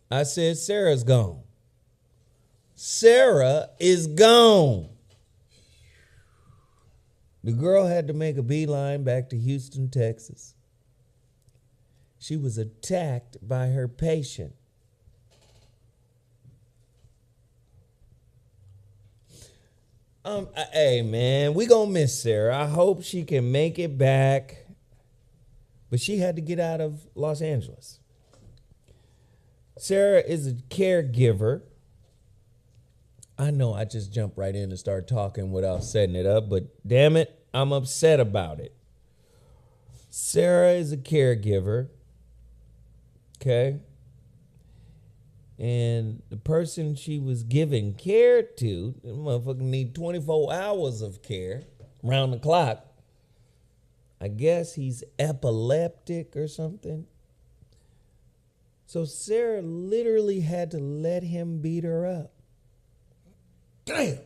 I said Sarah's gone. Sarah is gone. The girl had to make a beeline back to Houston, Texas. She was attacked by her patient. Hey man, we gonna miss Sarah. I hope she can make it back. But she had to get out of Los Angeles. Sarah is a caregiver. I know I just jumped right in and started talking without setting it up, but damn it, I'm upset about it. Sarah is a caregiver, okay? And the person she was giving care to, the motherfucker need 24 hours of care, round the clock. I guess he's epileptic or something. So Sarah literally had to let him beat her up. Damn.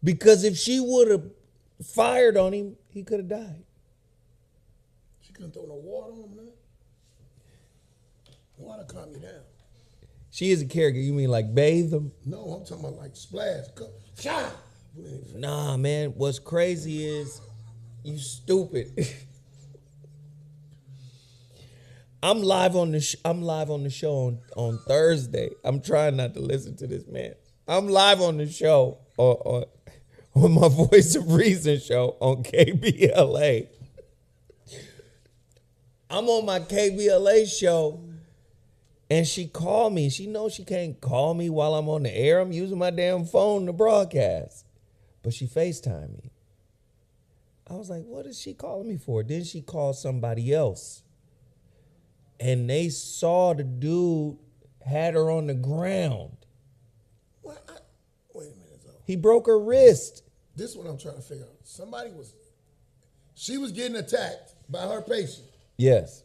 Because if she would have fired on him, he could have died. She couldn't throw no water on him, man. Water calm you down. She is a caregiver. You mean like bathe him? No, I'm talking about like splash. Shine. Nah, man. What's crazy is you stupid. I'm live on the show on Thursday. I'm trying not to listen to this man. I'm live on the show on my Voice of Reason show on KBLA. I'm on my KBLA show, and she called me. She knows she can't call me while I'm on the air. I'm using my damn phone to broadcast. But she FaceTimed me. I was like, what is she calling me for? Then she called somebody else. And they saw the dude had her on the ground. Well, wait a minute, though. He broke her wrist. This is what I'm trying to figure out. She was getting attacked by her patient. Yes.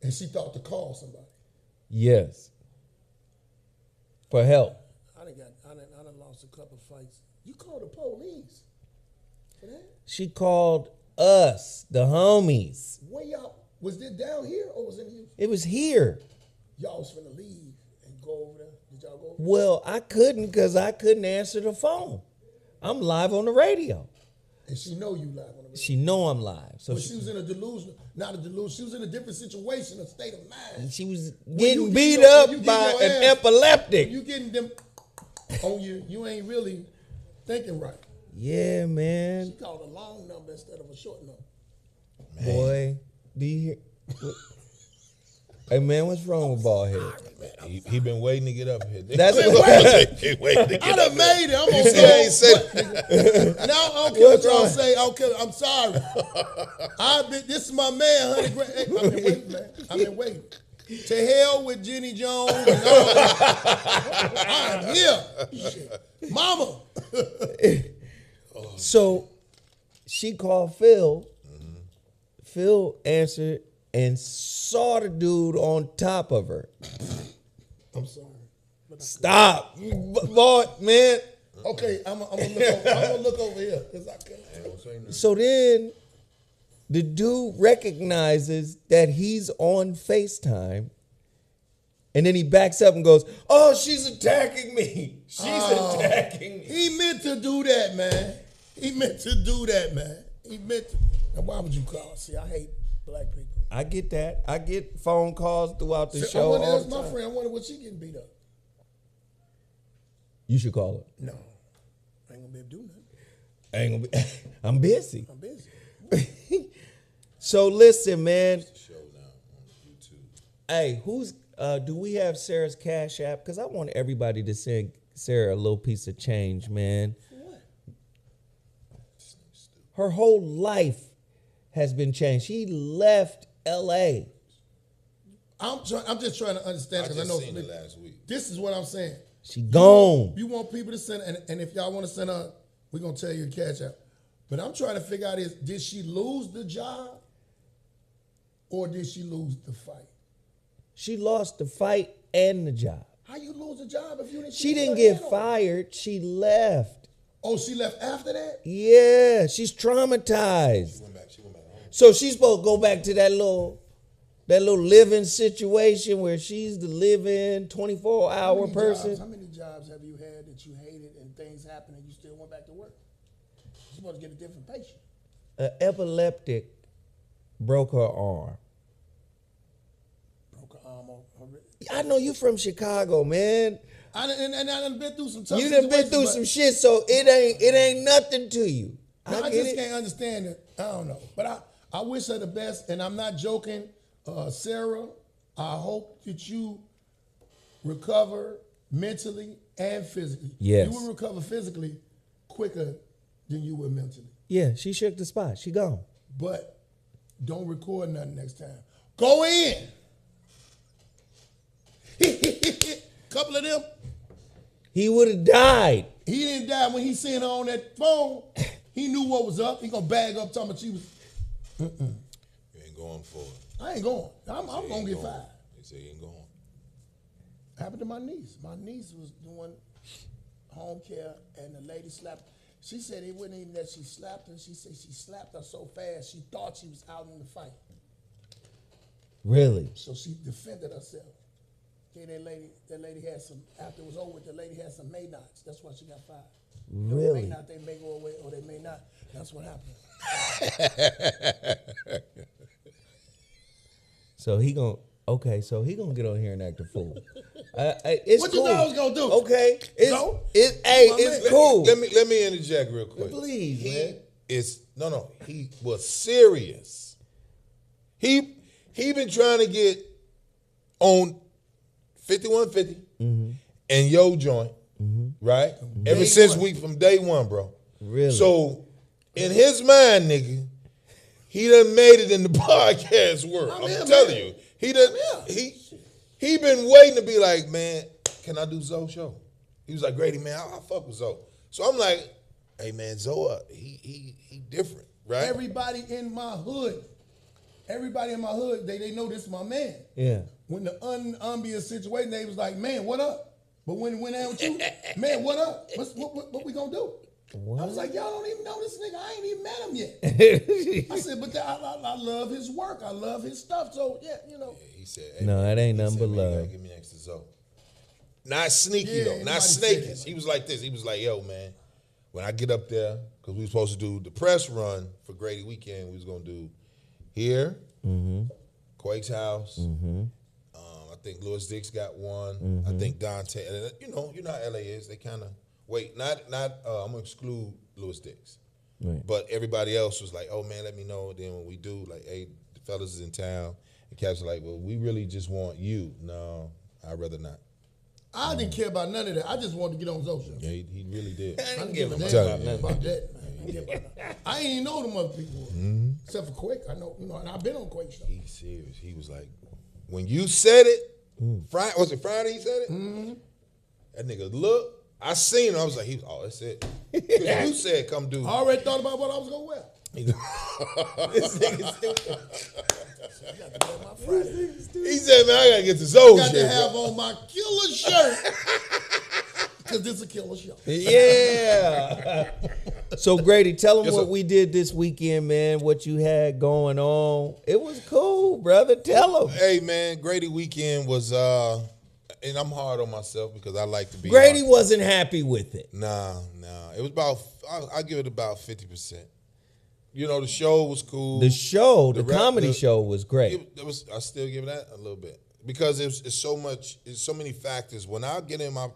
And she thought to call somebody. Yes. For help. I done lost a couple fights. You called the police for that? She called us, the homies. Where y'all, was it down here or was it in Houston? It was here. Y'all was finna leave and go over there. Did y'all go over there? Well, I couldn't because I couldn't answer the phone. I'm live on the radio. And she know you live on the radio. She know I'm live. So But she was in a delusion, not a delusion. She was in a different situation, a state of mind. she was When getting you beat get your- up when you get by your an ass- epileptic. When you getting them on you ain't really thinking right. Yeah, She man. called a long number instead of a short number. Boy, do you hear? Hey, man, what's wrong with Baldhead? He been waiting to get up here. That's He waiting to get I up done here. made it. I'm You gonna see, I ain't said Now I don't care what What's y'all wrong? say. I don't care. I'm sorry. This is my man, Honey Grant. Hey, I've been waiting, man. I've been waiting. To hell with Jenny Jones and all that. I'm here. Shit. Mama. So she called Phil. Phil answered and saw the dude on top of her. I'm sorry. Stop, boy, man. Okay, I'm gonna look over here because I can't. So then the dude recognizes that he's on FaceTime. And then he backs up and goes, oh, she's attacking me. She's attacking me. He meant to do that, man. He meant to do that, man. He meant to. Now, why would you call? See, I hate black people. I get that. I get phone calls throughout the I show wonder, all that's the my time. friend. I wonder what she getting beat up. You should call her. No, I ain't gonna be able to do nothing. I ain't gonna be, I'm busy. I'm busy. So listen, man. Show now on YouTube. Hey, do we have Sarah's Cash App? Because I want everybody to send Sarah a little piece of change, man. What? Her whole life has been changed. She left L.A. I'm just trying to understand I because I just know seen it last week. this is what I'm saying. She gone. You want people to send, and if y'all want to send her, we're gonna tell you to catch up. But I'm trying to figure out did she lose the job or did she lose the fight? She lost the fight and the job. How you lose a job if you didn't? She didn't put get her hand on it? fired. She left. Oh, she left after that. Yeah, she's traumatized. She went back home. So she's supposed to go back to that little that little living situation where she's the living 24-hour How many person. How many jobs have you had that you hated and things happened and you still went back to work? You're supposed to get a different patient. An epileptic broke her arm. Broke her arm off. I know you from Chicago, man. I done been through some tough You done been situations, through but some shit, so it ain't nothing to you. I get just it. can't understand it. I don't know. But I wish her the best, and I'm not joking. Sarah, I hope that you recover mentally and physically. Yes. You will recover physically quicker than you will mentally. Yeah, she shook the spot. She gone. But don't record nothing next time. Go in. Couple of them. He would have died. He didn't die when he seen her on that phone. He knew what was up. He gonna bag up talking about she was. You ain't going for it. I ain't going. I'm He gonna ain't get going. fired. He said he ain't going. Happened to my niece. My niece was doing home care, and the lady slapped. She said it wasn't even that she slapped her. She said she slapped her so fast she thought she was out in the fight. Really? So she defended herself. Okay, that lady had some. After it was over, the lady had some Maynards. That's why she got fired. Really? May not, they may go away, or they may not. That's what happened. So he gonna get on here and act a fool. It's What cool. you thought I was gonna do? Okay, Go? it's man. cool. Let me interject real quick. Please, man. He was serious. He been trying to get on 5150 and Yo Joint, right? Ever since from day one, bro. Really? So in his mind, nigga, he done made it in the podcast world. I'm here, telling man. you. He done he been waiting to be like, man, can I do Zoe show? He was like, Grady, man, I fuck with Zoe. So I'm like, hey man, Zoe, he different, right? Everybody in my hood, they know this is my man. Yeah. When the unambiguous situation, they was like, man, what up? But when it went out with you, man, what up? What we gonna do? What? I was like, y'all don't even know this nigga. I ain't even met him yet. I said, but I love his work. I love his stuff. So, yeah, you know. He said, hey, No, man, it ain't he nothing said, but man, you gotta love. Give me next to Zoe. Not sneaky Yeah, though, anybody not say snakish. that. He was like this. He was like, yo, man, when I get up there, because we were supposed to do the press run for Grady Weekend, we was gonna do here, Quake's house. I think Louis Dix got one. I think Dante. And you know how LA is. They kind of wait. Not. I'm gonna exclude Louis Dix, Right. but everybody else was like, "Oh man, let me know." Then when we do, like, "Hey, the fellas is in town," and Caps like, "Well, we really just want you." No, I'd rather not. I didn't care about none of that. I just wanted to get on Zoe show. Yeah, he really did. I didn't give give a a damn damn about about that. Man. I didn't give a damn. I ain't even know them other people, except for Quake. I know, and I've been on Quake show. He's serious. He was like, when you said it, Friday, was it Friday he said it? That nigga look. I seen him. I was like, that's it. 'Cause you said, come do. I already thought about what I was gonna wear. This nigga stupid. I got to wear my Friday. He said, man, I gotta get this old Got shit. to have on my killer shirt because this is a killer show. Yeah. So Grady, tell them Yes, what sir. we did this weekend, man. What you had going on. It was cool, brother. Tell them. Hey man, Grady Weekend was and I'm hard on myself because I like to be Grady hard. wasn't happy with it. Nah. It was about I give it about 50%. You know, the show was cool. The rap- comedy show was great. It was. I still give that a little bit because it's so much. It's so many factors. When I get in my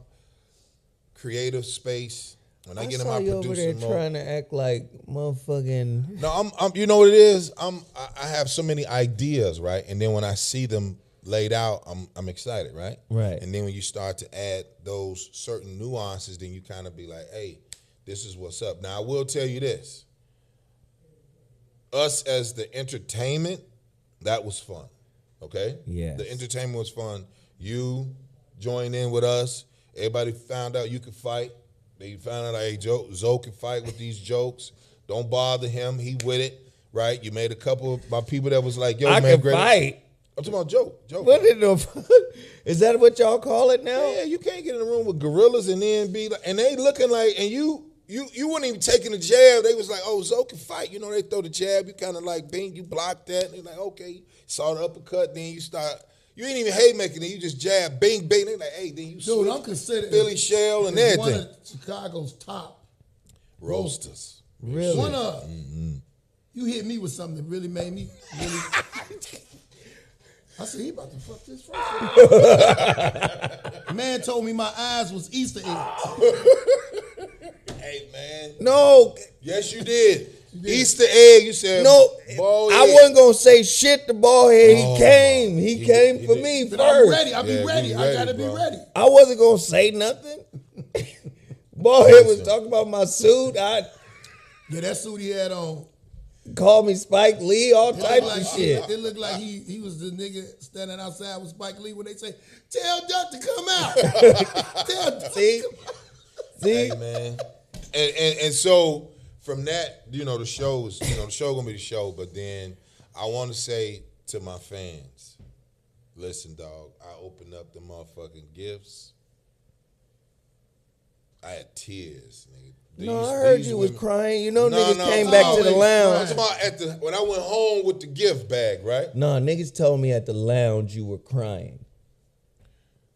creative space, when I get in saw my you over there producing mode, trying to act like motherfucking. no, I'm. You know what it is? I have so many ideas, right? And then when I see them laid out, I'm excited, right? Right. And then when you start to add those certain nuances, then you kind of be like, hey, this is what's up. Now I will tell you this. Us as the entertainment, that was fun. Okay? Yes. The entertainment was fun. You joined in with us. Everybody found out you could fight. They found out, hey, Zoe can fight with these jokes. Don't bother him. He with it, right? You made a couple of my people that was like, yo, I man, can great. fight. I'm talking about Joe. What in the fuck? Is that what y'all call it now? Yeah, you can't get in a room with gorillas and then be like, and they looking like, and you you weren't even taking the jab. They was like, oh, Zoe can fight. You know, they throw the jab. You kind of like, bing, you block that. And they're like, okay. Saw the uppercut. Then you start. You ain't even haymaking it. You just jab, bing, bing. They're like, hey, then you Dude, switch I'm considered Philly shell and as everything. one of Chicago's top Roasters. Really? One of you hit me with something that really made me really. I said he about to fuck this first. Man told me my eyes was Easter eggs. Hey, man. No, Yes, you did. Easter egg, you said. no, ball I head. wasn't gonna say shit to Ballhead. Oh, He came. He he came did- for he me But I'm ready. first. I'll be Yeah, ready. be I ready, gotta be bro. ready. I wasn't gonna say nothing. Ballhead was talking about my suit. I Yeah, that suit he had on. called me Spike Lee, all It looked types like of shit. It looked like he was the nigga standing outside with Spike Lee when they say, "Tell Duck to come out." Tell Duck. See, see, Hey, man. And so from that, you know, the show gonna be the show. But then I want to say to my fans, listen, dog. I opened up the motherfucking gifts. I had tears, nigga. no, I heard you was women- crying. You know, No, niggas no, came no. back to the Always lounge. I'm talking about when I went home with the gift bag, right? No, niggas told me at the lounge you were crying.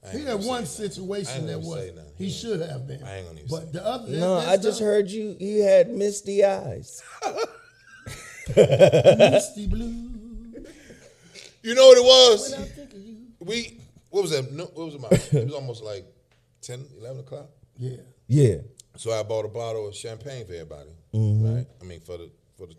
I He ain't had gonna one say nothing. I situation ain't that gonna was say nothing. he should have been. I ain't gonna even But say the other No, that I just stuff, heard you had misty eyes. Misty Blue. You know what it was? When I think of you. What was that? No, what was it? It was almost like 10, 11 o'clock. Yeah. Yeah. So I bought a bottle of champagne for everybody, Mm-hmm. right? I mean, for the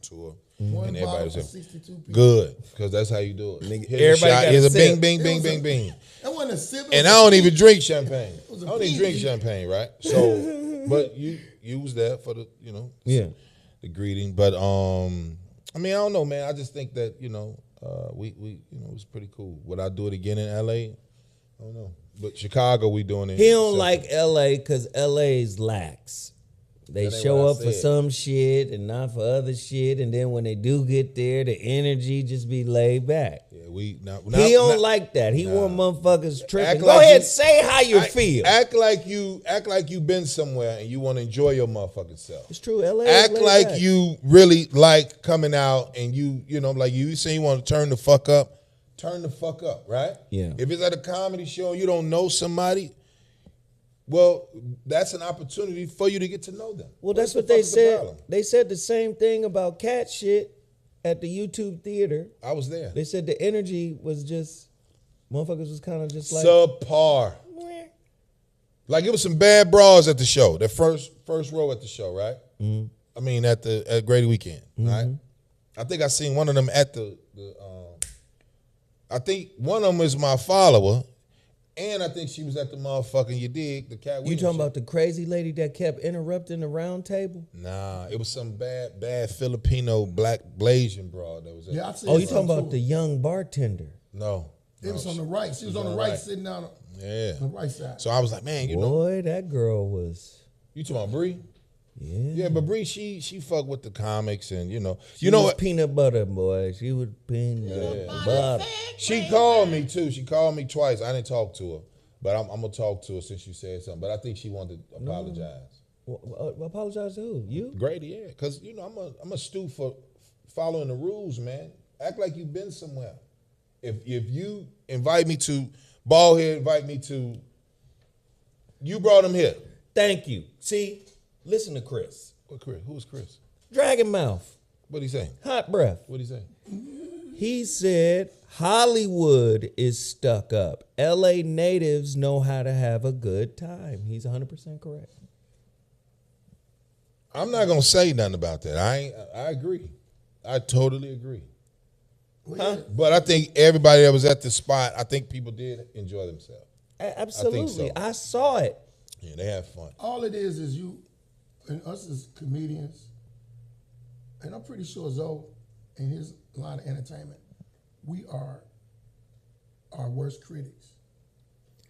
tour, One and bottle everybody for was 62 people. good because that's how you do it. Nigga, Here's a everybody shot. got Here's a a bing, sip. bing, It bing, was bing, a- bing. That wasn't a sip. And I don't even drink champagne. was I a don't even drink PG. champagne, right? So, but you was there for the, Yeah. the greeting. But I mean, I don't know, man. I just think that we it was pretty cool. Would I do it again in LA? I don't know. But Chicago, we doing it. He don't separate. like LA because LA's lax. They That ain't show what I up for said. some shit and not for other shit, and then when they do get there, the energy just be laid back. Yeah, we now. He don't like that. He want motherfuckers tripping. Act Go like ahead, you- say how you feel. Act like you been somewhere and you want to enjoy your motherfucking self. It's true. LA. is Act laid like back. you really like coming out and like you say you want to turn the fuck up. Turn the fuck up, right? Yeah. If it's at a comedy show and you don't know somebody, well, that's an opportunity for you to get to know them. Well, that's the what they fuck is the said. problem? They said the same thing about cat shit at the YouTube theater. I was there. They said the energy was just motherfuckers was kind of just like Subpar. Like it was some bad bras at the show. The first row at the show, right? Mm-hmm. I mean at Grady Weekend, right? I think I seen one of them at the I think one of them is my follower, and I think she was at the motherfucking the Cat You Williams talking show. about the crazy lady that kept interrupting the round table? Nah, it was some bad Filipino black Blasian broad that was at. Yeah, I seen Oh, you some talking about too. the young bartender? No. It was on the right. She was on the right, sitting down on Yeah. the right side. So I was like, man, you know, Boy, that girl was. you talking about Bree? Yeah. Yeah, but Bree, she fuck with the comics and you know She know was what? peanut butter, boy. She was peanut butter. She called me too. She called me twice. I didn't talk to her, but I'm gonna talk to her since you said something. But I think she wanted to apologize. Apologize to who? You? Grady, yeah, because I'm a stew for following the rules, man. Act like you've been somewhere. If you invite me to Ballhead, invite me to. You brought him here. Thank you. See, listen to Chris. What Chris? Who was Chris? Dragon Mouth. What'd he say? Hot breath. What'd he say? He said Hollywood is stuck up. LA natives know how to have a good time. He's 100% correct. I'm not gonna say nothing about that. I agree. I totally agree. Huh? But I think everybody that was at the spot, I think people did enjoy themselves. Absolutely. so. I saw it. Yeah, they had fun. All it is you and us as comedians, and I'm pretty sure Zoe and his line of entertainment, we are our worst critics.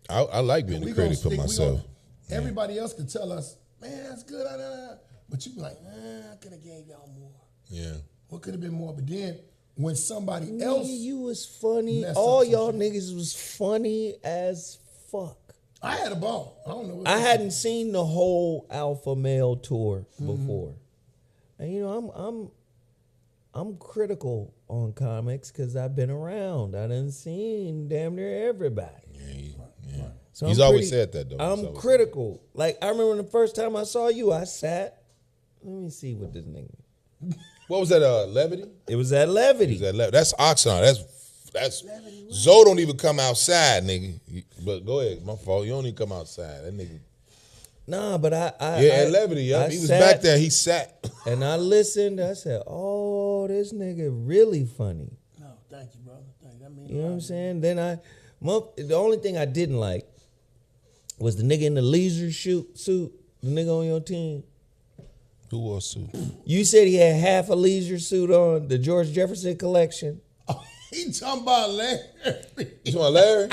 I like being We a critic for gonna myself. Everybody else could tell us, man, that's good, but you be like, I could have gave y'all more. Yeah. What could have been more? But then when somebody else, Nigga, you was funny. mess All up some y'all shit. niggas was funny as fuck. I had a ball. I don't know. What I hadn't seen the whole Alpha Male tour before, and you know I'm critical on comics because I've been around. I done seen damn near everybody. Yeah. So He's I'm always pretty- said that, though. He's I'm always critical. Like I remember the first time I saw you, I sat. Let me see what this nigga. What was that? Levity? It was at Levity. That's Oxnard. That's Zoe don't even come outside, nigga. But go ahead, my fault. You don't even come outside. That nigga. Nah, but I At Levity, yeah. I He was sat back there. He sat. and I listened. I said, "Oh, this nigga really funny." No, thank you, brother. Thank you. I mean, You know what I'm saying? Then the only thing I didn't like was the nigga in the leisure suit, the nigga on your team. Who wore a suit? You said he had half a leisure suit on, the George Jefferson collection. he talking about Larry. You talking about Larry?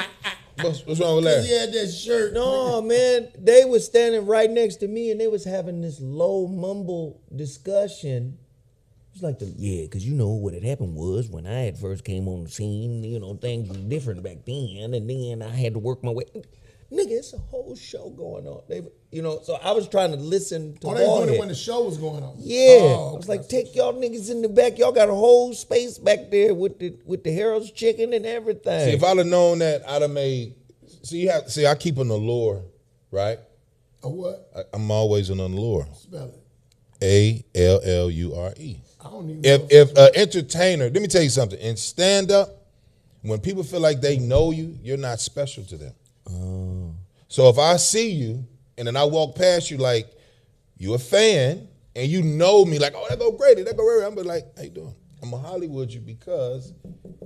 What's wrong with Larry? He had that shirt. No, man, they was standing right next to me and they was having this low mumble discussion. It's like, because you know what had happened was when I had first came on the scene, you know, things were different back then, and then I had to work my way. Nigga, it's a whole show going on. So I was trying to listen to Oh, they was doing Ballhead. it when the show was going on. Yeah, Oh, I was like, take y'all niggas in the back. Y'all got a whole space back there with the Harold's chicken and everything. See, if I'd have known that, I'd have made. I keep an allure, right? A what? I'm always an allure. Spell it. Allure. I don't even know. If an entertainer, let me tell you something. In stand up, when people feel like they know you, you're not special to them. So if I see you and then I walk past you like you a fan and you know me, like, oh, that go Grady, that go Ray, I'm be like, how you doing? I'm gonna Hollywood you because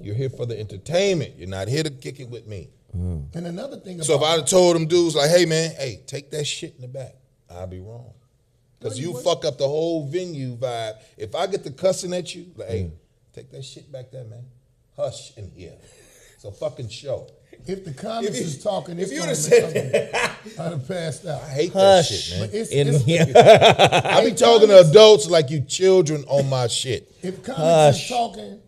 you're here for the entertainment. You're not here to kick it with me. And another thing So if about I'd have told them dudes like, hey man, hey, take that shit in the back, I'd be wrong. Because you fuck up the whole venue vibe. If I get to cussing at you, like, hey, take that shit back there, man. Hush in here. It's a fucking show. if the comics is talking, if it's you gonna would've make said- something. I'd have passed out. I hate Hush. that shit, man. But it's, In it's, here. I be talking to adults like you children on my shit. if comics Hush. is talking,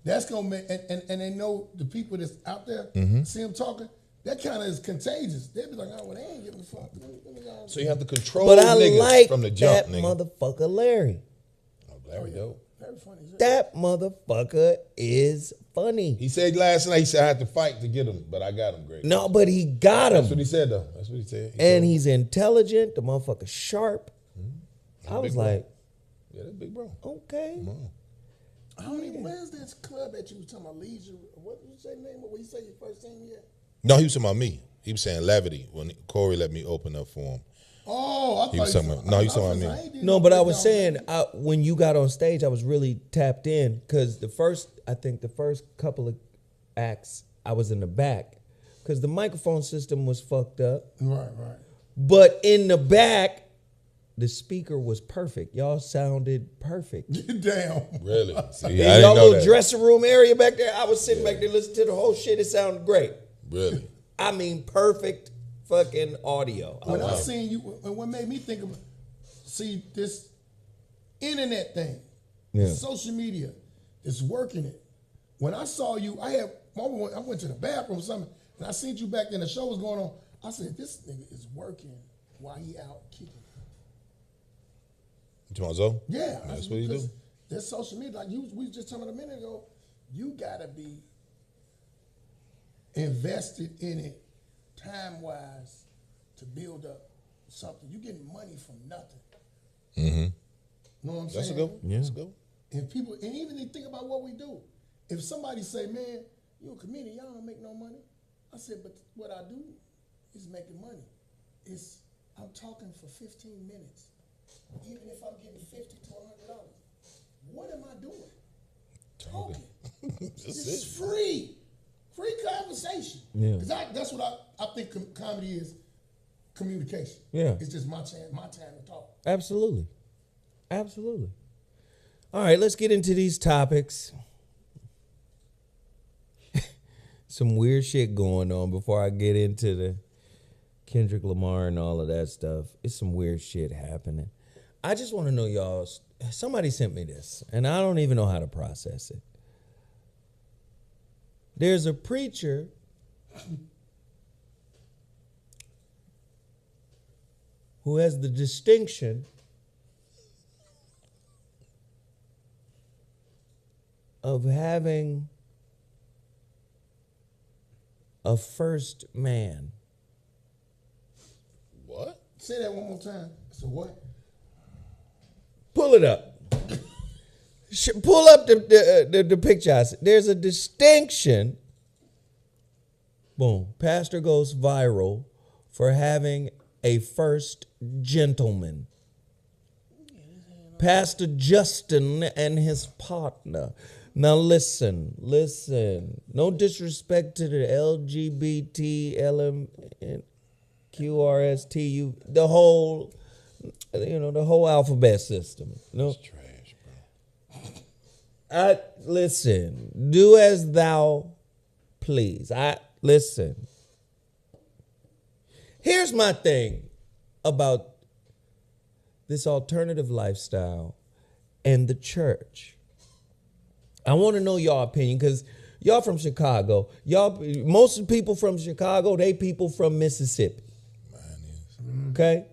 that's gonna make and they know the people that's out there see them talking. That kind of is contagious. They'll be like, oh, well, they ain't giving a fuck. Let me go. So you have to control But I niggas like from the jump, that nigga. motherfucker Larry. Oh, Larry dope. Very funny. That motherfucker is funny. He said last night, he said I had to fight to get him, but I got him great. No, but he got That's what him. he said, though. That's what he said. He And told he's intelligent. The motherfucker sharp. I was big bro. like, me. Yeah, that's big bro. okay. I don't even. Where's this club that you was talking about? Leisure. What did you say the name? What you say your first name yet? No, he was talking about me. He was saying Levity when Corey let me open up for him. Oh, I thought He was talking about- no, he was talking about me. No, but I was saying when you got on stage, I was really tapped in because the first couple of acts, I was in the back because the microphone system was fucked up. Right. But in the back, the speaker was perfect. Y'all sounded perfect. Damn. Really? See, I In didn't y'all know little that. dressing room area back there, I was sitting back there listening to the whole shit. It sounded great. Really? I mean, perfect fucking audio. When I seen you, and what made me think of, this internet thing, Yeah. social media, is working it. When I saw you, I went to the bathroom or something, and I seen you back then. The show was going on. I said, this nigga is working while he out kicking. You talking about Zoe? Yeah, That's what he do. There's social media, like we was just talking a minute ago. You gotta be invested in it, time wise, to build up something. You getting money from nothing. Mm-hmm. Know what I'm That's a saying? good one. That's a good one. And people, and even they think about what we do. If somebody say, "Man, you a comedian, y'all don't make no money," I said, "But what I do is making money. I'm talking for 15 minutes, even if I'm getting $50 to $100. What am I doing? Talking. It's free conversation. Yeah. Because that's what I think comedy is. Communication. Yeah. It's just my time to talk. Absolutely. All right, let's get into these topics. Some weird shit going on before I get into the Kendrick Lamar and all of that stuff. It's some weird shit happening. I just want to know, y'all, somebody sent me this, and I don't even know how to process it. There's a preacher who has the distinction of having a first man. What? Say that one more time. So what? Pull it up. Pull up the picture. There's a distinction. Boom. Pastor goes viral for having a first gentleman. Pastor Justin and his partner. Now listen. No disrespect to the LGBT, LMQRSTU, the whole alphabet system. No. It's trash, bro. Listen. Do as thou please. Listen. Here's my thing about this alternative lifestyle and the church. I want to know your opinion because y'all from Chicago. Most of the people from Chicago, they people from Mississippi. Okay?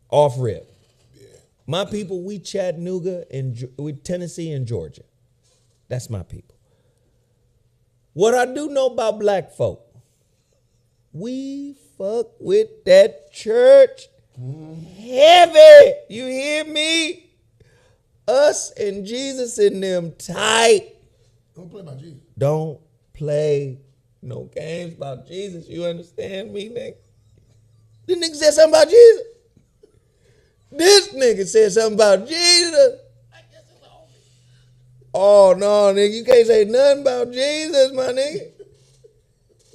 Off rip. Yeah. My people, we Chattanooga and we Tennessee and Georgia. That's my people. What I do know about black folk, we fuck with that church heavy. You hear me? Us and Jesus in them tight. Don't play about Jesus. Don't play no games about Jesus. You understand me, nigga? This nigga said something about Jesus. This nigga said something about Jesus. Oh, no, nigga. You can't say nothing about Jesus, my nigga.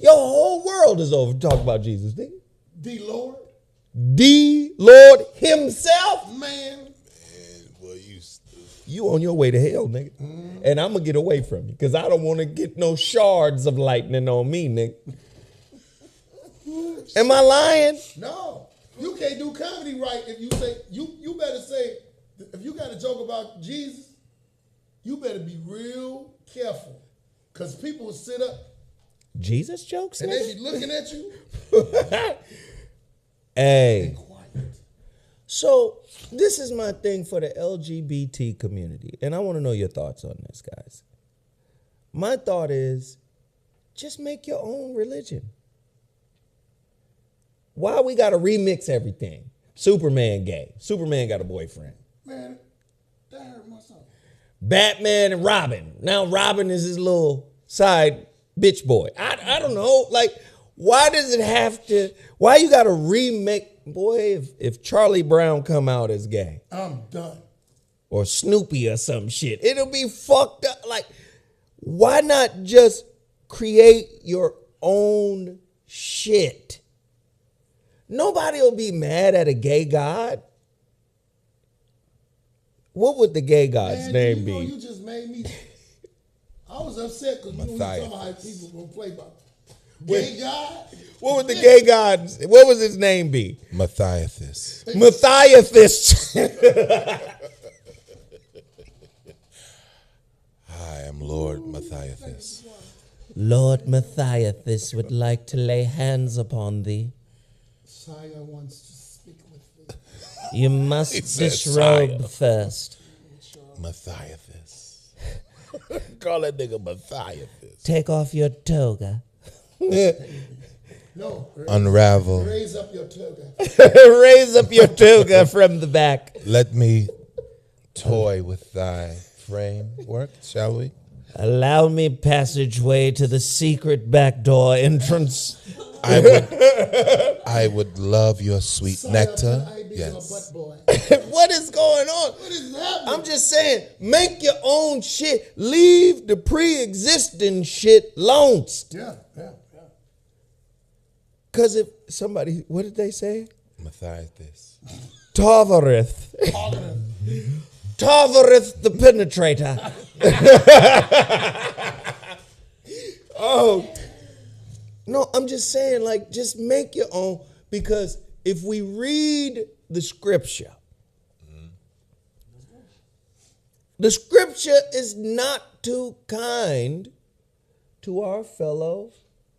Your whole world is over talking about Jesus, nigga. The Lord. The Lord himself. Man. Well, You on your way to hell, nigga. And I'm going to get away from you because I don't want to get no shards of lightning on me, nigga. Am I lying? No. You can't do comedy right if you say, you better say, if you got a joke about Jesus, you better be real careful because people will sit up Jesus jokes, and nigga? they be looking at you. Hey. Quiet. So this is my thing for the LGBT community, and I want to know your thoughts on this, guys. My thought is just make your own religion. Why we got to remix everything? Superman gay. Superman got a boyfriend. Man, that hurt my soul. Batman and Robin. Now Robin is his little side bitch boy. I don't know. Like, why does it have to, why you got to remake? Boy, if Charlie Brown come out as gay. I'm done. Or Snoopy or some shit, it'll be fucked up. Like, why not just create your own shit? Nobody will be mad at a gay god. What would the gay god's Man, name you know, be? you just made me. I was upset because you Matthias. talking how people gonna play about gay God. What would the gay god? What would his name be? Matthias. Matthias. I am Lord Matthias. Lord Matthias would like to lay hands upon thee. Sire wants to speak with me. You must He said disrobe sire. first. Matthias. Call that nigga Matthias. Take off your toga. No. Unravel. Raise up your toga. Raise up your toga from the back. Let me toy with thy framework, shall we? Allow me passageway to the secret back door entrance. I would love your sweet Sire, nectar. I be Yes. your butt boy. What is going on? What is happening? I'm just saying, make your own shit. Leave the pre-existing shit alone. Yeah. Because if somebody, what did they say? Matthias. Tavarith. Tavarith the penetrator. Oh. No, I'm just saying, like, just make your own. Because if we read the scripture is not too kind to our fellow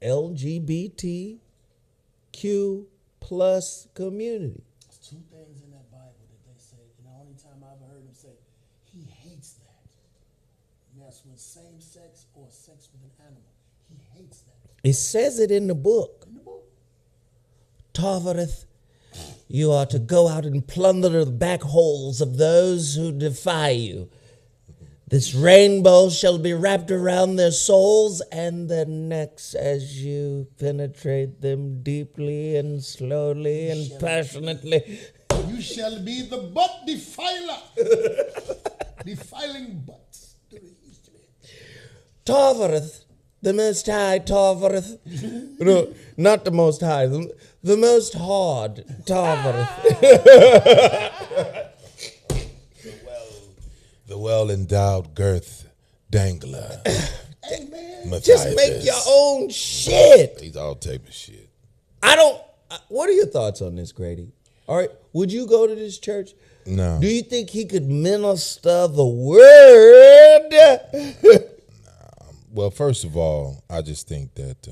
LGBTQ plus community. There's two things in that Bible that they say, and the only time I ever heard him say, he hates that. And that's with same sex or sex with an animal. He hates that. It says it in the book. In the book. Tovareth, you are to go out and plunder the back holes of those who defy you. This rainbow shall be wrapped around their souls and their necks as you penetrate them deeply and slowly and passionately. You shall be the butt defiler. Defiling butts. Tovareth, the Most High Tovareth. No, not the Most High, the Most Hard Tovareth. The well-endowed girth dangler. Hey, man. Just make your own shit. He's all type of shit. What are your thoughts on this, Grady? All right, would you go to this church? No. Do you think he could minister the word? Well, first of all, I just think that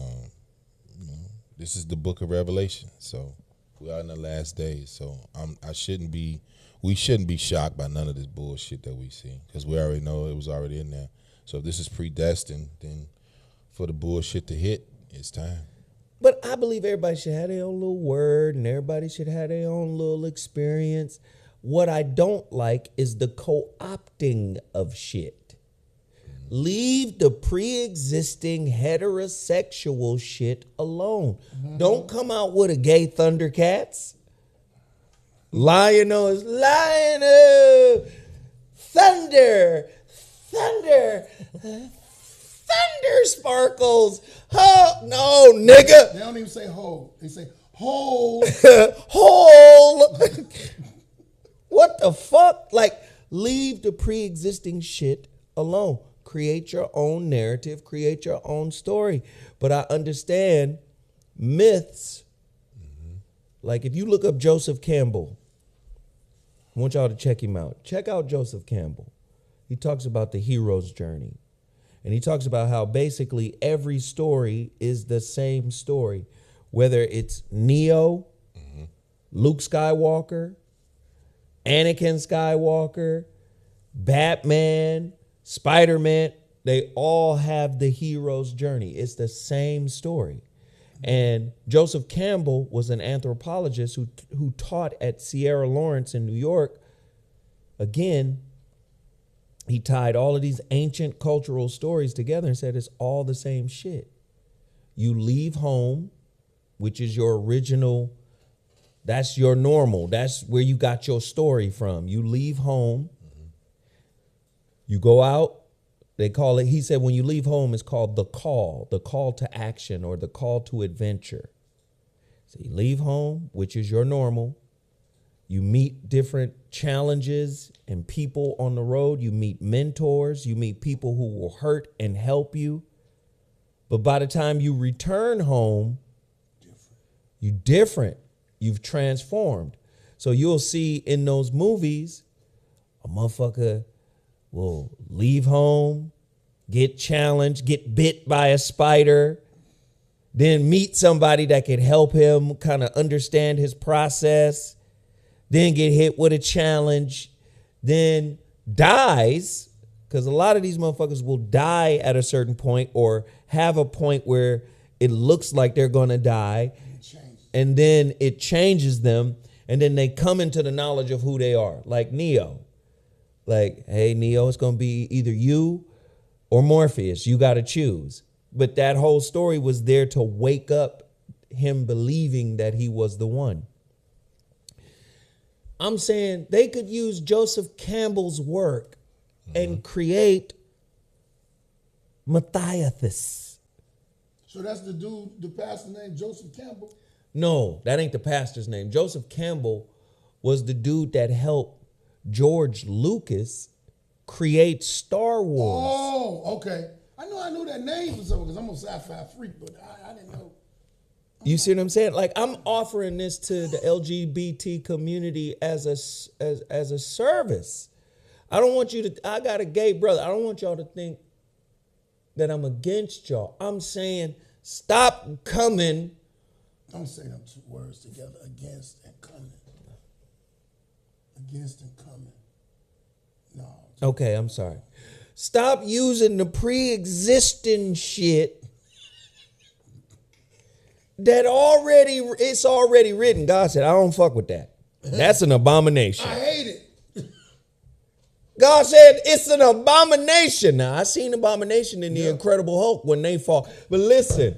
this is the book of Revelation. So we are in the last days. So we shouldn't be shocked by none of this bullshit that we see, because we already know it was already in there. So if this is predestined, then for the bullshit to hit, it's time. But I believe everybody should have their own little word and everybody should have their own little experience. What I don't like is the co-opting of shit. Leave the pre-existing heterosexual shit alone. Don't come out with a gay Thundercats. Lion-O, thunder, thunder sparkles. Oh, no, nigga. They don't even say hold. They say hold. Hole. What the fuck? Like, leave the pre-existing shit alone. Create your own narrative. Create your own story. But I understand myths. Like, if you look up Joseph Campbell, I want y'all to check him out. Check out Joseph Campbell. He talks about the hero's journey. And he talks about how basically every story is the same story. Whether it's Neo, Luke Skywalker, Anakin Skywalker, Batman, Spider-Man, they all have the hero's journey. It's the same story. And Joseph Campbell was an anthropologist who taught at Sierra Lawrence in New York. Again, he tied all of these ancient cultural stories together and said it's all the same shit. You leave home, which is your original, that's your normal. That's where you got your story from. You leave home, you go out. They call it, he said, when you leave home, it's called the call to action or the call to adventure. So you leave home, which is your normal. You meet different challenges and people on the road. You meet mentors. You meet people who will hurt and help you. But by the time you return home, you're different. You've transformed. So you'll see in those movies, a motherfucker will leave home, get challenged, get bit by a spider, then meet somebody that could help him kind of understand his process, then get hit with a challenge, then dies, because a lot of these motherfuckers will die at a certain point or have a point where it looks like they're going to die, and then it changes them, and then they come into the knowledge of who they are, like Neo. Like, hey, Neo, it's going to be either you or Morpheus. You got to choose. But that whole story was there to wake up him believing that he was the one. I'm saying they could use Joseph Campbell's work and create Matthias. So that's the dude, the pastor named Joseph Campbell? No, that ain't the pastor's name. Joseph Campbell was the dude that helped George Lucas create Star Wars. Oh, okay. I knew that name for something because I'm a sci-fi freak, but I didn't know. You see what I'm saying? Like, I'm offering this to the LGBT community as a service. I don't want you to, I got a gay brother. I don't want y'all to think that I'm against y'all. I'm saying stop coming Don't say them two words together. Against and coming. Against and coming. No. Okay, I'm sorry. Stop using the pre-existing shit that it's already written. God said, I don't fuck with that. That's an abomination. I hate it. God said it's an abomination. Now, I seen abomination in the Incredible Hulk when they fall. But listen,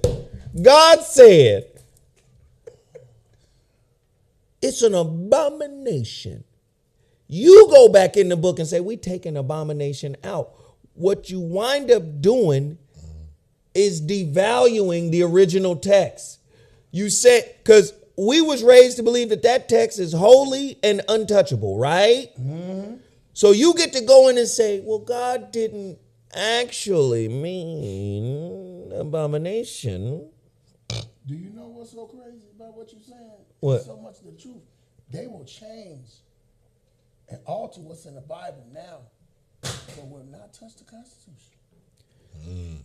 God said it's an abomination. You go back in the book and say, we take an abomination out. What you wind up doing is devaluing the original text. You said, because we was raised to believe that text is holy and untouchable, right? Mm-hmm. So you get to go in and say, well, God didn't actually mean abomination. Do you know what's so crazy about what you're saying? What? It's so much the truth. They will change and alter what's in the Bible now, but will not touch the Constitution.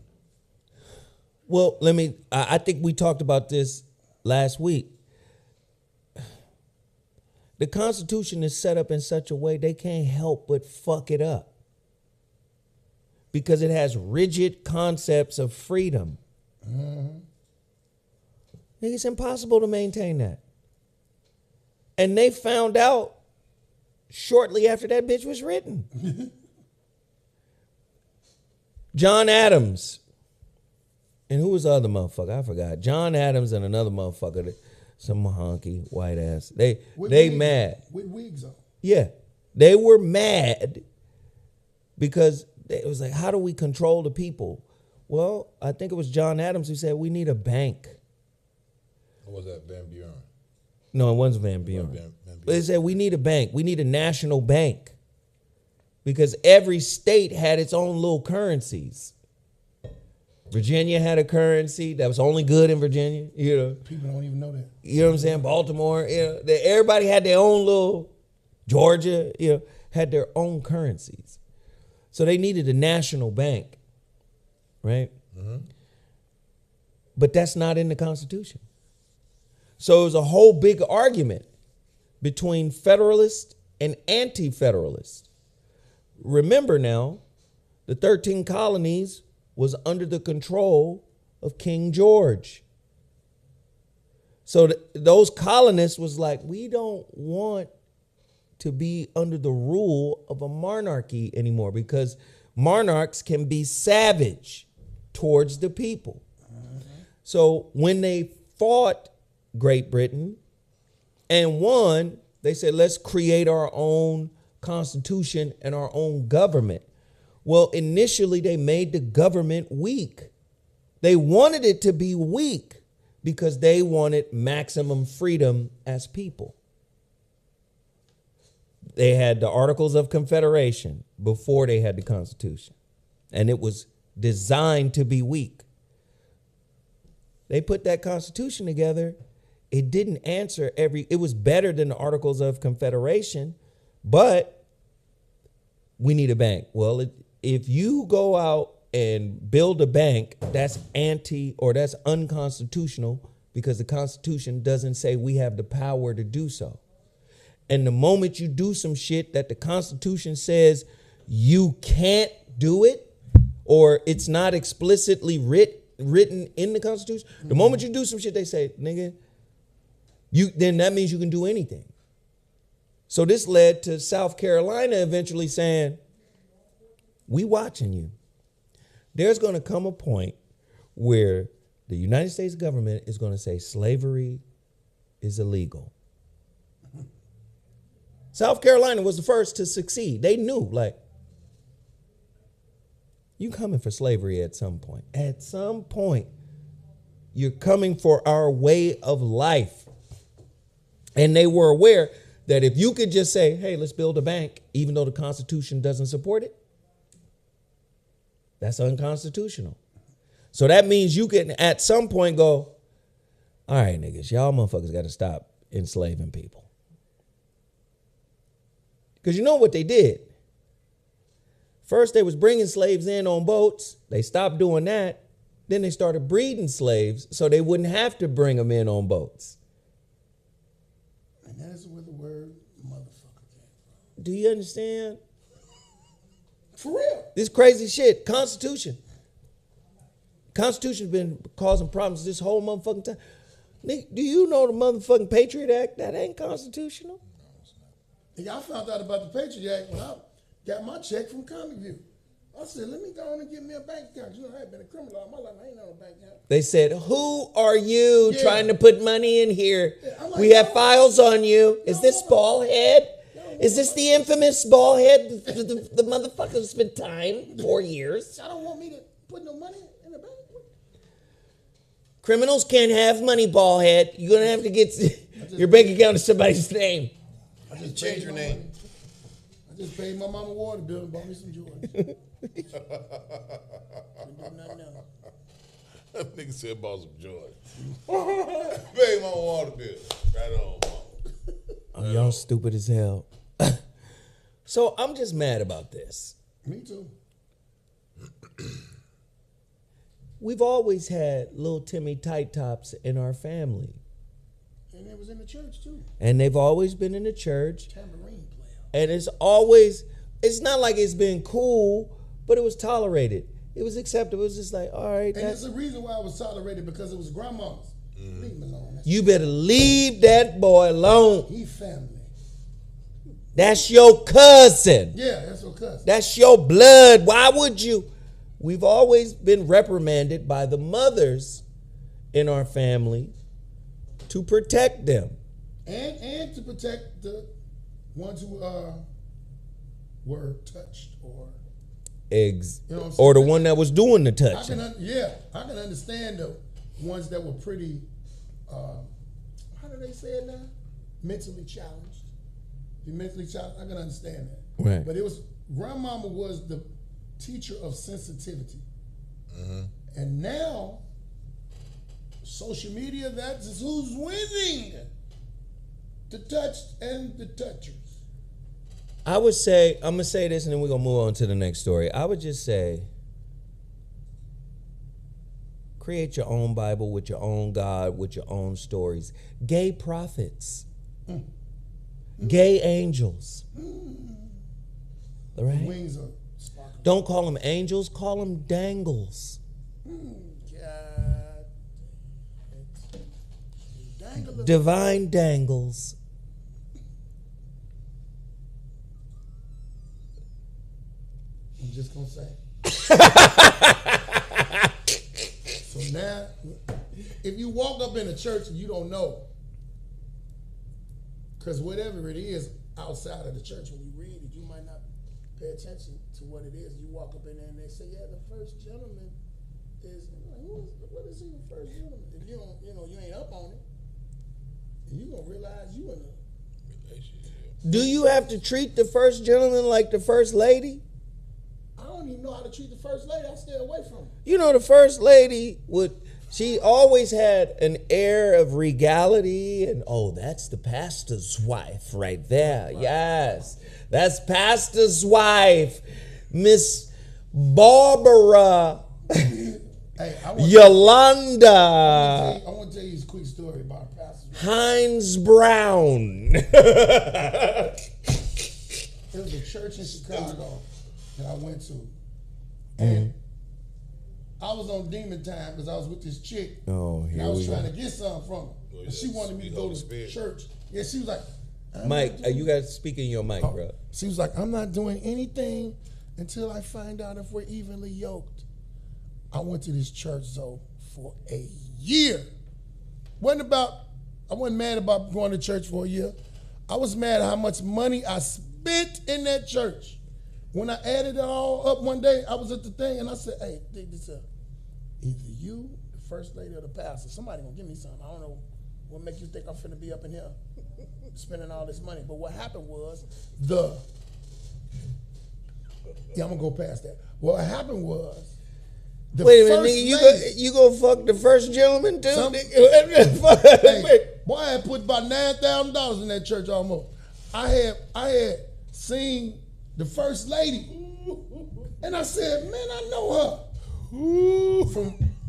Well, I think we talked about this last week. The Constitution is set up in such a way they can't help but fuck it up because it has rigid concepts of freedom. Mm-hmm. It's impossible to maintain that. And they found out shortly after that bitch was written. John Adams. And who was the other motherfucker? I forgot. John Adams and another motherfucker. Some honky white ass. They mad. With wigs on. Yeah. They were mad because it was like, how do we control the people? Well, I think it was John Adams who said we need a bank. Or was that Van Buren? No, it wasn't Van Buren. But they said we need a bank. We need a national bank. Because every state had its own little currencies. Virginia had a currency that was only good in Virginia, you know. People don't even know that. You know what I'm saying? Baltimore, you know, everybody had their own little, Georgia, you know, had their own currencies. So they needed a national bank, right? Mm-hmm. But that's not in the Constitution. So it was a whole big argument between Federalists and Anti-Federalists. Remember now, the 13 colonies was under the control of King George. So those colonists was like, we don't want to be under the rule of a monarchy anymore because monarchs can be savage towards the people. Mm-hmm. So when they fought Great Britain and won, they said, let's create our own constitution and our own government. Well, initially they made the government weak. They wanted it to be weak because they wanted maximum freedom as people. They had the Articles of Confederation before they had the Constitution, and it was designed to be weak. They put that Constitution together. It didn't answer it was better than the Articles of Confederation, but we need a bank. Well, if you go out and build a bank, that's that's unconstitutional because the Constitution doesn't say we have the power to do so. And the moment you do some shit that the Constitution says you can't do it, or it's not explicitly written in the Constitution, the moment you do some shit, they say, nigga, then that means you can do anything. So this led to South Carolina eventually saying, we watching you. There's going to come a point where the United States government is going to say slavery is illegal. South Carolina was the first to succeed. They knew, like, you coming for slavery at some point. At some point, you're coming for our way of life. And they were aware that if you could just say, hey, let's build a bank, even though the Constitution doesn't support it, that's unconstitutional. So that means you can at some point go, all right, niggas, y'all motherfuckers got to stop enslaving people. Because you know what they did? First, they was bringing slaves in on boats. They stopped doing that. Then they started breeding slaves so they wouldn't have to bring them in on boats. And that's where the word motherfucker came from. Do you understand? For real. This crazy shit. Constitution's been causing problems this whole motherfucking time. Do you know the motherfucking Patriot Act? That ain't constitutional. Nigga, I found out about the Patriot Act when I got my check from Comic View. I said, let me go on and get me a bank account. You know, I had been a criminal all my life. I ain't on a bank account. They said, who are you trying to put money in here? I'm like, We have files on you. Is this bald head? Is this the infamous bald head? The motherfucker spent time, 4 years. I don't want me to put no money in the bank. Criminals can't have money, bald head. You're going to have to get your bank account to somebody's name. I just Change paid your my name. money. I just paid my mama water bill and bought me some Jordans. Didn't do nothing else. That nigga said bought some Jordan. Pay my water bill. Right on, mama. Oh, y'all stupid as hell. So I'm just mad about this. Me too. We've always had little Timmy tight tops in our family. And it was in the church too. And they've always been in the church. Tambourine player. And it's not like it's been cool, but it was tolerated. It was acceptable. It was just like, all right. And it's a reason why it was tolerated, because it was grandma's. Leave him alone. You better leave that boy alone. He family. That's your cousin. Yeah, that's your cousin. That's your blood. Why would you? We've always been reprimanded by the mothers in our family to protect them. And to protect the ones who were touched or Eggs. You know what I'm Or the saying? one that was doing the I touching. can understand the ones that were pretty how do they say it now? Mentally challenged. You mentally challenged, I can understand that. Right. But it was grandmama was the teacher of sensitivity. And now social media, that's who's winning. The touched and the touchers. I would say, I'm going to say this and then we're going to move on to the next story. I would just say, create your own Bible with your own God, with your own stories. Gay prophets. Gay angels. All right? Wings are sparkling. Don't call them angels, call them dangles. God. Dangle. Divine dangles. I'm just gonna say. So now, if you walk up in a church and you don't know, because whatever it is outside of the church, when you read it, you might not pay attention to what it is. You walk up in there and they say, "Yeah, the first gentleman is." What is he, the first gentleman? If you don't, you ain't up on it, and you gonna realize you in a. Do you have to treat the first gentleman like the first lady? I don't even know how to treat the first lady. I stay away from her. You know, the first lady she always had an air of regality and, oh, that's the pastor's wife right there. Right. Yes, that's pastor's wife, Miss Barbara Yolanda. I want to tell you this quick story about pastor's wife. Hines Brown. There was a church in Chicago that I went to. And I was on demon time because I was with this chick. Oh, and here I was we trying go. to get something from her. Oh, And she wanted me to go to church. Yeah, she was like, Mike, you got to speak in your mic, bro. She was like, I'm not doing anything until I find out if we're evenly yoked. I went to this church, though, for a year. I wasn't mad about going to church for a year. I was mad at how much money I spent in that church. When I added it all up one day, I was at the thing and I said, hey, dig this up. Either you, the first lady, or the pastor, somebody gonna give me something. I don't know what make you think I'm finna be up in here spending all this money. But what happened was I'm gonna go past that. What happened was Wait a minute, nigga, you go fuck the first gentleman too? Hey, boy, I had put about $9,000 in that church almost. I had seen the first lady, and I said, man, I know her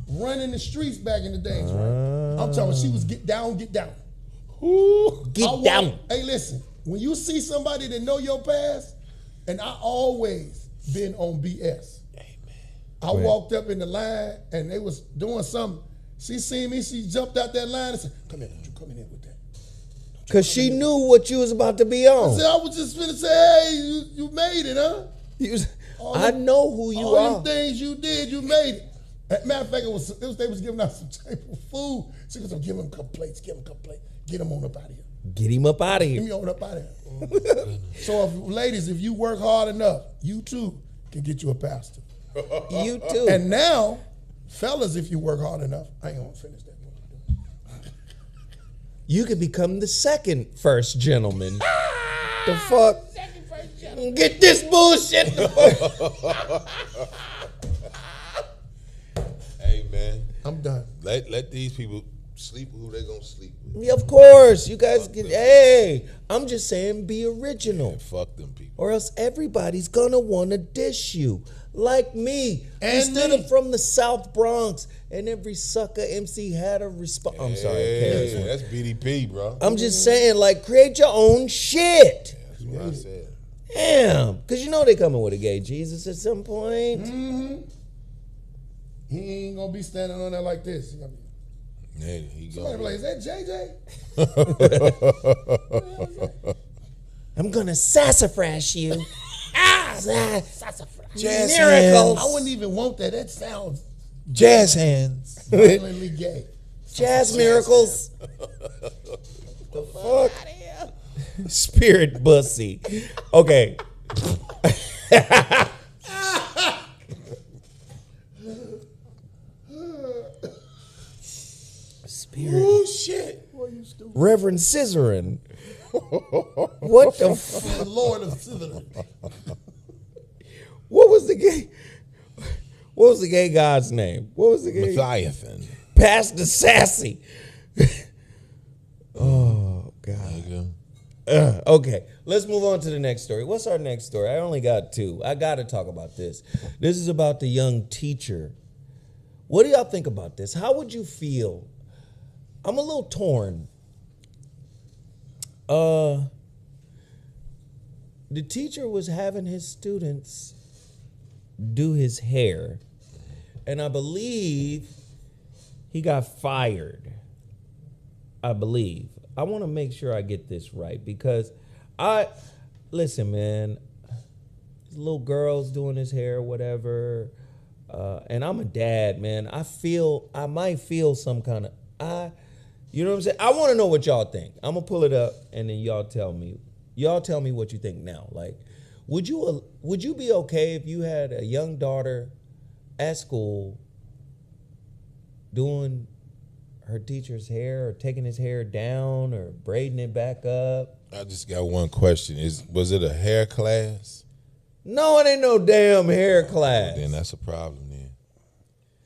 running the streets back in the days, right? I'm talking she was get down. Get I down. Hey, listen, when you see somebody that know your past, and I always been on BS. I walked up in the line and they was doing something. She seen me, she jumped out that line and said, come here, don't you come in here with that. Because she knew what you was about to be on. I said, I was just finna say, hey, you made it, huh? I know who you all are. them things you did, you made it. Matter of fact, they was giving out some type of food. She goes, give him a couple plates, get him on up out of here. Get him up out of Get here. me on up out of here. So ladies, if you work hard enough, you too can get you a pastor. You too. And now, fellas, if you work hard enough, I ain't gonna finish that one. You could become the second first gentleman. The fuck? Get this bullshit. Hey man, I'm done. let these people sleep with who they gonna sleep with. Yeah, of course. You guys get, hey, I'm just saying be original. And fuck them people. Or else everybody's gonna wanna dish you. Like me. And We stood me. up from the South Bronx and every sucker MC had a response. I'm sorry, Hey, Karis. that's BDP, bro. I'm just saying, like, create your own shit. That's what I said. Damn. Because you know they coming with a gay Jesus at some point. Mm-hmm. He ain't gonna be standing on there like this. He gonna be, Yeah, he somebody be like, going. is that JJ? I'm gonna sassafras you. Sassafras. Jazz Miracles. I wouldn't even want that. That sounds Jazz hands. violently gay. Jazz miracles. The fuck? Spirit bussy. Okay. Spirit. Oh shit. Boy, you stupid. Reverend Scissorin. What the fuck? The Lord of Slytherin. What was the gay? What was the gay god's name? What was the gay? Mathiathan. Pastor Sassy. Oh God. Okay, let's move on to the next story. What's our next story? I only got two. I got to talk about this. This is about the young teacher. What do y'all think about this? How would you feel? I'm a little torn. The teacher was having his students do his hair, and I believe he got fired. I believe. I want to make sure I get this right because listen, man, little girls doing his hair, whatever, and I'm a dad, man. I might feel some kind of, you know what I'm saying? I want to know what y'all think. I'm gonna pull it up and then y'all tell me what you think now. Like, would you be okay if you had a young daughter at school doing her teacher's hair or taking his hair down or braiding it back up? I just got one question. Was it a hair class? No, it ain't no damn hair class. Then that's a problem then.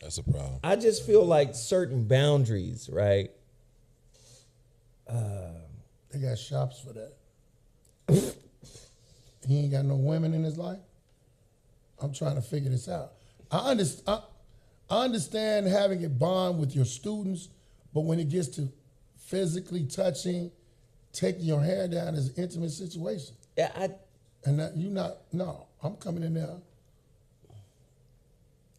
That's a problem. I just feel like certain boundaries, right? They got shops for that. He ain't got no women in his life. I'm trying to figure this out. I understand having a bond with your students, but when it gets to physically touching, taking your hair down is an intimate situation. Yeah, And that no, I'm coming in there.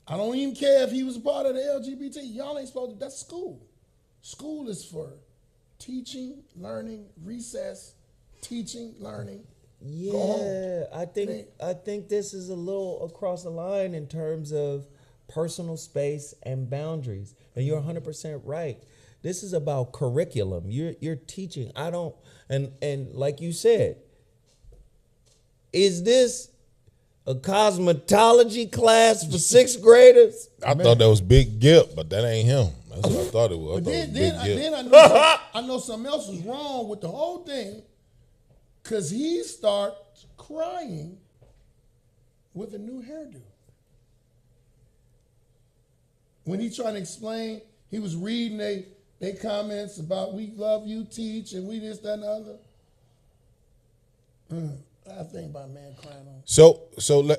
I don't even care if he was a part of the LGBT. Y'all ain't supposed to, that's school. School is for teaching, learning, recess, teaching, learning. Go home. yeah. I think this is a little across the line in terms of personal space and boundaries. And you're 100% right. This is about curriculum. You're teaching. And like you said, is this a cosmetology class for sixth graders? I thought that was Big Gip, but that ain't him. That's what I thought it was. I But thought it was then Big Gip. I know something else was wrong with the whole thing, because he starts crying with a new hairdo. When he trying to explain, he was reading they comments about we love you, teach, and we this, that, and the other. I think about a man crying on. So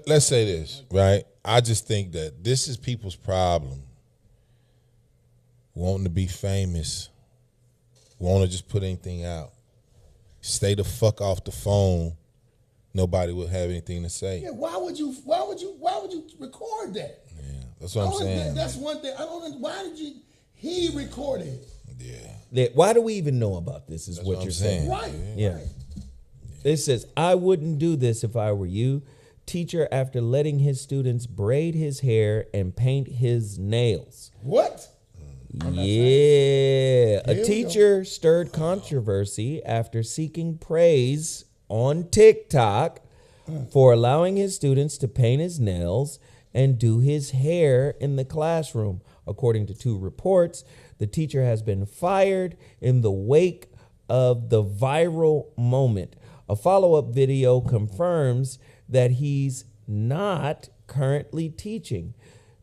let's say this, right? I just think that this is people's problem wanting to be famous, want to just put anything out. Stay the fuck off the phone. Nobody would have anything to say. Yeah, why would you record that? Yeah, that's what I'm saying. That's one thing. I don't. Why did you? He recorded it. Yeah. Why do we even know about this? Is what you're saying. Right. Yeah. Right. It says, I wouldn't do this if I were you. Teacher, after letting his students braid his hair and paint his nails. What? Yeah. A we teacher stirred controversy after seeking praise on TikTok for allowing his students to paint his nails and do his hair in the classroom. According to 2 reports, the teacher has been fired in the wake of the viral moment. A follow-up video confirms that he's not currently teaching.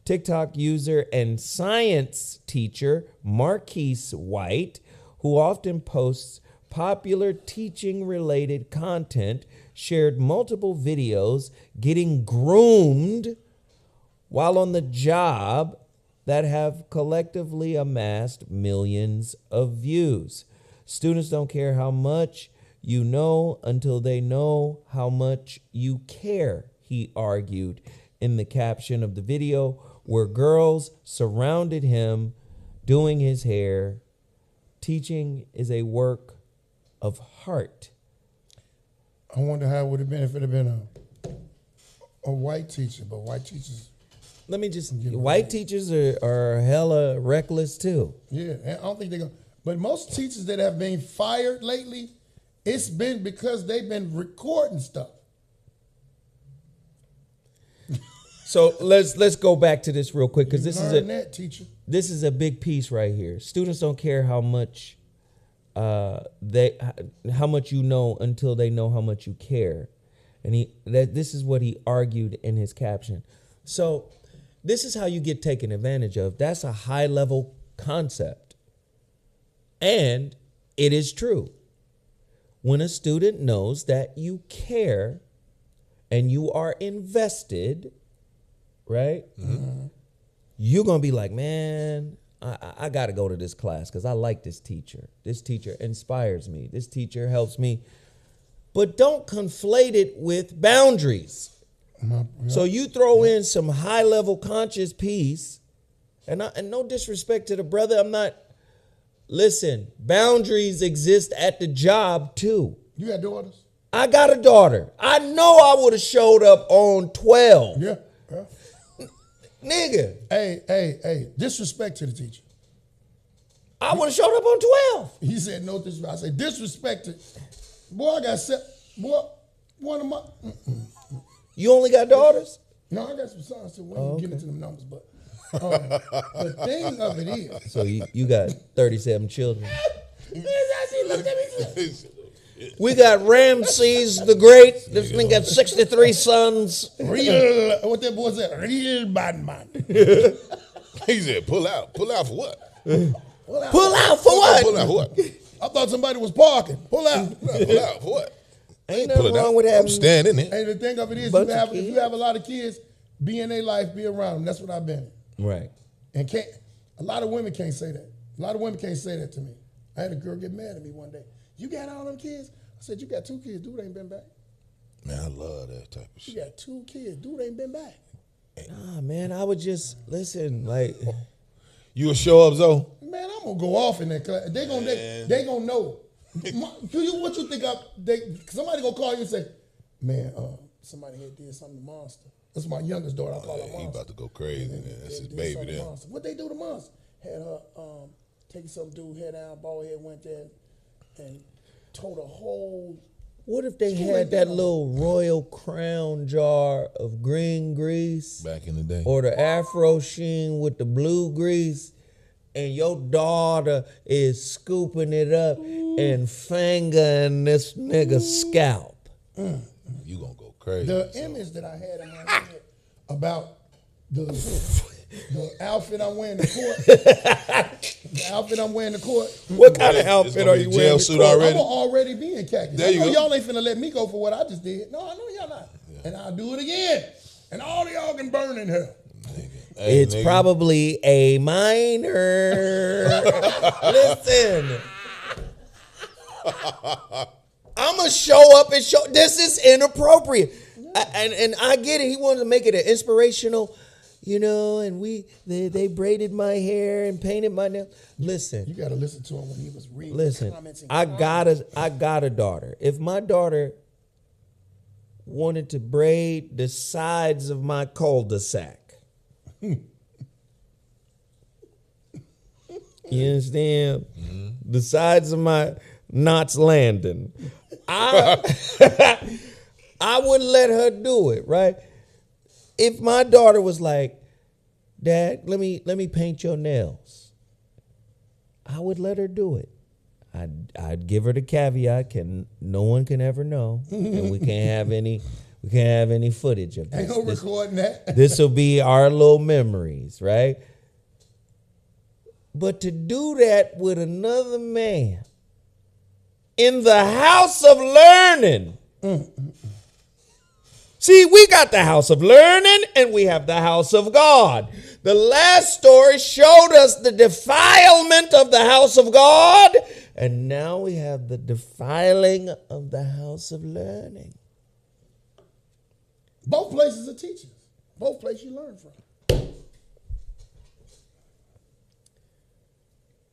TikTok user and science teacher Marquise White, who often posts popular teaching-related content, shared multiple videos getting groomed while on the job that have collectively amassed millions of views. Students don't care how much you know until they know how much you care, he argued in the caption of the video, where girls surrounded him doing his hair. Teaching is a work of heart. I wonder how it would have been if it had been a white teacher, but white teachers. Let me just, white teachers are hella reckless too. Yeah, I don't think they're going to. But most teachers that have been fired lately, it's been because they've been recording stuff. So let's go back to this real quick, because this is a big piece right here. Students don't care how much how much you know until they know how much you care, and this is what he argued in his caption. So this is how you get taken advantage of. That's a high level concept, and it is true. When a student knows that you care and you are invested, right? Mm-hmm. You're going to be like, man, I got to go to this class because I like this teacher. This teacher inspires me. This teacher helps me. But don't conflate it with boundaries. Mm-hmm. So you throw in some high-level conscious piece, and no disrespect to the brother, listen, boundaries exist at the job too. You got daughters? I got a daughter. I know I would have showed up on 12. Yeah. Nigga. Hey, disrespect to the teacher. I would have showed up on 12. He said no disrespect. I said disrespect it. Boy, I got set. Boy, one of my. You only got daughters? No, I got some sons too. We ain't get into them numbers, but the thing of it is. So you got 37 children. We got Ramses the Great. This nigga got 63 sons. Real, what that boy said, real bad man. He said, pull out. Pull out for what? Pull out for what? Pull out for what? I thought somebody was parking. Pull out. Pull out for what? Ain't nothing wrong with having. I'm standing there. Hey, the thing of it is, if you have a lot of kids, be in their life, be around them. That's what I've been. Right. And a lot of women can't say that. A lot of women can't say that to me. I had a girl get mad at me one day. You got all them kids? I said, you got 2 kids. Dude ain't been back. Man, I love that type of shit. You got 2 kids. Dude ain't been back. Nah, man, I would just listen. Like, you will show up, Zoe? Man, I'm gonna go off in that class. They gonna know. What you think? Somebody gonna call you and say, man, somebody here did something to Monster. That's my youngest daughter. I call her Monster. He about to go crazy. That's his baby there. What they do to Monster? Had her taking some dude head down, bald head, went there and told a whole. What if they had that little Royal Crown jar of green grease back in the day, or the Afro Sheen with the blue grease, and your daughter is scooping it up and fingering this nigga's scalp? You gonna go crazy. The image that I had in my head about the outfit I'm wearing to court. The outfit I'm wearing to court. What kind of outfit are you wearing? Suit already? I'm already be in khakis. There you go. Y'all ain't finna let me go for what I just did. No, I know y'all not. Yeah. And I'll do it again. And all of y'all can burn in hell. Hey, it's nigga. probably a minor. Listen. I'm going to show up and show. This is inappropriate. And I get it. He wanted to make it an inspirational, and they braided my hair and painted my nails. Listen. You got to listen to him when he was reading Listen, comments. And I got a daughter. If my daughter wanted to braid the sides of my cul-de-sac, you understand? Mm-hmm. The sides of my Knots Landing, I wouldn't let her do it, right? If my daughter was like, Dad, let me paint your nails, I would let her do it. I'd give her the caveat: no one can ever know, and we can't have any footage of this. Ain't no recording that. This will be our little memories, right? But to do that with another man in the house of learning. See, we got the house of learning and we have the house of God. The last story showed us the defilement of the house of God, and now we have the defiling of the house of learning. Both places are teachers. Both places you learn from.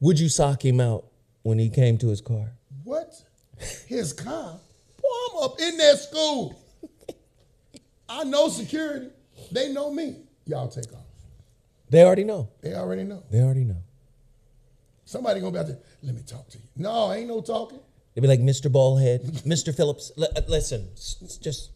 Would you sock him out when he came to his car? What? His car? Boy, I'm up in that school. I know security. They know me. Y'all take off. They already know. They already know. They already know. Somebody gonna be out there, let me talk to you. No, ain't no talking. They'd be like, Mr. Ballhead, Mr. Phillips, listen, just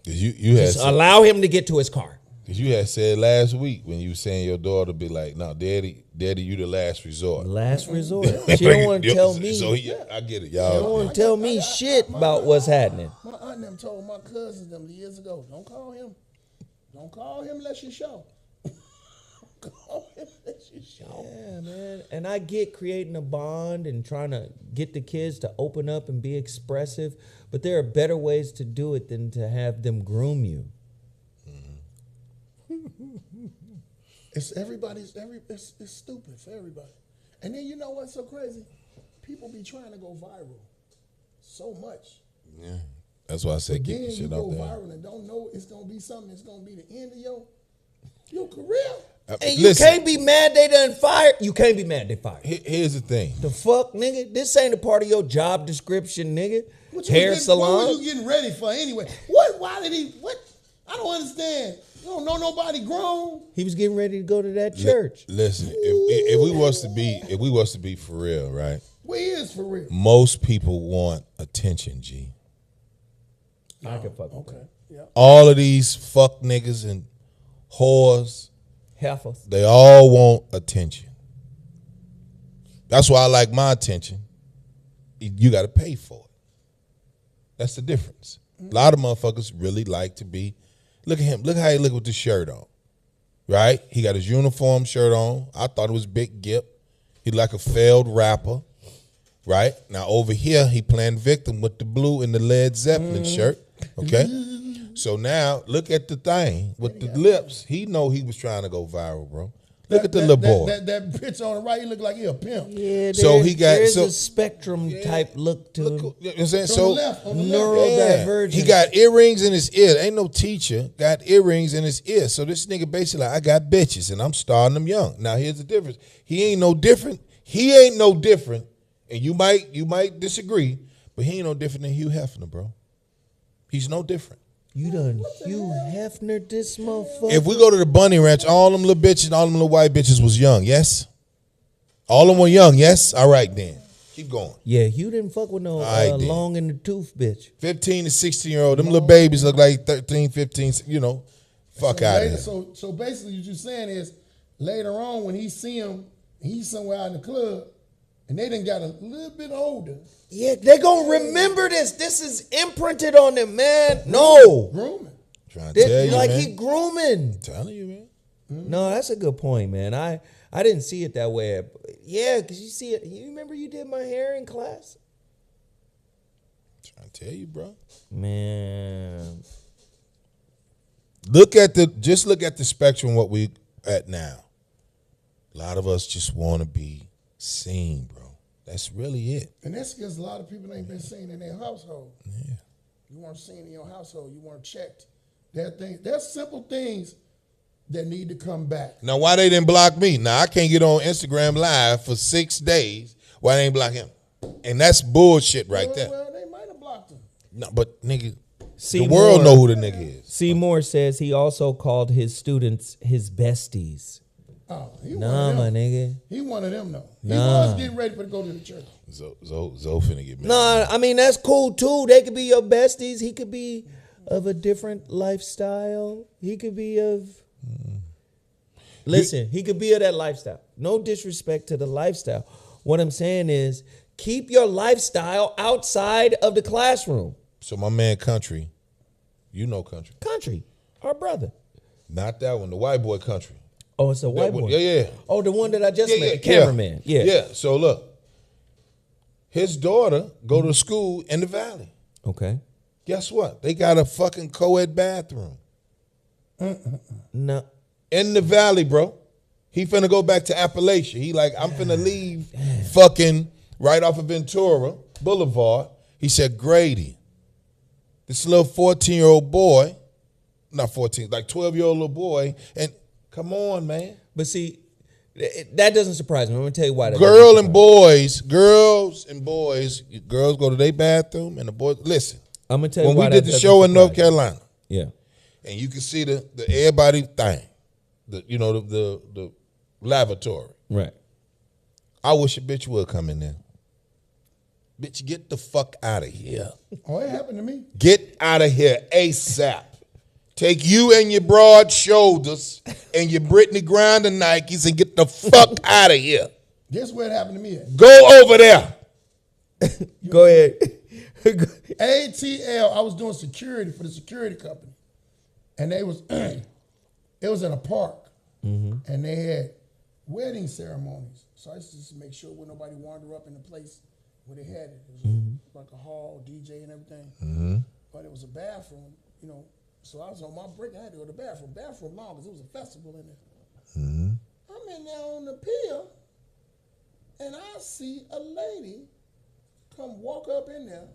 You had allow him to get to his car. Cause you had said last week when you were saying your daughter be like, no, daddy, you the last resort. Last resort. She don't want to tell me. So I get it, She don't y'all. want to tell me shit about what's happening. My aunt them told my cousins them years ago, don't call him. Don't call him unless you show. Call him unless you show. Yeah, man. And I get creating a bond and trying to get the kids to open up and be expressive, but there are better ways to do it than to have them groom you. It's stupid for everybody. And then you know what's so crazy? People be trying to go viral so much. Yeah. That's why I said get Then the you shit go out there. viral and don't know it's gonna be something that's gonna be the end of your career. And you can't be mad they done fired. You can't be mad they fired. Here's the thing. The fuck, nigga? This ain't a part of your job description, nigga. What Hair What salon. were you getting ready for anyway? What? Why did he? What? I don't understand. You don't know nobody grown. He was getting ready to go to that church. Listen, if we was to be for real, right? Where he is for real? Most people want attention, G. I can fuck with Okay. Yeah. All of these fuck niggas and whores, heifers. they all want attention. That's why I like my attention. You got to pay for it. That's the difference. A lot of motherfuckers really like to be. Look at him. Look how he look with the shirt on. Right? He got his uniform shirt on. I thought it was Big Gip. He like a failed rapper. Right? Now over here, he playing victim with the blue and the Led Zeppelin shirt. Okay? So now, look at the thing with the lips. He know he was trying to go viral, bro. Look at the little boy. That bitch on the right, he look like he a pimp. Yeah, So he got- there's so- a spectrum type look to Look, him. you know what I'm saying? On So the left, on the Neurodivergent. he got earrings in his ear. Ain't no teacher got earrings in his ear. So this nigga basically like, I got bitches and I'm starting them young. Now here's the difference. He ain't no different. And you might disagree, but he ain't no different than Hugh Hefner, bro. He's no different. You done Hugh Hefner this motherfucker. If we go to the Bunny Ranch, all them little bitches, all them little white bitches was young, yes? All them were young, yes? All right then. Keep going. Yeah, Hugh didn't fuck with no right, then. long in the tooth bitch. 15 to 16-year-old, them little babies look like 13, 15, fuck out of Later, here. so basically what you're saying is later on when he see him, he's somewhere out in the club, and they done got a little bit older. Yeah, they gonna remember this. This is imprinted on them, man. No. Grooming. Trying to tell you, Like man. he grooming. Telling you, man. No, that's a good point, man. I didn't see it that way. Yeah, because you see it. You remember you did my hair in class? Trying to tell you, bro. Man. look at the spectrum what we at now. A lot of us just want to be seen, bro. That's really it. And that's because a lot of people ain't been seen in their household. Yeah. You weren't seen in your household. You weren't checked. There's simple things that need to come back. Now, why they didn't block me? Now, I can't get on Instagram Live for 6 days. Why they ain't block him? And that's bullshit right there. Well, they might have blocked him. No, but nigga, Seymour, the world know who the nigga is. Seymour says he also called his students his besties. Oh, he Nah, my nigga. He one of them, though. He Nah. was getting ready to go to the church. Zoe finna get mad. Nah, I mean, that's cool, too. They could be your besties. He could be of a different lifestyle. He could be of... Listen, he could be of that lifestyle. No disrespect to the lifestyle. What I'm saying is, keep your lifestyle outside of the classroom. So my man Country, you know Country. Country, our brother. Not that one, the white boy Country. Oh, it's a white boy. Yeah. Oh, the one that I just met, the cameraman. Yeah. Yeah, so look, his daughter go to school in the Valley. Okay. Guess what? They got a fucking co-ed bathroom. No. In the Valley, bro. He finna go back to Appalachia. He like, I'm finna leave fucking right off of Ventura Boulevard. He said, Grady, this little 14-year-old boy, not 14, like 12-year-old little boy, and come on, man. But see, that doesn't surprise me. I'm going to tell you why. Girls and boys go to their bathroom and the boys, listen. I'm going to tell you when why. When we did the show in North Carolina. Yeah. And you can see the everybody thing. The lavatory. Right. I wish a bitch would come in there. Bitch, get the fuck out of here. Oh, it happened to me. Get out of here ASAP. Take you and your broad shoulders and your Brittany Grinder Nikes and get the fuck out of here. Guess where it happened to me at? Go over there. Go ahead. ATL, I was doing security for the security company. And it was in a park. Mm-hmm. And they had wedding ceremonies. So I used to just make sure when nobody wandered up in the place where they had it. It was like a hall, DJ and everything. Mm-hmm. But it was a bathroom, So I was on my break. I had to go to the bathroom. Bathroom long because it was a festival in there. Mm-hmm. I'm in there on the pier, and I see a lady come walk up in there,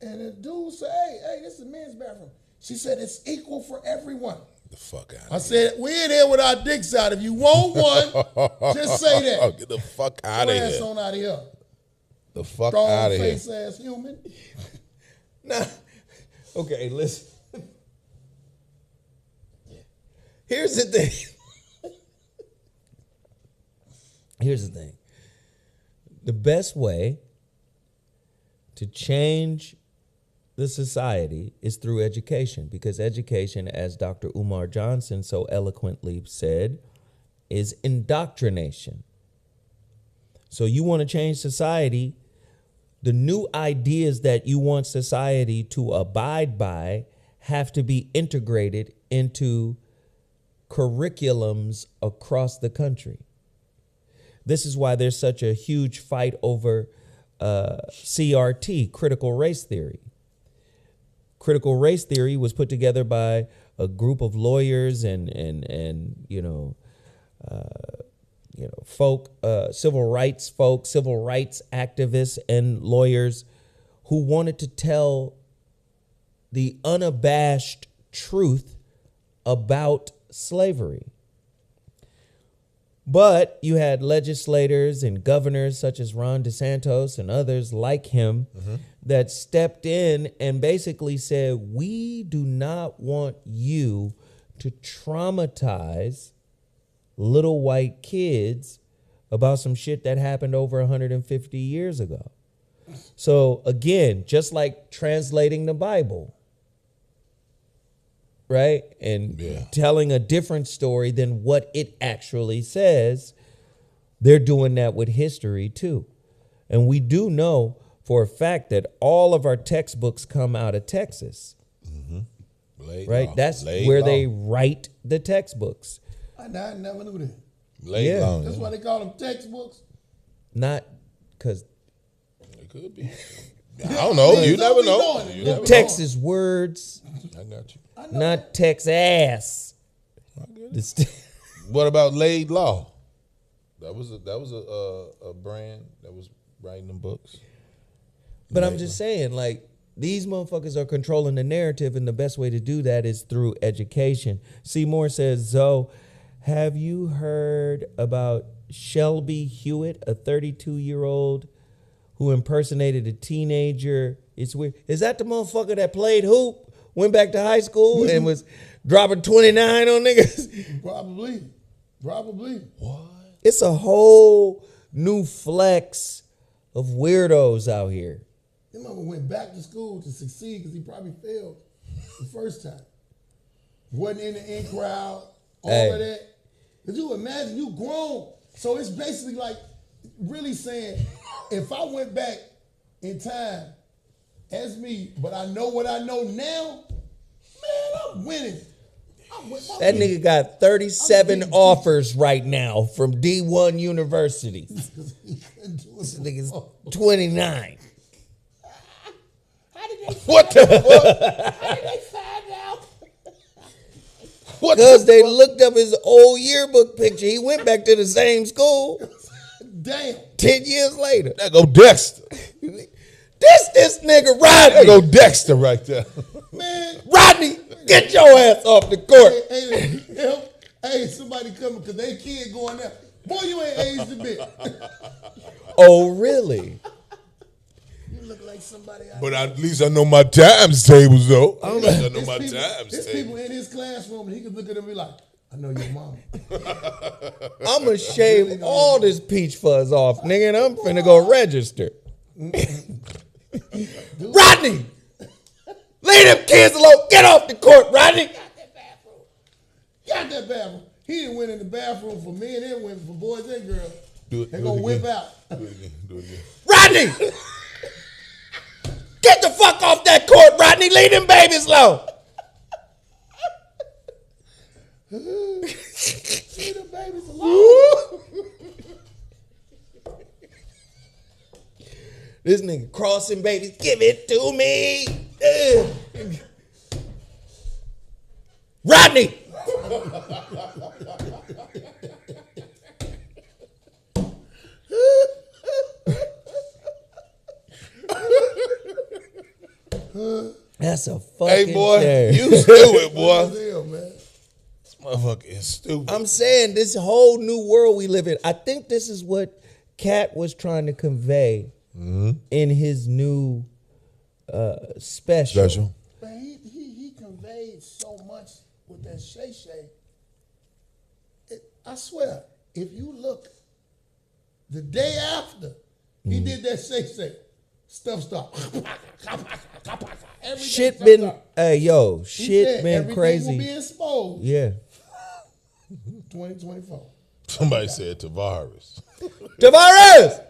and the dude said, hey, this is a men's bathroom. She said, it's equal for everyone. The fuck out. I said, we're in here with our dicks out. If you want one, just say that. Get the fuck out of here. Ass on out of here. The fuck out of here. Face ass human. Nah. Okay, listen. Here's the thing. Here's the thing. The best way to change the society is through education, because education, as Dr. Umar Johnson so eloquently said, is indoctrination. So you want to change society, the new ideas that you want society to abide by have to be integrated into curriculums across the country. This is why there's such a huge fight over CRT, critical race theory. Critical race theory was put together by a group of lawyers and folk, civil rights folks, civil rights activists and lawyers who wanted to tell the unabashed truth about slavery. But you had legislators and governors such as Ron DeSantis and others like him that stepped in and basically said, we do not want you to traumatize little white kids about some shit that happened over 150 years ago. So again, just like translating the Bible, right? And telling a different story than what it actually says, they're doing that with history too. And we do know for a fact that all of our textbooks come out of Texas, right? That's where they write the textbooks. I never knew that. That's why they call them textbooks. Not because it could be. I don't know. You never know. Texas words I got you. not Texas. I get it. The st- What about Laid Law? That was a brand that was writing them books. But I'm just saying, like, these motherfuckers are controlling the narrative, and the best way to do that is through education. Seymour says, Zoe, have you heard about Shelby Hewitt, a 32-year-old who impersonated a teenager? It's weird. Is that the motherfucker that played hoop, went back to high school, and was dropping 29 on niggas? Probably. What? It's a whole new flex of weirdos out here. His mama went back to school to succeed because he probably failed the first time. Wasn't in the in crowd, all of that. Could you imagine? You grown. So it's basically like really saying, if I went back in time as me, but I know what I know now, man, I'm winning. That nigga got 37 offers right now from D1 University. This nigga's 29. What the fuck? How did they find out? What? Because they looked up his old yearbook picture. He went back to the same school Damn. 10 years later. That go Dexter. This nigga That Rodney. go Dexter right there. Man. Rodney, get your ass off the court. Hey, somebody coming because they kid going there. Boy, you ain't aged a bit. Oh, really? You look like somebody out But at least I know my times tables though. At least I know There's my people- times There's tables. people in his classroom and he could look at them and be like, I know your mama. I'm going to shave all this peach fuzz off, nigga, and I'm finna go register. Rodney! Leave them kids alone. Get off the court, Rodney. Got that bathroom. He didn't went in the bathroom for men and women, for boys and girls. Do it. They do gonna it whip again. out. Do it again. Do it again. Rodney! Get the fuck off that court, Rodney. Leave them babies alone. See the babies alone. This nigga crossing babies. Give it to me. Ugh. Rodney! That's a fucking Hey boy, shame. you stupid boy. Hell, man. This motherfucker is stupid. I'm saying this whole new world we live in. I think this is what Cat was trying to convey in his new special. But he conveyed so much with that Shay Shay. I swear, if you look the day after he did that Shay Shay, stuff stopped. Everything Shit stopped. been, hey yo, He shit said been everything crazy. will be exposed. Yeah. 2024. Somebody said Tavares. Tavares!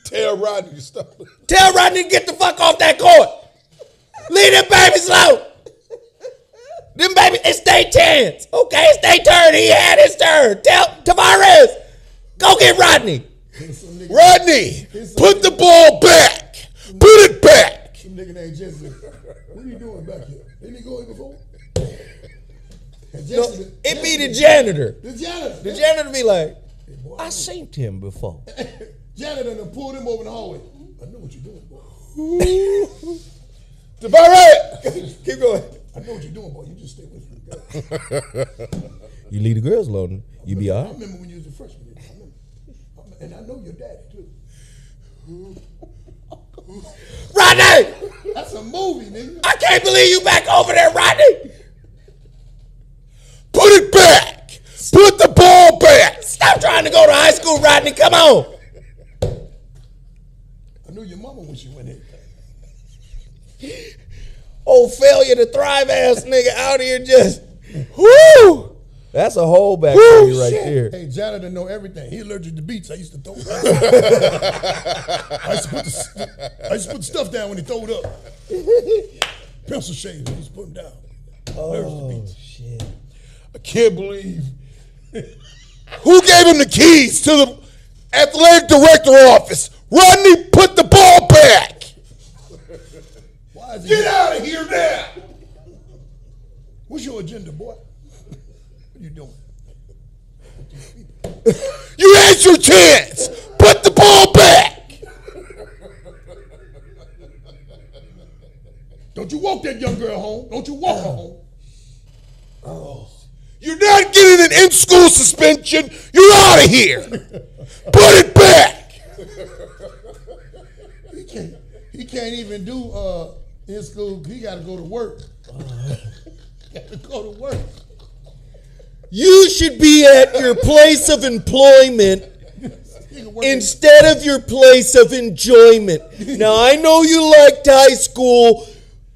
Tell Rodney to stop. Tell Rodney to get the fuck off that court. Leave them babies alone. Them babies, it's their chance. Okay, it's their turn. He had his turn. Tell Tavares, go get Rodney. Some nigga, Rodney, put the ball back. Put it back. some nigga named Jesse. What are you doing back here? Didn't he go here before? And No, Jesse, it be the janitor. The janitor. The janitor be like, Boy, I seen him before. janitor done pulled him over in the hallway. I know what you're doing, boy. Tavares. Keep going. I know what you're doing, boy. You just stay with me. You leave the girls alone, you be all I right. remember when you was a freshman. I remember. And I know your daddy, too. Rodney! That's a movie, nigga. I can't believe you back over there, Rodney. Put it back. Put the ball back. Stop trying to go to high school, Rodney. Come on. I knew your mama when she went in. Old failure to thrive ass nigga out here just, whoo. That's a whole back for you right there. Hey, janitor know everything. He allergic to beets. I used to throw. I used to put the stuff down when he throw it up. Pencil shades. I used to put them down. Allergic to Oh, beets. shit. I can't believe. Who gave him the keys to the athletic director office? Rodney, put the ball back. Why is he Get out of here now. What's your agenda, boy? What you doing? You had your chance. Put the ball back. Don't you walk that young girl home. Don't you walk her home. Oh. You're not getting an in-school suspension. You're out of here. Put it back. He can't even do in school. He got to go to work. He got to go to work. You should be at your place of employment instead of your place of enjoyment. Now, I know you liked high school,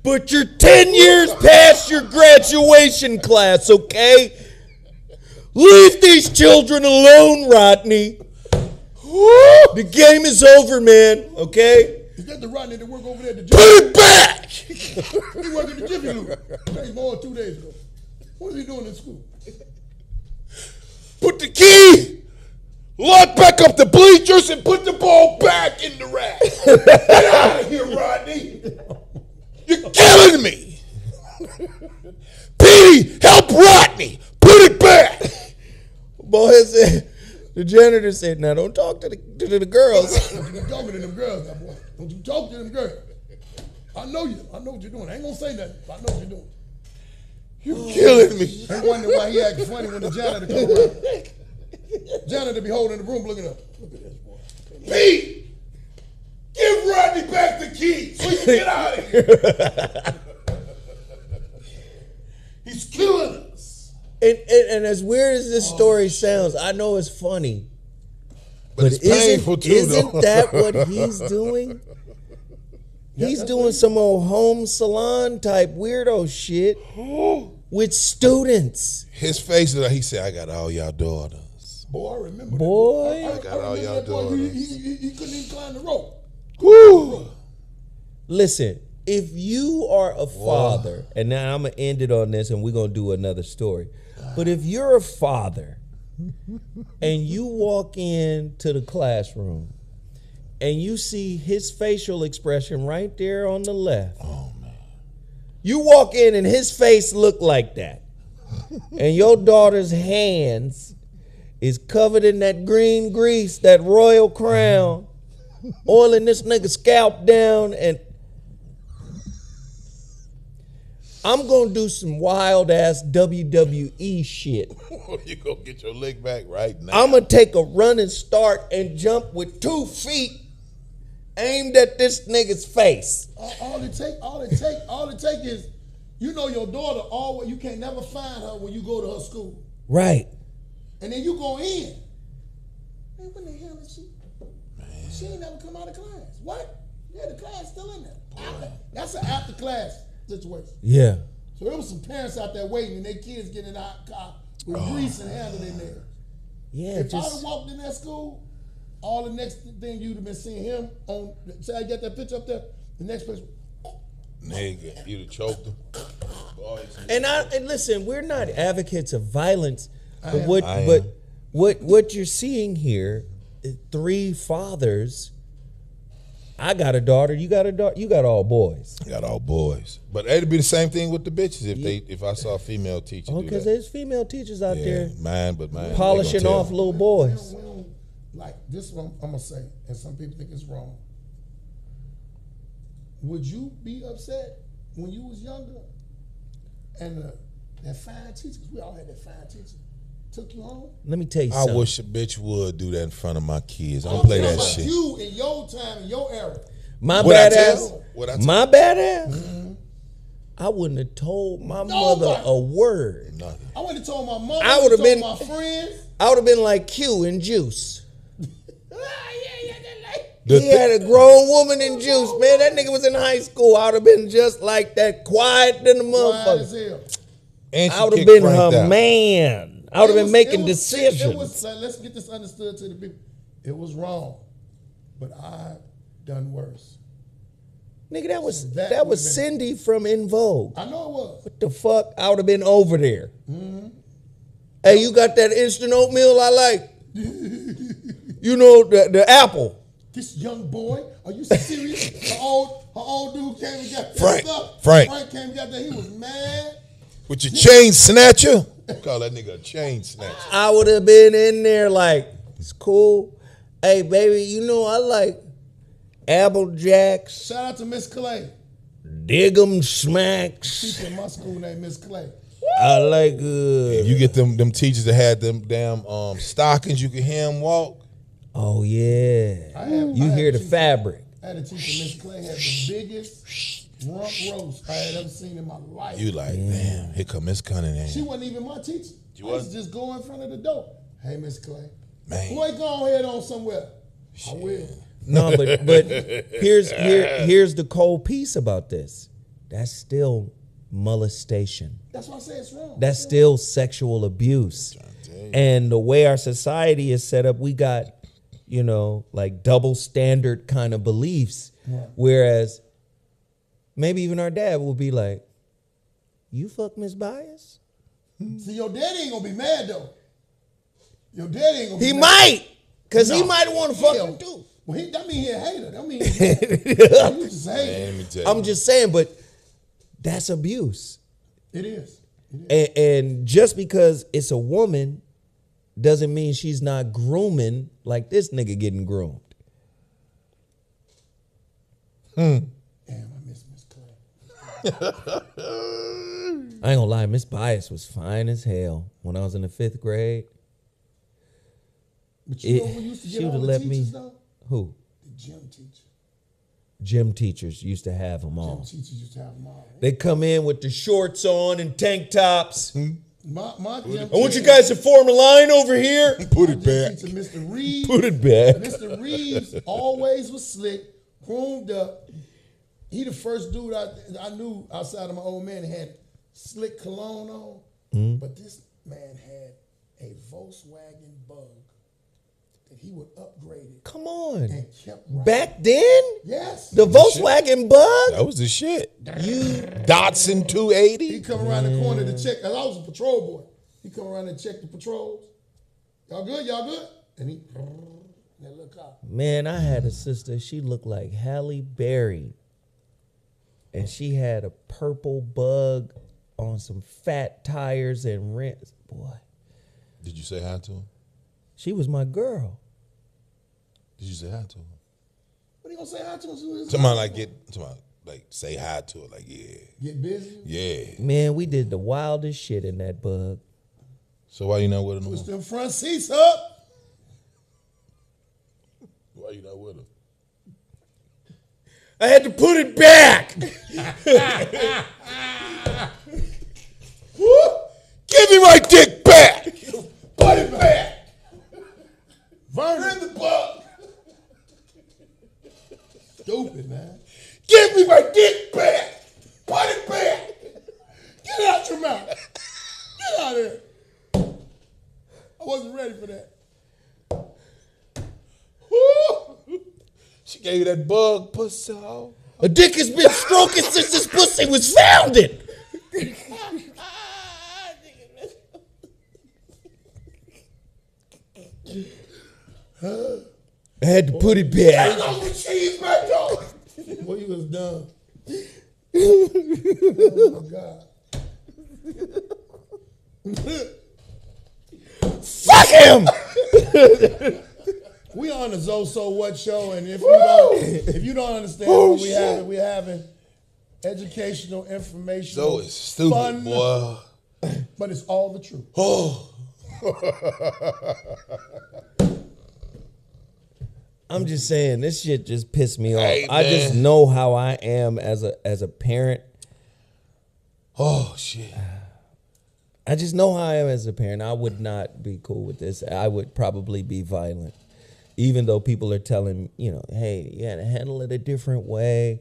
but you're 10 years past your graduation class, okay? Leave these children alone, Rodney. The game is over, man, okay? Is that the Rodney that work over there at the gym? Put it back! He worked at the Jiffy Lube. That more than 2 days ago. What is he doing in school? Put the key, lock back up the bleachers, and put the ball back in the rack. Get out of here, Rodney. You're killing me. Petey, help Rodney. Put it back. Boy said, the janitor said, now don't talk to the girls. Don't you talk to them girls, that boy. Don't you talk to them girls. I know you. I know what you're doing. I ain't gonna say nothing, but I know what you're doing. You're killing me. They wonder why he acting funny when the janitor come around. Janitor be holding the room looking up. Look at this boy. Pete, give Rodney back the key so he can get out of here. He's killing us. And as weird as this story sounds, I know it's funny. But it's painful too, isn't though. that what he's doing? He's doing some old home salon type weirdo shit with students. His face, he said, I got all y'all daughters. Boy, I remember Boy. that. I got all y'all boy. daughters. He couldn't even climb the rope. Woo. Listen, if you are a father, and now I'm going to end it on this and we're going to do another story. But if you're a father and you walk into the classroom and you see his facial expression right there on the left. Oh, man. You walk in and his face look like that. And your daughter's hands is covered in that green grease, that royal crown, oiling this nigga scalp down, and I'm gonna do some wild ass WWE shit. You gonna get your leg back right now. I'm gonna take a running start and jump with 2 feet aimed at this nigga's face. All it take is, you know, your daughter always, you can't never find her when you go to her school. Right. And then you go in. Man, when the hell is she? Man. She ain't never come out of class. What? Yeah, the class still in there. That's an after class situation. Yeah. So there was some parents out there waiting and their kids getting in our car with grease and handled in there. Yeah, if I'd have walked in that school, all the next thing you'd have been seeing him on, say I got that picture up there, the next place. Nigga, you'd have choked him. And listen, we're not advocates of violence, but what you're seeing here, 3 fathers. I got a daughter, you got a daughter, you got all boys. I got all boys. But it'd be the same thing with the bitches if I saw a female teacher. Oh, because there's female teachers out there mine polishing off little boys. We don't, like this one I'm gonna say, and some people think it's wrong. Would you be upset when you was younger and that fine teacher, we all had that fine teacher, took you home? Let me tell you something. I wish a bitch would do that in front of my kids. I don't play that shit. You in your time, in your era. My badass. My badass. Mm-hmm. I wouldn't have told my mother a word. Nothing. I wouldn't have told my mother. I would have been my friends. I would have been like Q in Juice. He had a grown woman in Juice, man. That nigga was in high school. I would have been just like that, quiet than the motherfucker. I would have been her man. I would have been making decisions. Let's get this understood to the people. It was wrong, but I done worse. Nigga, that was Cindy from In Vogue. I know it was. What the fuck? I would have been over there. Mm-hmm. Hey, you got that instant oatmeal I like? You know, the apple. This young boy, are you serious? Her old dude came and got that stuff. Frank came and got that. He was mad. With your chain snatcher? Call that nigga a chain snatcher. I would have been in there like, it's cool. Hey, baby, you know I like Apple Jacks, Shout out to Miss Clay. Dig 'em Smacks. Teacher in my school named Miss Clay. I like You get them teachers that had them damn stockings, you could hear them walk. Oh yeah. You hear the fabric. I had a teacher, Miss Clay, had the biggest rump roast I had ever seen in my life. You like, damn, here come Miss Cunningham. She wasn't even my teacher. She I used wasn't? to just go in front of the door. Hey, Miss Clay. Man. Boy, go ahead on somewhere. I will. No, but here's the cold piece about this. That's still molestation. That's why I say it's wrong. That's still sexual abuse. And the way our society is set up, we got, like double standard kind of beliefs. Right. Whereas maybe even our dad will be like, you fuck Miss Bias? See, your daddy ain't gonna be mad though. Your daddy ain't gonna be He mad. might, because he No. might want to fuck Hell. him too. Well, that mean he a hater. That mean he just Man, hating. let me tell you. I'm just saying, but that's abuse. It is. It is. And just because it's a woman doesn't mean she's not grooming like this nigga getting groomed. Damn, I miss Miss Clay. I ain't gonna lie, Miss Bias was fine as hell when I was in the 5th grade. But you know who used to she get all would've the let teachers me- though? Who? The gym teacher. Gym teachers used to have them Gym all. teachers used to have them all. They come in with the shorts on and tank tops. My gym I want you guys to form a line over here. Put it gym back. teacher, Mr. Reeves. Put it back. Mr. Reeves always was slick, groomed up. He the first dude I knew outside of my old man that had slick cologne on. Mm-hmm. But this man had a Volkswagen Bug that he would upgrade it Come on. and kept riding. Back then, Yes. the Volkswagen Bug. That was the shit. You Datsun He 280. come around the corner to check, cause I was a patrol boy. He come around and check the patrols. Y'all good? Y'all good? And he, that little car. Man, I had a sister. She looked like Halle Berry. And she had a purple Bug on some fat tires and rims. Boy, Did you say hi to him? she was my girl. Did you say hi to him? What are you gonna say hi to us? Somebody like say hi to her, like, yeah. Get busy. Yeah. Man, we did the wildest shit in that Bug. So why you not with her no Push more? them front seats up. Why you not with her? I had to put it back. Woo! Give me my dick back! Put it back! Vernon. In the bug! Stupid, man. Give me my dick back! Put it back! Get it out your mouth. Get out of there. I wasn't ready for that. Woo! She gave you that bug pussy. Oh. A dick has been stroking since this pussy was founded. I had to put it back. Throw the cheese back on! Boy, you was dumb. Oh my God. Fuck him. We on the Zoe So What show, and if you don't understand what we're having educational, informational, So it's stupid, fun, boy. but it's all the truth. Oh. I'm just saying, this shit just pissed me off. Hey, I just man. know how I am as a parent. Oh, shit. I just know how I am as a parent. I would not be cool with this. I would probably be violent. Even though people are telling, hey, you gotta handle it a different way.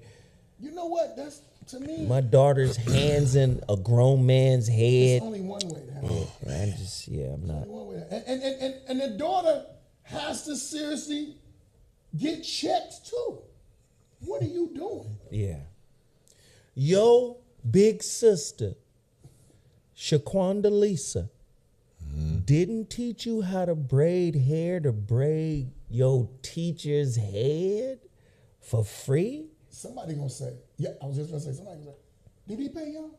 You know what? That's, to me, My daughter's hands in a grown man's there's head. only one way to handle it. I'm not. One way to- And the daughter has to seriously get checked too. What are you doing? Yeah. Yo, big sister, Shaquanda Lisa, didn't teach you how to braid hair to braid your teacher's head for free? Somebody gonna say, yeah, I was just gonna say, somebody gonna say, did he pay y'all?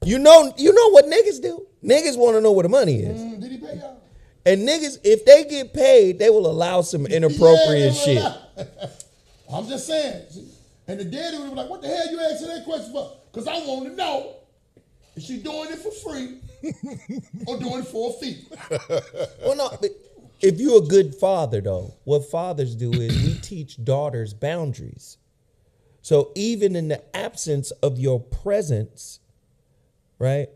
You know what niggas do? Niggas want to know where the money is. Did he pay y'all? And niggas, if they get paid, they will allow some inappropriate shit. I'm just saying. And the daddy would be like, what the hell you asking that question for? Because I want to know, is she doing it for free or doing it for a fee? Well, no, but if you're a good father, though, what fathers do is we teach daughters boundaries. So even in the absence of your presence, right,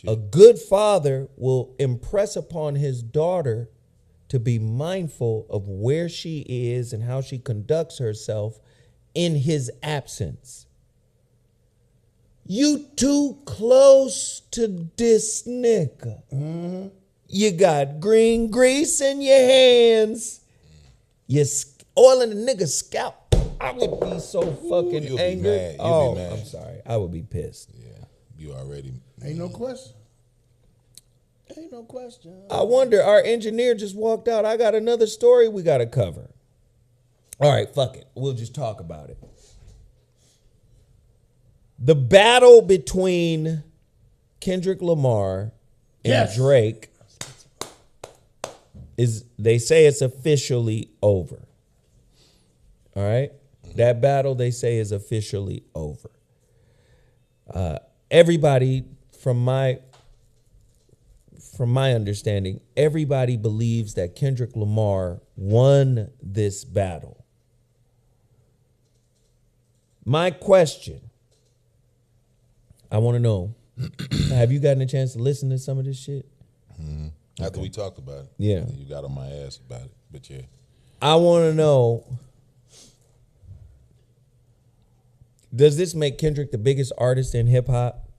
a good father will impress upon his daughter to be mindful of where she is and how she conducts herself in his absence. You too close to this nigga. Mm-hmm. You got green grease in your hands. You're oiling the nigga's scalp. I would be so fucking angry. Oh, I'm sorry. I would be pissed. Yeah, you already. Ain't no question. Ain't no question. I wonder, our engineer just walked out. I got another story we got to cover. All right, fuck it. We'll just talk about it. The battle between Kendrick Lamar and Drake they say it's officially over. All right? That battle, they say, is officially over. Everybody, from my understanding, everybody believes that Kendrick Lamar won this battle. My question, I want to know, have you gotten a chance to listen to some of this shit? Mm-hmm. After we talked about it. Yeah. You got on my ass about it, but yeah. I want to know, does this make Kendrick the biggest artist in hip hop?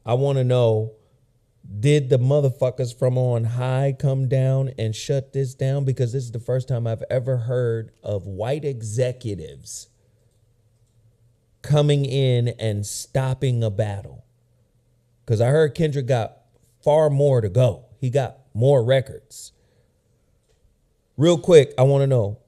I want to know, did the motherfuckers from on high come down and shut this down? Because this is the first time I've ever heard of white executives coming in and stopping a battle. Because I heard Kendrick got far more to go. He got more records. Real quick, I want to know,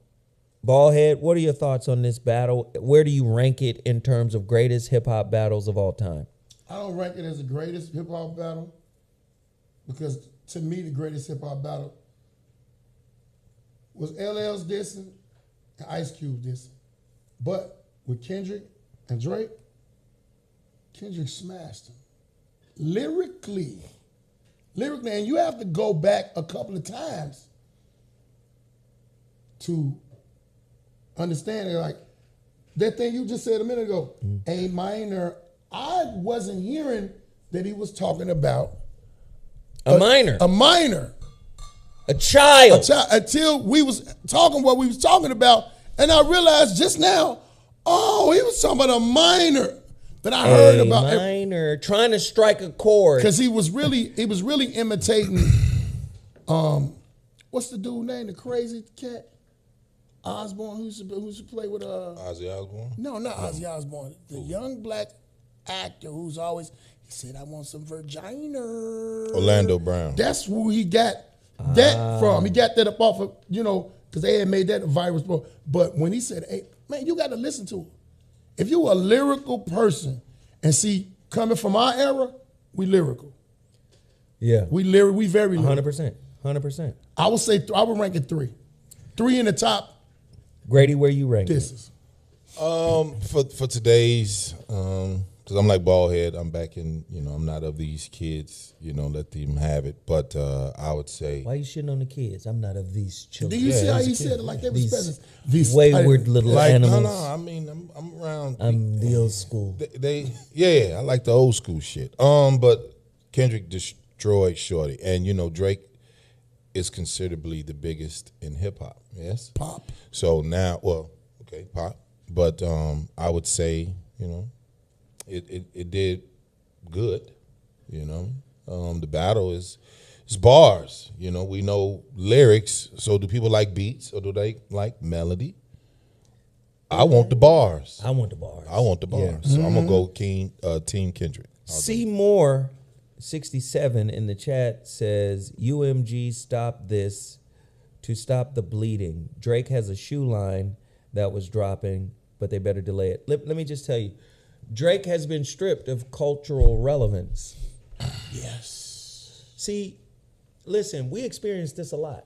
Ballhead, what are your thoughts on this battle? Where do you rank it in terms of greatest hip-hop battles of all time? I don't rank it as the greatest hip-hop battle because, to me, the greatest hip-hop battle was LL's dissing and Ice Cube dissing. But with Kendrick and Drake, Kendrick smashed him. Lyrically, and you have to go back a couple of times to understand it. Like that thing you just said a minute ago, A minor, I wasn't hearing that he was talking about a minor. A minor. A child. Until we was talking what we was talking about, and I realized just now, oh, he was talking about a minor. That I heard about minor trying to strike a chord because he was really imitating what's the dude name, the crazy cat Osborne who used to play with Ozzy Osbourne? No, not Ozzy Osbourne, the young black actor who's always, he said, I want some vagina. Orlando Brown. That's who he got that from. He got that up off of, because they had made that a virus. But when he said, hey man, you got to listen to it. If you're a lyrical person, and see, coming from our era, we lyrical. Yeah. We very lyrical. 100%. I would say, I would rank it 3. 3 in the top. Grady, where you rank this? For today's, because I'm like Ballhead, I'm back in, I'm not of these kids, let them have it. But I would say. Why you shitting on the kids? I'm not of these children. Do you see how he said it like they was peasants? These wayward little animals. No, I mean, I'm around. I'm the old school. I like the old school shit. But Kendrick destroyed Shorty. And, Drake is considerably the biggest in hip hop, yes? Pop. So now, pop. But I would say, it did good, The battle is bars, We know lyrics. So do people like beats or do they like melody? I want the bars. I want the bars. Yeah. So I'm gonna go Team Kendrick. Seymour 67 in the chat says UMG stop this to stop the bleeding. Drake has a shoe line that was dropping, but they better delay it. Let me just tell you, Drake has been stripped of cultural relevance. Yes. See, listen, we experience this a lot.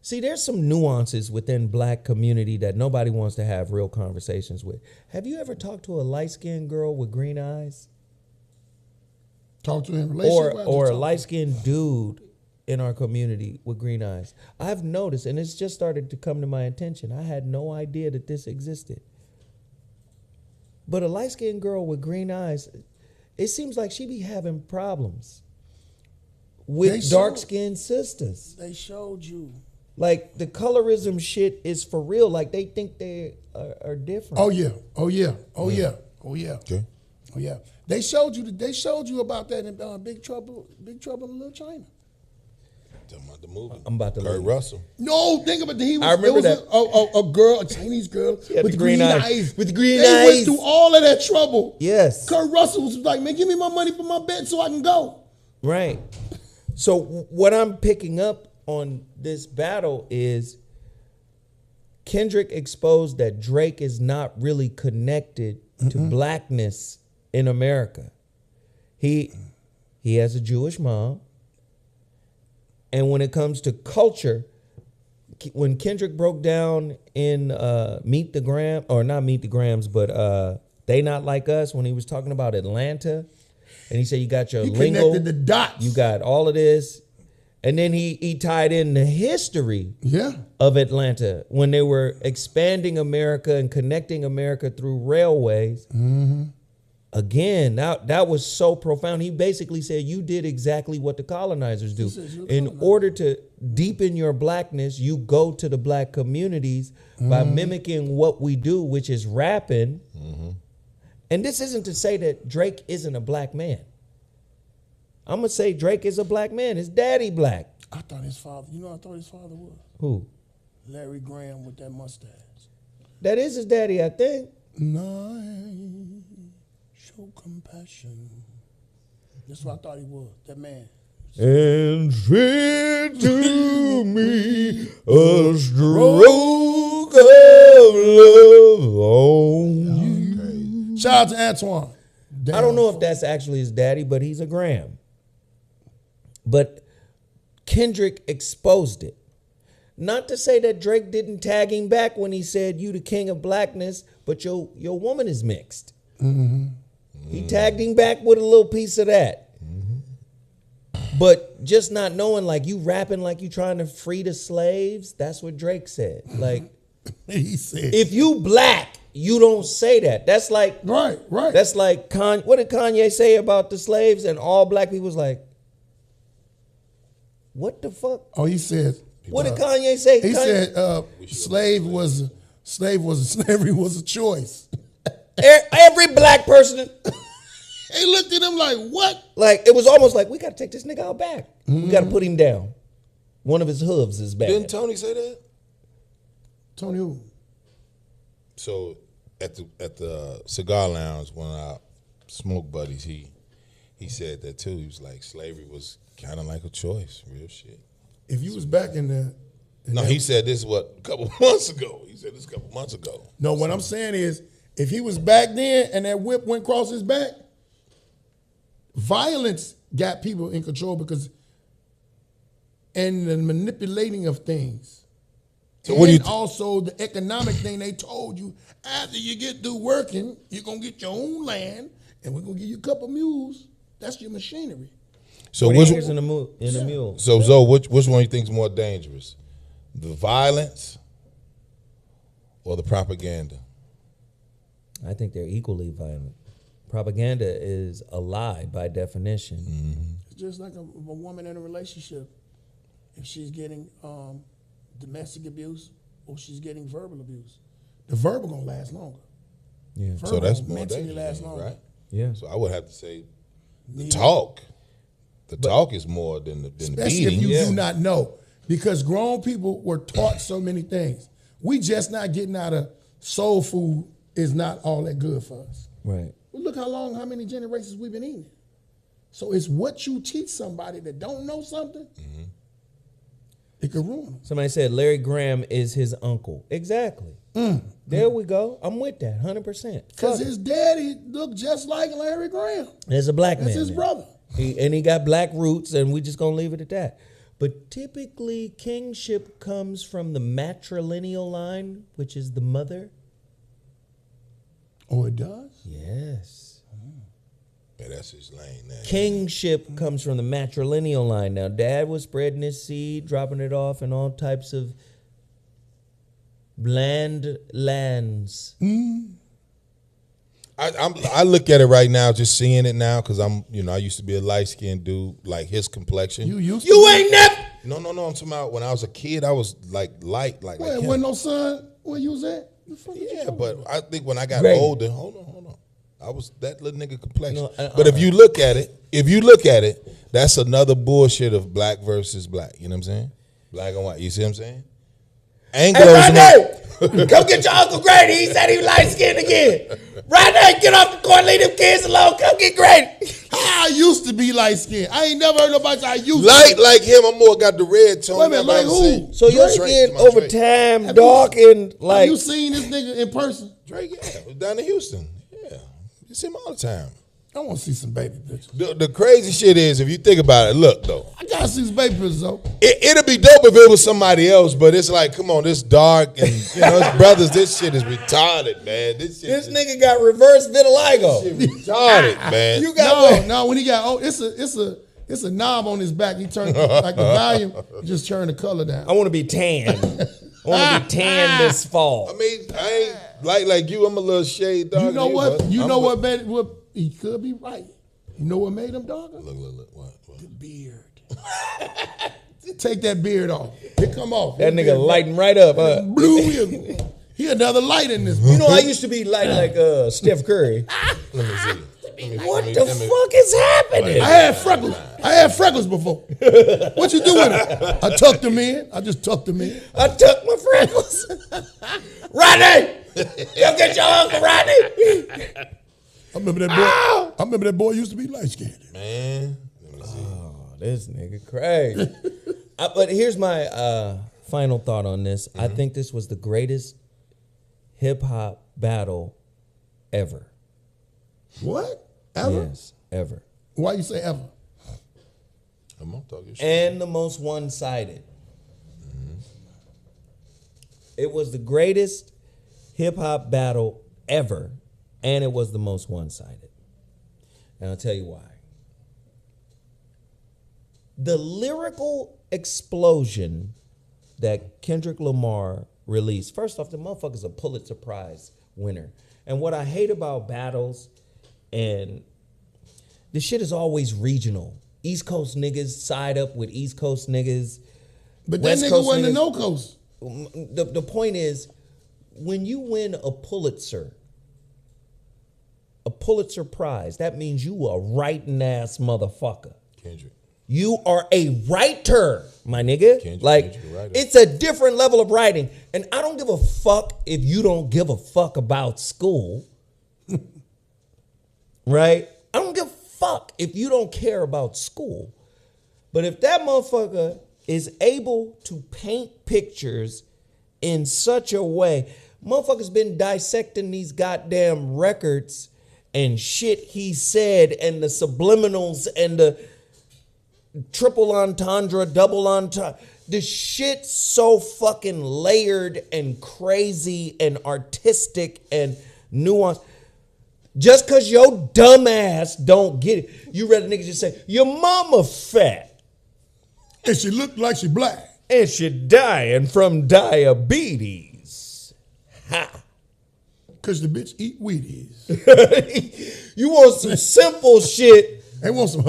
See, there's some nuances within black community that nobody wants to have real conversations with. Have you ever talked to a light-skinned girl with green eyes? Talk to him in relationship. Or a light-skinned dude in our community with green eyes? I've noticed, and it's just started to come to my attention. I had no idea that this existed. But a light-skinned girl with green eyes, it seems like she be having problems with dark-skinned sisters. They showed you. Like, the colorism shit is for real. Like, they think they are different. Oh yeah. Oh yeah. Oh yeah. Oh yeah. Okay. Oh yeah. They showed you about that in Big Trouble in Little China. Talking about the movie. I'm about to Kurt leave. Russell. No, think about it. I remember that. A girl, a Chinese girl had with the green green eyes. eyes. With green they eyes. went through all of that trouble. Yes. Kurt Russell was like, man, give me my money for my bed so I can go. Right. So what I'm picking up on this battle is Kendrick exposed that Drake is not really connected to blackness in America. He has a Jewish mom. And when it comes to culture, when Kendrick broke down in Meet the Grams, or not Meet the Grams, but They Not Like Us, when he was talking about Atlanta, and he said you got your He lingo, connected the dots. you got all of this, and then he tied in the history of Atlanta when they were expanding America and connecting America through railways. Again, that was so profound. He basically said you did exactly what the colonizers do. In order to deepen your blackness, you go to the black communities by mimicking what we do, which is rapping. And this isn't to say that Drake isn't a black man. I'm going to say Drake is a black man. His daddy black. I thought his father, I thought his father was? Who? Larry Graham with that mustache. That is his daddy, I think. Night, show compassion. That's what I thought he was, that man. And send to me a stroke of love on you. Shout out to Antoine. I don't know if that's actually his daddy, but he's a Graham. But Kendrick exposed it. Not to say that Drake didn't tag him back when he said, you the king of blackness, but your woman is mixed. He tagged him back with a little piece of that. But just not knowing, like, you rapping like you trying to free the slaves, that's what Drake said. Like, he said, if you black, you don't say that. That's like, right. That's like, what did Kanye say about the slaves? And all black people was like, what the fuck? Oh, he said. What did Kanye say? He said, slavery was a choice. Every black person. They looked at him like, what? Like, it was almost like, we got to take this nigga out back. We got to put him down. One of his hooves is bad. Didn't Tony say that? Tony who? So at the cigar lounge, one of our smoke buddies, he said that too. He was like, slavery was kind of like a choice, real shit. If you was back in the... He said this, a couple months ago. He said this a couple months ago. No, what I'm saying is, if he was back then and that whip went across his back, violence got people in control because, and the manipulating of things. So and what do you also the economic thing they told you, after you get through working, you're going to get your own land and we're going to give you a couple mules. That's your machinery. So which in a mule. So Zoe, which one you think is more dangerous? The violence or the propaganda? I think they're equally violent. Propaganda is a lie by definition. It's just like a woman in a relationship. If she's getting domestic abuse or she's getting verbal abuse, the verbal gonna last longer. Yeah. Verbal So that's more mentally dangerous, last longer. right? Yeah. So I would have to say the talk. The talk is more than the Especially beating. if you do not know. Because grown people were taught so many things. We just not getting out of soul food is not all that good for us. Right. Well, look how many generations we've been eating. So it's what you teach somebody that don't know something, it could ruin them. Somebody said Larry Graham is his uncle. Exactly. There we go. I'm with that, 100%. Because his daddy looked just like Larry Graham. There's a black man. That's his there. brother. He got black roots, and we just gonna leave it at that. But typically, kingship comes from the matrilineal line, which is the mother. Oh, it does? Yes. Yeah, that's his lane. Now. Kingship comes from the matrilineal line. Now, dad was spreading his seed, dropping it off in all types of bland lands. I look at it right now, just seeing it now, because I used to be a light skinned dude, like his complexion. You ain't never. No. I'm talking about when I was a kid, I was like light, like Wait, him. wasn't no son where you was at? Yeah, but I think when I got Great. older, hold on, I was that little nigga complexion. No, but if you look at it, that's another bullshit of black versus black. You know what I'm saying? Black and white. You see what I'm saying? Anglos. Rodney, come get your Uncle Grady. He said he was light skinned again. Rodney, get off the court, leave them kids alone. Come get Grady. I used to be light skinned. I ain't never heard nobody say I used Light to. like him, I'm more got the red tone. Wait a minute, like Everybody who? So your Drake, skin my over Drake. time darkened Have like. you seen this nigga in person? Drake, yeah, down in Houston. Yeah, you see him all the time. I want to see some baby pictures. The crazy shit is, if you think about it, look though, I gotta see some baby pictures though. it'll be dope if it was somebody else, but it's like, come on, this dark and his brothers, this shit is retarded, man. This Nigga got reverse vitiligo. shit retarded, man. You got No, when he got old, it's a knob on his back. He turned like the volume, he just turned the color down. I want to be tan. I want to be tan this fall. I mean, I ain't like you. I'm a little shade darker. You know than what? but You I'm know with- what he could be right. You know what made him darker? Look, what? The beard. Take that beard off. It come off. That nigga lighting right up. Blue. He another light in this. You know, I used to be light like Steph Curry. Let me see. What the fuck is happening? I had freckles before. What you do with it? I tucked them in. I just tucked them in. I took my freckles. Rodney! Go get your Uncle Rodney! I remember that boy. I remember that boy used to be light skinned. Man, let me see. Oh, this nigga crazy. But here's my final thought on this. I think this was the greatest hip-hop battle ever. What? Ever? Yes, ever. Why you say ever? I'm gonna talk your shit. And the most one-sided. It was the greatest hip-hop battle ever, and it was the most one-sided. And I'll tell you why. The lyrical explosion that Kendrick Lamar released. First off, the motherfucker's a Pulitzer Prize winner. And what I hate about battles, and this shit is always regional. East Coast niggas side up with East Coast niggas. But West that nigga Coast wasn't a niggas- no coast. The point is, when you win a Pulitzer Prize, that means you a writing ass motherfucker. Kendrick. You are a writer, my nigga. Kendrick, a writer. It's a different level of writing. And I don't give a fuck if you don't give a fuck about school. Right? I don't give a fuck if you don't care about school. But if that motherfucker is able to paint pictures in such a way, motherfuckers been dissecting these goddamn records and shit he said and the subliminals and the triple entendre, double entendre. The shit's so fucking layered and crazy and artistic and nuanced. Just cause your dumb ass don't get it, you rather niggas just say, your mama fat And she looked like she black. and she dying from diabetes. Ha. Cause the bitch eat Wheaties. You want some simple shit? They want some.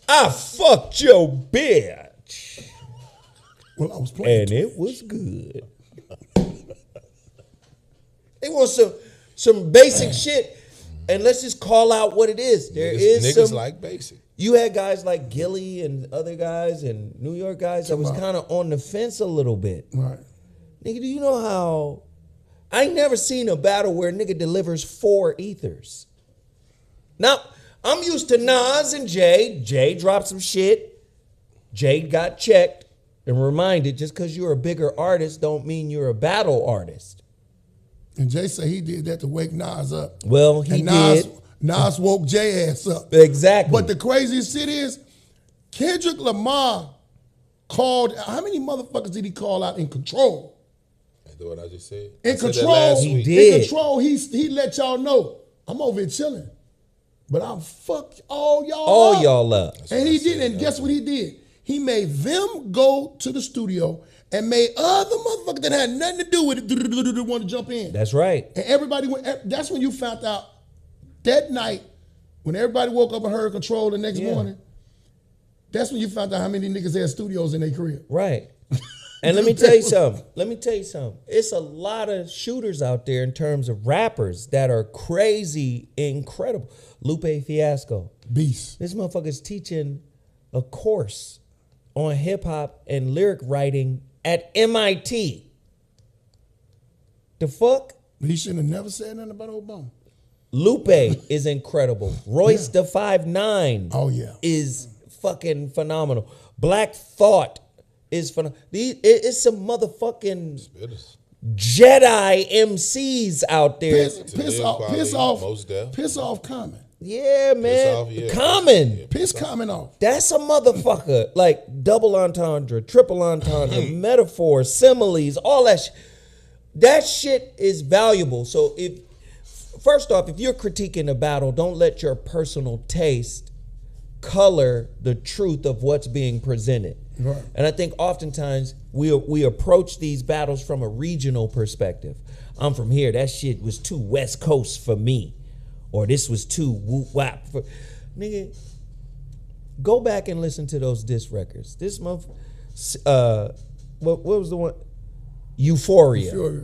I fucked your bitch. Well, I was playing. And it was good. They want some basic shit, and let's just call out what it is. There is Niggas some. like basic. You had guys like Gilly and other guys and New York guys that was kind of on the fence a little bit. Right. Nigga, do you know how? I ain't never seen a battle where a nigga delivers 4 ethers. Now, I'm used to Nas and Jay. Jay dropped some shit. Jay got checked and reminded, just because you're a bigger artist don't mean you're a battle artist. And Jay said he did that to wake Nas up. Well, he and Nas, did. Nas woke Jay ass up. Exactly. But the craziest shit is, Kendrick Lamar called, how many motherfuckers did he call out in Control? That's what I just said. In I said that Control, last He week. did. in Control, he let y'all know, I'm over here chilling. But I'll fuck all y'all up. Y'all up. And he did, and guess what he did? He made them go to the studio and made other motherfuckers that had nothing to do with it want to jump in. That's right. And everybody went, that's when you found out that night, when everybody woke up and heard Control the next morning, that's when you found out how many niggas had studios in their crib. Right. And let me tell you something. It's a lot of shooters out there in terms of rappers that are crazy, incredible. Lupe Fiasco. Beast. This motherfucker's teaching a course on hip hop and lyric writing at MIT. The fuck? He shouldn't have never said nothing about Obama. Lupe is incredible. Royce the 5'9" Oh, yeah. is fucking phenomenal. Black Thought is phenomenal. It's some motherfucking Spitters. Jedi MCs out there. Piss Quality, off Mos Def. Piss off Common. Yeah, man. off, yeah. Common. Yeah. Piss Common off. That's a motherfucker. Like double entendre, triple entendre, metaphor, similes, all that shit. That shit is valuable. So first off, if you're critiquing a battle, don't let your personal taste color the truth of what's being presented. Right. And I think oftentimes we approach these battles from a regional perspective. I'm from here. That shit was too West Coast for me. Or this was too whoop whap. Nigga, go back and listen to those diss records. This month, what was the one? Euphoria. Sure.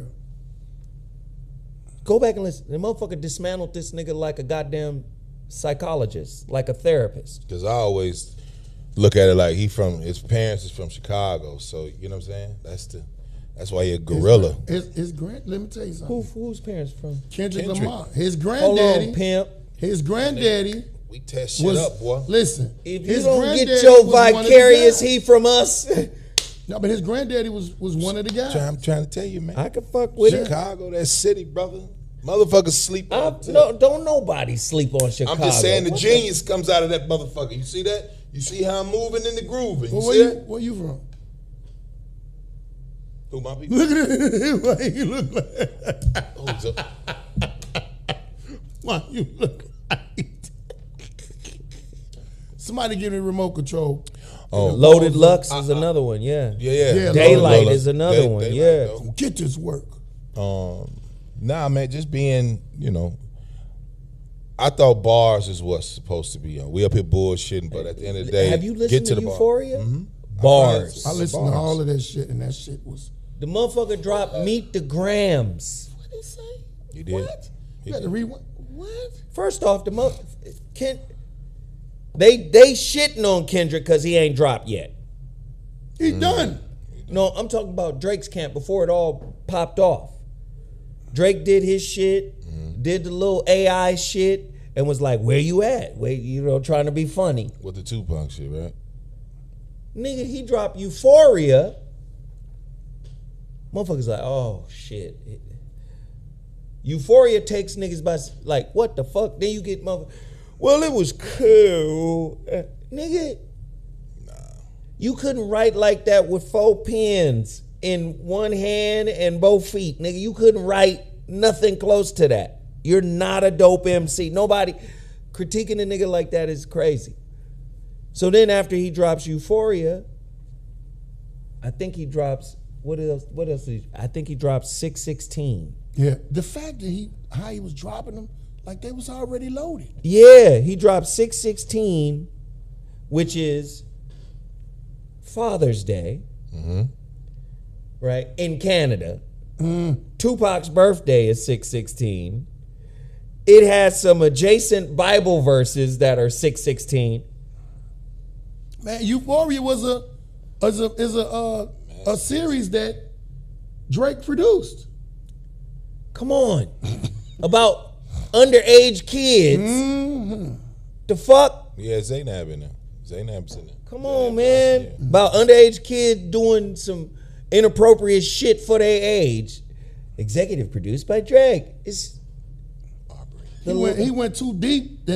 Go back and listen. The motherfucker dismantled this nigga like a goddamn psychologist, like a therapist. Because I always look at it like his parents is from Chicago, so you know what I'm saying? That's why he a gorilla. His let me tell you something. Whose parents from? Kendrick Kendrick. Lamar. His Hold granddaddy. on, pimp. His granddaddy We test shit was up, boy. Listen. If you his don't granddaddy get your was one of the vicarious guys. heat from us, No, but his granddaddy was one of the guys. I'm trying to tell you, man. I can fuck with it. Chicago, that city, brother. Motherfuckers sleep on it. No, don't nobody sleep on Chicago. I'm just saying the What genius comes out of that motherfucker. You see that? You see how I'm moving in the groove. You Well, see that? where you from? Who, my people? Look at it. Why you look like? Who's up? Why you look like? Somebody give me remote control. Oh, Loaded Lux is another one, yeah. yeah. Daylight Lola. is another one, Daylight, yeah. though. Get this work. Nah, man, just being, I thought bars is what's supposed to be on. We up here bullshitting, but at the end of the day, Have you listened get to to the Euphoria? Bar. Bars. I listened Bars. to all of that shit, and that shit was. The motherfucker dropped Meet the Grams. What did he say? You did. What? He You had to did. rewind. What? First off, they shitting on Kendrick because he ain't dropped yet. He done. No, I'm talking about Drake's camp before it all popped off. Drake did his shit, did the little AI shit, and was like, where you at? Trying to be funny. With the Tupac shit, right? Nigga, he dropped Euphoria. Motherfuckers like, oh shit. Euphoria takes niggas by like, what the fuck? Then you get motherfuckers. Well, it was cool. Nigga, you couldn't write like that with 4 pens in one hand and both feet. Nigga, you couldn't write nothing close to that. You're not a dope MC. Nobody critiquing a nigga like that is crazy. So then after he drops Euphoria, I think he drops, what else I think he drops 616. Yeah. The fact that how he was dropping them, like they was already loaded. Yeah, he dropped 616, which is Father's Day, right, in Canada. Tupac's birthday is 616. It has some adjacent Bible verses that are 616. Man, Euphoria was a series that Drake produced. Come on. About underage kids. The fuck? Yeah, Zaynab in there. Zaynab's in there. Come on, man. About underage kids doing some inappropriate shit for their age. executive produced by Drake. It's He went too deep.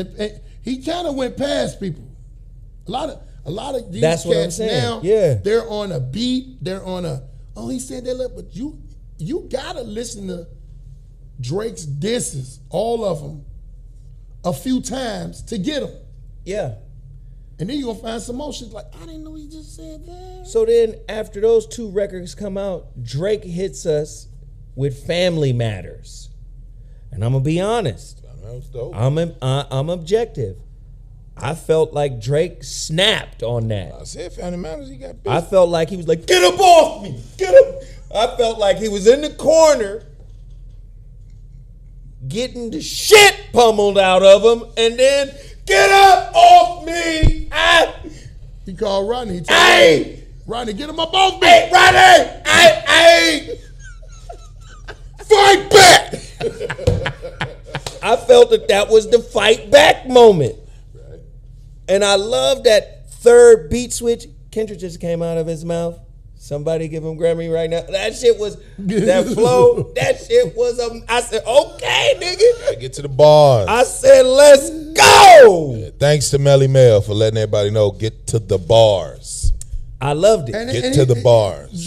He kind of went past people. A lot of these That's what I'm cats saying. now, Yeah. they're on a beat. They're on a, oh, he said that, look, but you gotta listen to Drake's disses, all of them, a few times to get them. yeah. And then you're gonna find some more shit like, I didn't know he just said that. So then after those two records come out, Drake hits us with Family Matters. And I'm gonna be honest. That was dope. I'm objective. I felt like Drake snapped on that. I said Family Matters, he got big. I felt like he was like, get up off me, get up. I felt like he was in the corner getting the shit pummeled out of him and then, get up off me. He called Rodney. He told Hey! Rodney, get him up off me. Hey, Rodney! Hey! Fight back! I felt that was the fight back moment. Right. And I love that third beat switch. Kendrick just came out of his mouth. Somebody give him Grammy right now. That shit was, that flow, that shit was, I said, okay, nigga. Gotta get to the bars. I said, let's go. Thanks to Melly Mel for letting everybody know, get to the bars. I loved it. Get to the bars.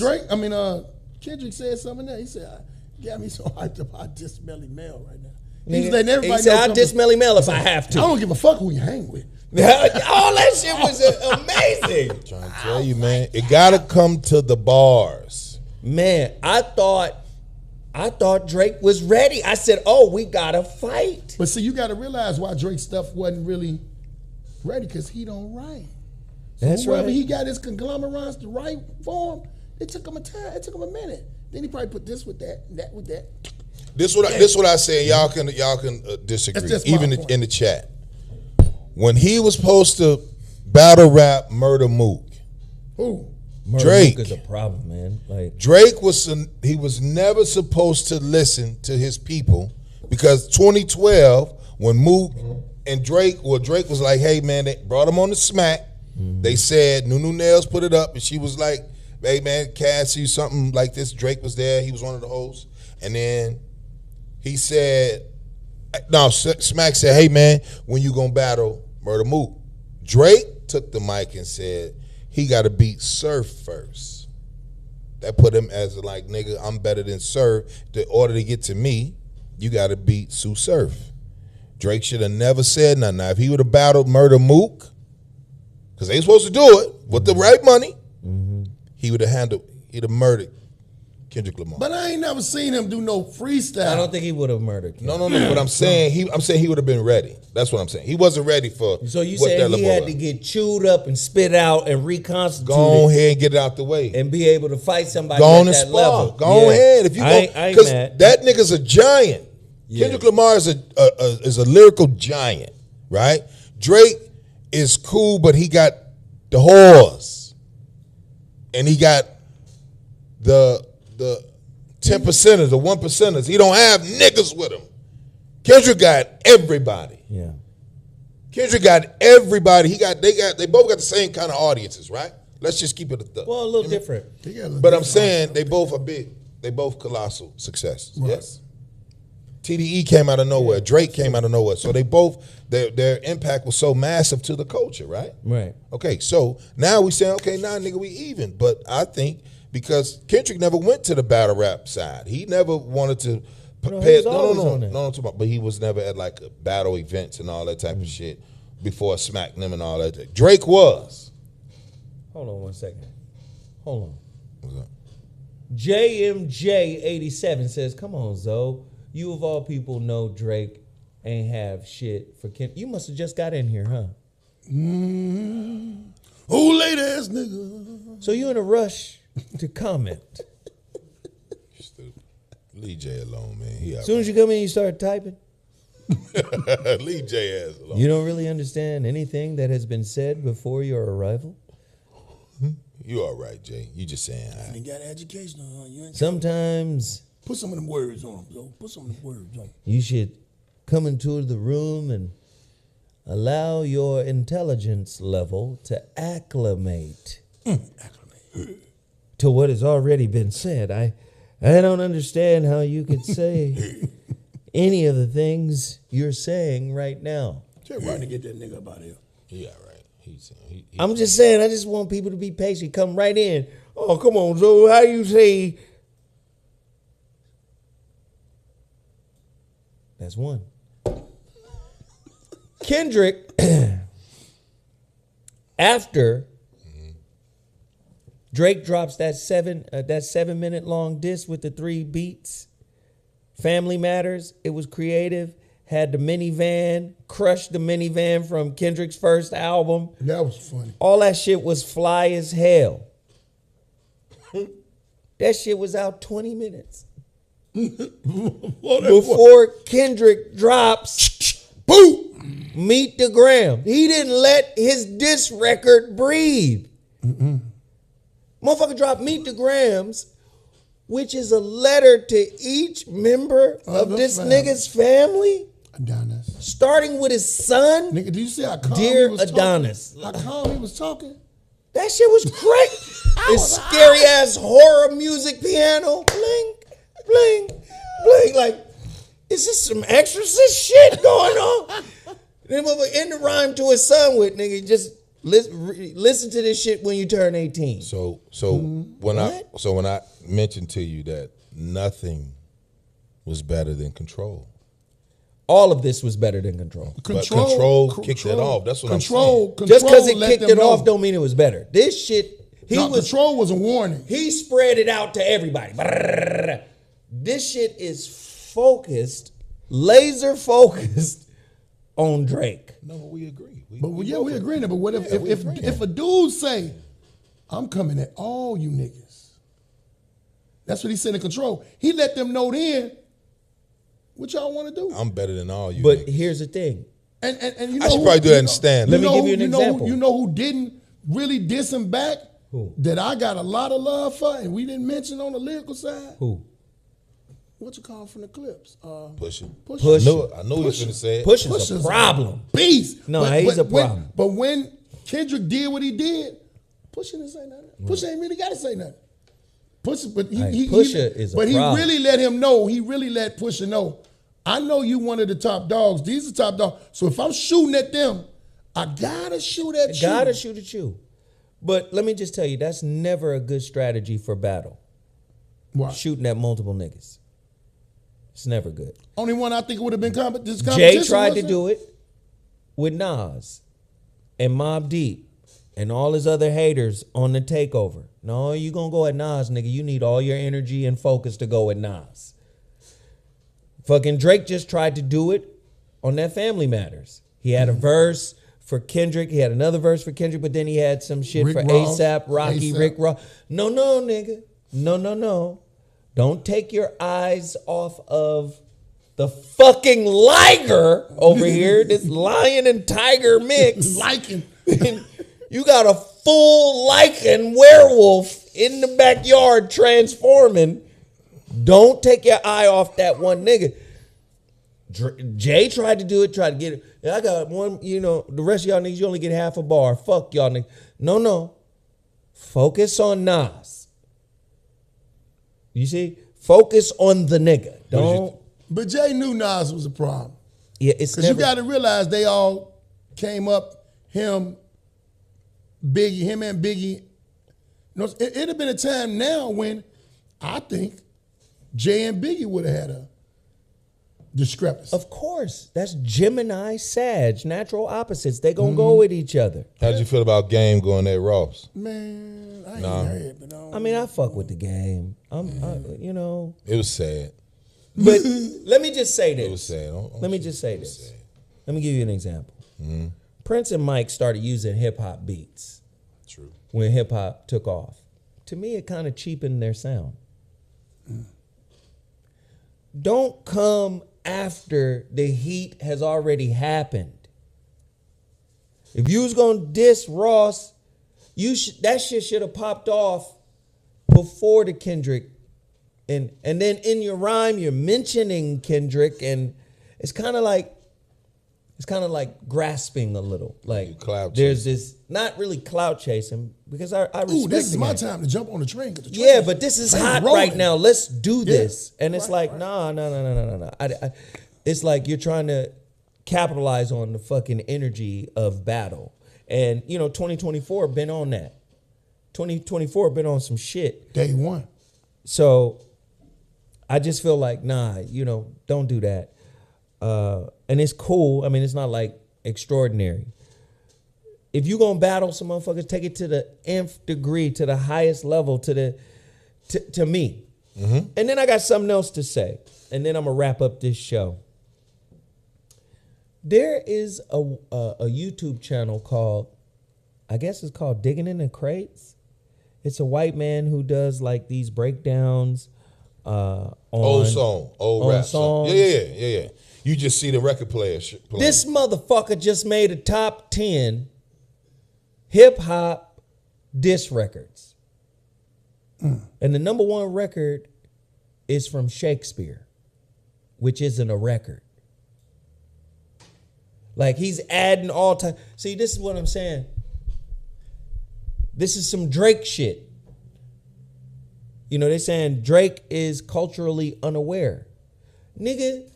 Kendrick said something there. He said, got me so hyped up, I diss Melly Mel right now. Nigga, He's letting everybody he said, know. I diss Melly Mel if I have I to. don't give a fuck who you hang with. All that shit was amazing. Trying to tell you, man, it gotta come to the bars. Man, I thought Drake was ready. I said, oh, we gotta fight. But see, you got to realize why Drake's stuff wasn't really ready, because he don't write. So That's whoever right. he got his conglomerates to write for him, it took him a time. It took him a minute. Then he probably put this with that, and that with that. This what I say. Y'all can disagree, That's just my even point. in the chat. When he was supposed to battle rap Murder Mook, Who? Drake. Mook is a problem, man. Like, Drake was never supposed to listen to his people, because 2012 when Mook and Drake was like, hey man, they brought him on the smack. They said Nunu Nails put it up, and she was like, hey man, Cassie, something like this. Drake was there. He was one of the hosts, and then he said, no, Smack said, hey man, when you gonna battle Murder Mook? Drake took the mic and said he got to beat Surf first. That put him as like, nigga, I'm better than Surf. In order to get to me, you got to beat Sue Surf. Drake should have never said nothing. Now, if he would have battled Murder Mook, because they supposed to do it with the right money, he'd have murdered Kendrick Lamar. But I ain't never seen him do no freestyle. I don't think he would have murdered Kendrick. No. But I'm saying he would have been ready. That's what I'm saying. He wasn't ready for. So you what said that he had to get chewed up and spit out and reconstituted go ahead and get it out the way. and be able to fight somebody Go at on and that spar. level. Go ahead if you I go, ain't because mad. that nigga's a giant. Yeah. Kendrick Lamar is a lyrical giant, right? Drake is cool, but he got the whores, and he got the 10%ers, the 1%ers. He don't have niggas with him. Kendrick got everybody. Yeah. Kendrick got everybody. They both got the same kind of audiences, right? Let's just keep it a thug. Well, a little different. But I'm saying they both are big. They both colossal successes. Right. Yes. TDE came out of nowhere. Drake came out of nowhere. So they both, their impact was so massive to the culture, right? Right. Okay, so now we say, okay, now nigga, we even. But I think because Kendrick never went to the battle rap side. He never wanted to No, he was always on that. no, but he was never at like battle events and all that type of shit before Smack them and all that. Drake was. Hold on 1 second. Hold on. What's up? JMJ87 says, come on, Zoe. You of all people know Drake ain't have shit for Kendrick. You must have just got in here, huh? Old lady ass nigga. So you in a rush to comment. Stupid. Leave Jay alone, man. He As soon as you come in, you start typing. Leave Jay ass alone. You don't really understand anything that has been said before your arrival. You all right, Jay. You just saying hi. You got education on you. Sometimes Put some of them words on him, though. Put some of them words on him. you should come into the room and allow your intelligence level to acclimate to what has already been said. I I don't understand how you could say any of the things you're saying right now. Tell Rodney to get that nigga up out of here. He all right. I'm just saying, I just want people to be patient. Come right in. Oh, come on, Joe. How you say? That's one. Kendrick, after Drake drops that 7 minute long diss with the 3 beats, Family Matters, it was creative. Had the minivan, crushed the minivan from Kendrick's first album. That was funny. All that shit was fly as hell. That shit was out 20 minutes. Before Kendrick drops, boom, Meet the Gram. He didn't let his diss record breathe. Motherfucker dropped Meet the Grams, which is a letter to each member of this nigga's family. Adonis. Starting with his son. Nigga, do you see how calm Dear he was Adonis. talking? How calm he was talking? That shit was great. This scary ass horror music piano. Bling, bling, bling. Like, is this some exorcist shit going on? Then motherfucker end the rhyme to his son with, nigga, just listen to this shit when you turn 18. So when I mentioned to you that nothing was better than Control. All of this was better than Control. But Control kicked it off. That's what I'm saying. Just because it kicked it off don't mean it was better. This shit, Control was a warning. He spread it out to everybody. This shit is focused, laser focused on Drake. No, we agree. We agree. But what if a dude say, I'm coming at all you niggas? That's what he said in Control. He let them know then, what y'all want to do? I'm better than all you. But niggas. here's the thing. And you know I should probably do that in stand. Let me give you an example. You know who didn't really diss him back? Who? That I got a lot of love for, and we didn't mention on the lyrical side? Who? What you call from the clips? Pusha. Pusha. I knew he was gonna say it. Pusha's a problem. Beast. No, he's a problem. But when Kendrick did what he did, Pusha didn't say nothing. Pusha ain't really got to say nothing. Pusha, but Pusha is a problem. He really let him know. He really let Pusha know. I know you one of the top dogs. These are top dogs. So if I'm shooting at them, I gotta shoot at you. Gotta shoot at you. But let me just tell you, that's never a good strategy for battle. Why? Shooting at multiple niggas. It's never good. Only one I think would have been this competition. Jay tried to do it with Nas and Mobb Deep and all his other haters on the takeover. No, you gonna go at Nas, nigga. You need all your energy and focus to go at Nas. Fucking Drake just tried to do it on that Family Matters. He had a verse for Kendrick. He had another verse for Kendrick, but then he had some shit Rick for Ross, ASAP, Rocky, A$AP. Rick Ross. No, nigga. No. Don't take your eyes off of the fucking liger over here, this lion and tiger mix. Liking. You got a full lichen werewolf in the backyard transforming. Don't take your eye off that one nigga. Jay tried to do it, tried to get it. I got one, the rest of y'all niggas, you only get half a bar. Fuck y'all niggas. No. Focus on Nas. You see? Focus on the nigga. Don't. But Jay knew Nas was a problem. Yeah, it's Because you got to realize they all came up, him and Biggie. It'd have been a time now when I think Jay and Biggie would have had a discrepancy. Of course. That's Gemini, Sag, natural opposites. They gonna go with each other. How'd you feel about Game going at Ross? Man, I ain't heard, but I fuck with the game. It was sad. But let me just say this. It was sad. Let me just say this. Let me give you an example. Prince and Mike started using hip hop beats. True. When hip hop took off. To me, it kind of cheapened their sound. Don't come after the heat has already happened. If you was gonna diss Ross, that shit should have popped off before the Kendrick, and then in your rhyme you're mentioning Kendrick, and it's kind of like It's kind of like grasping a little. Like clout there's this, not really clout chasing, because I respect Ooh, this is the my game. time to jump on the train. 'Cause the train Yeah, but this is train hot rolling. right now. Let's do this. And it's Right, like, no. It's like you're trying to capitalize on the fucking energy of battle. And, 2024 been on that. 2024 been on some shit. Day one. So I just feel like, don't do that. And it's cool. I mean, it's not like extraordinary. If you gonna battle some motherfuckers, take it to the nth degree, to the highest level, to me. Mm-hmm. And then I got something else to say. And then I'm gonna wrap up this show. There is a YouTube channel called, I guess it's called Digging in the Crates. It's a white man who does like these breakdowns on old rap song. songs. Yeah. You just see the record player playing. This motherfucker just made a top 10 hip hop diss records. And the number one record is from Shakespeare, which isn't a record. Like he's adding all time. See, this is what I'm saying. This is some Drake shit. They're saying Drake is culturally unaware. Nigga,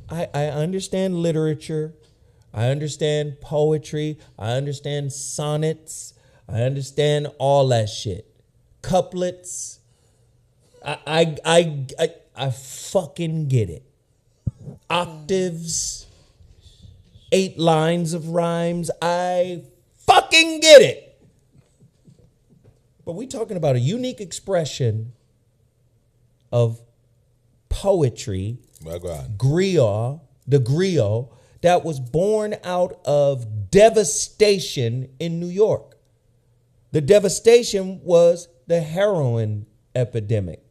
I understand literature. I understand poetry. I understand sonnets. I understand all that shit. Couplets. I fucking get it. Octaves. 8 lines of rhymes. I fucking get it. But we talking about a unique expression of poetry, My God. griot, that was born out of devastation in New York. The devastation was the heroin epidemic.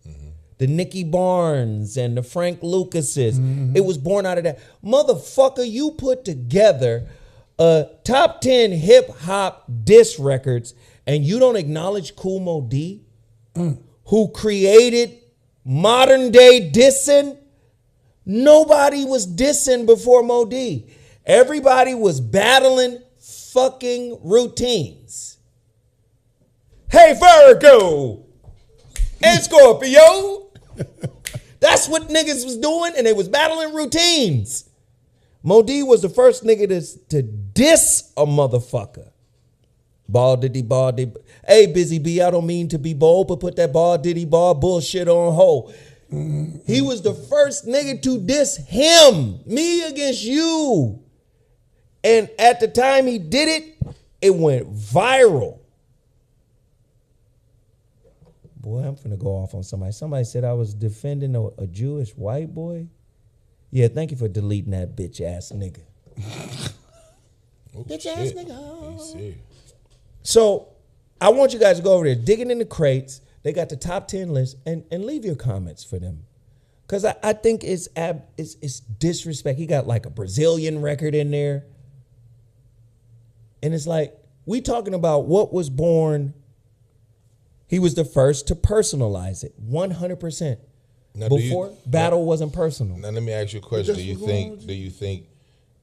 The Nicky Barnes and the Frank Lucases. It was born out of that. Motherfucker, you put together a top 10 hip hop diss records and you don't acknowledge Kool Moe Dee, who created modern day dissing. Nobody was dissing before Moe Dee. Everybody was battling fucking routines. Hey, Virgo and Scorpio. That's what niggas was doing, and they was battling routines. Moe Dee was the first nigga to diss a motherfucker. Ball diddy ball diddy. Hey, Busy B, I don't mean to be bold, but put that ball diddy ball bullshit on hold. He was the first nigga to diss him. Me against you. And at the time he did it, it went viral. Boy, I'm finna go off on somebody. Somebody said I was defending a Jewish white boy. Yeah, thank you for deleting that bitch ass nigga. Bitch ass nigga. So I want you guys to go over there, digging in the crates. They got the top 10 list, and leave your comments for them. Because I think it's disrespect. He got like a Brazilian record in there. And it's like, we talking about what was born. He was the first to personalize it, 100%. Now, Before, battle wasn't personal. Now let me ask you a question. Do you think